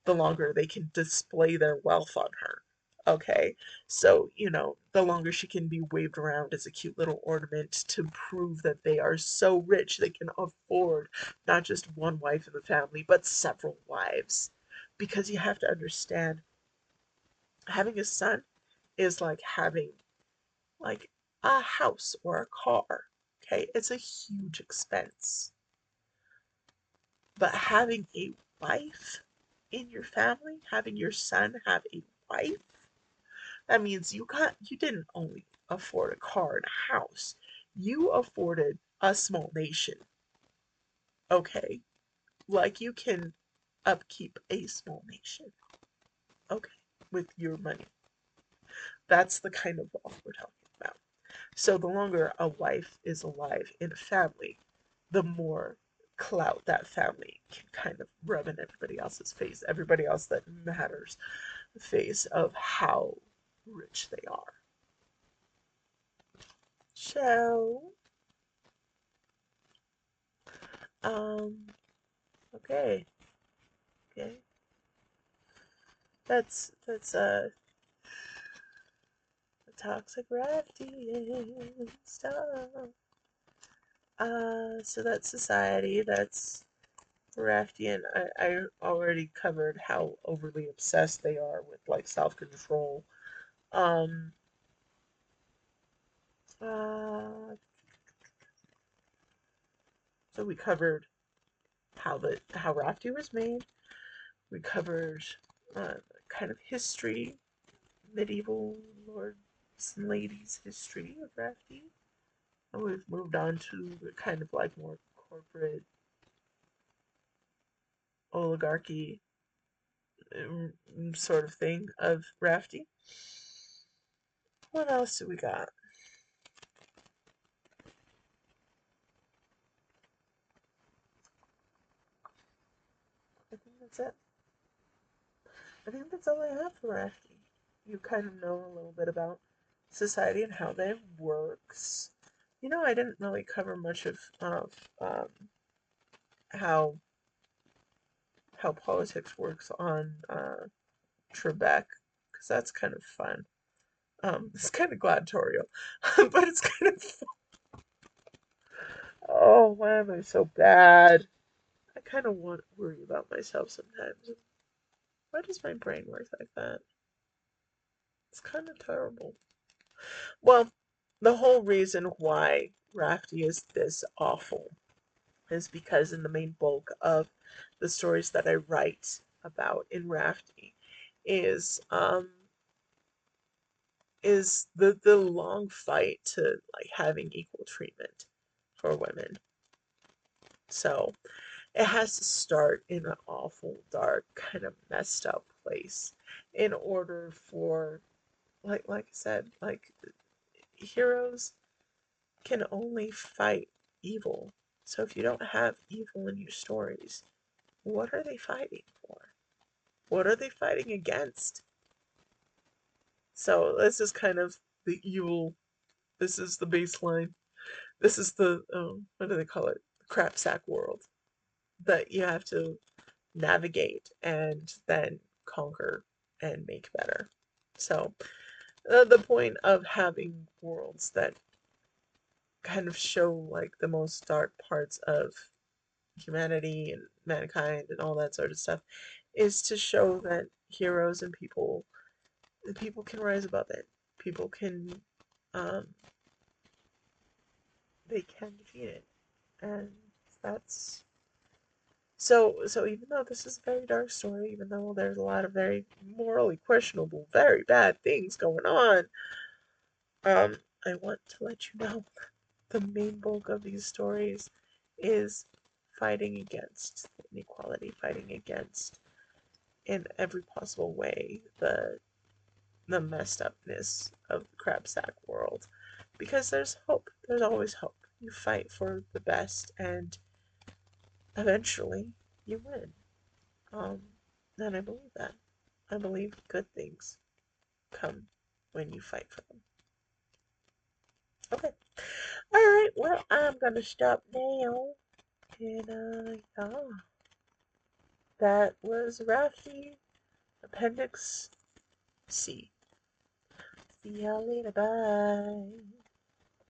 the longer they can display their wealth on her. Okay, so the longer she can be waved around as a cute little ornament to prove that they are so rich they can afford not just one wife in the family but several wives. Because you have to understand, having a son is like having like a house or a car. Okay, it's a huge expense. But having a wife in your family, having your son have a wife, that means you didn't only afford a car and a house. You afforded a small nation. Okay? Like you can upkeep a small nation. Okay, with your money. That's the kind of wealth we're talking about. So the longer a wife is alive in a family, the more clout that family can kind of rub in everybody else's face, everybody else that matters, face of how rich they are. So, um, okay, okay, that's the toxic Rafty stuff. So that's society. That's Rafty, and I already covered how overly obsessed they are with like self control. Um, uh, so we covered how Rafty was made. We covered uh, kind of history, medieval lords and ladies history of Rafty. And we've moved on to the kind of like more corporate oligarchy sort of thing of Rafty. What else do we got? I think that's it. I think that's all I have for Rafty. You kind of know a little bit about society and how that works. I didn't really cover much of how politics works on Trebek, because that's kind of fun. It's kind of gladiatorial, but it's kind of fun. Oh, why am I so bad? I kind of want to worry about myself sometimes. Why does my brain work like that? It's kind of terrible. Well, the whole reason why Rafty is this awful is because in the main bulk of the stories that I write about in Rafty is the long fight to like having equal treatment for women. So it has to start in an awful, dark, kind of messed up place in order for like I said, like heroes can only fight evil. So if you don't have evil in your stories, what are they fighting for? What are they fighting against? So this is kind of the evil. This is the baseline. This is the what do they call it? Crap sack world that you have to navigate and then conquer and make better. So the point of having worlds that kind of show like the most dark parts of humanity and mankind and all that sort of stuff is to show that heroes and people can rise above it. People can um, they can defeat it, and that's so. Even though this is a very dark story, even though there's a lot of very morally questionable, very bad things going on, I want to let you know the main bulk of these stories is fighting against inequality, fighting against in every possible way the messed upness of the crab sack world. Because there's hope. There's always hope. You fight for the best and eventually you win. Um and I believe that. I believe good things come when you fight for them. Okay. Alright, well I'm gonna stop now. And yeah, that was Rafti, Appendix C. See y'all later. Bye.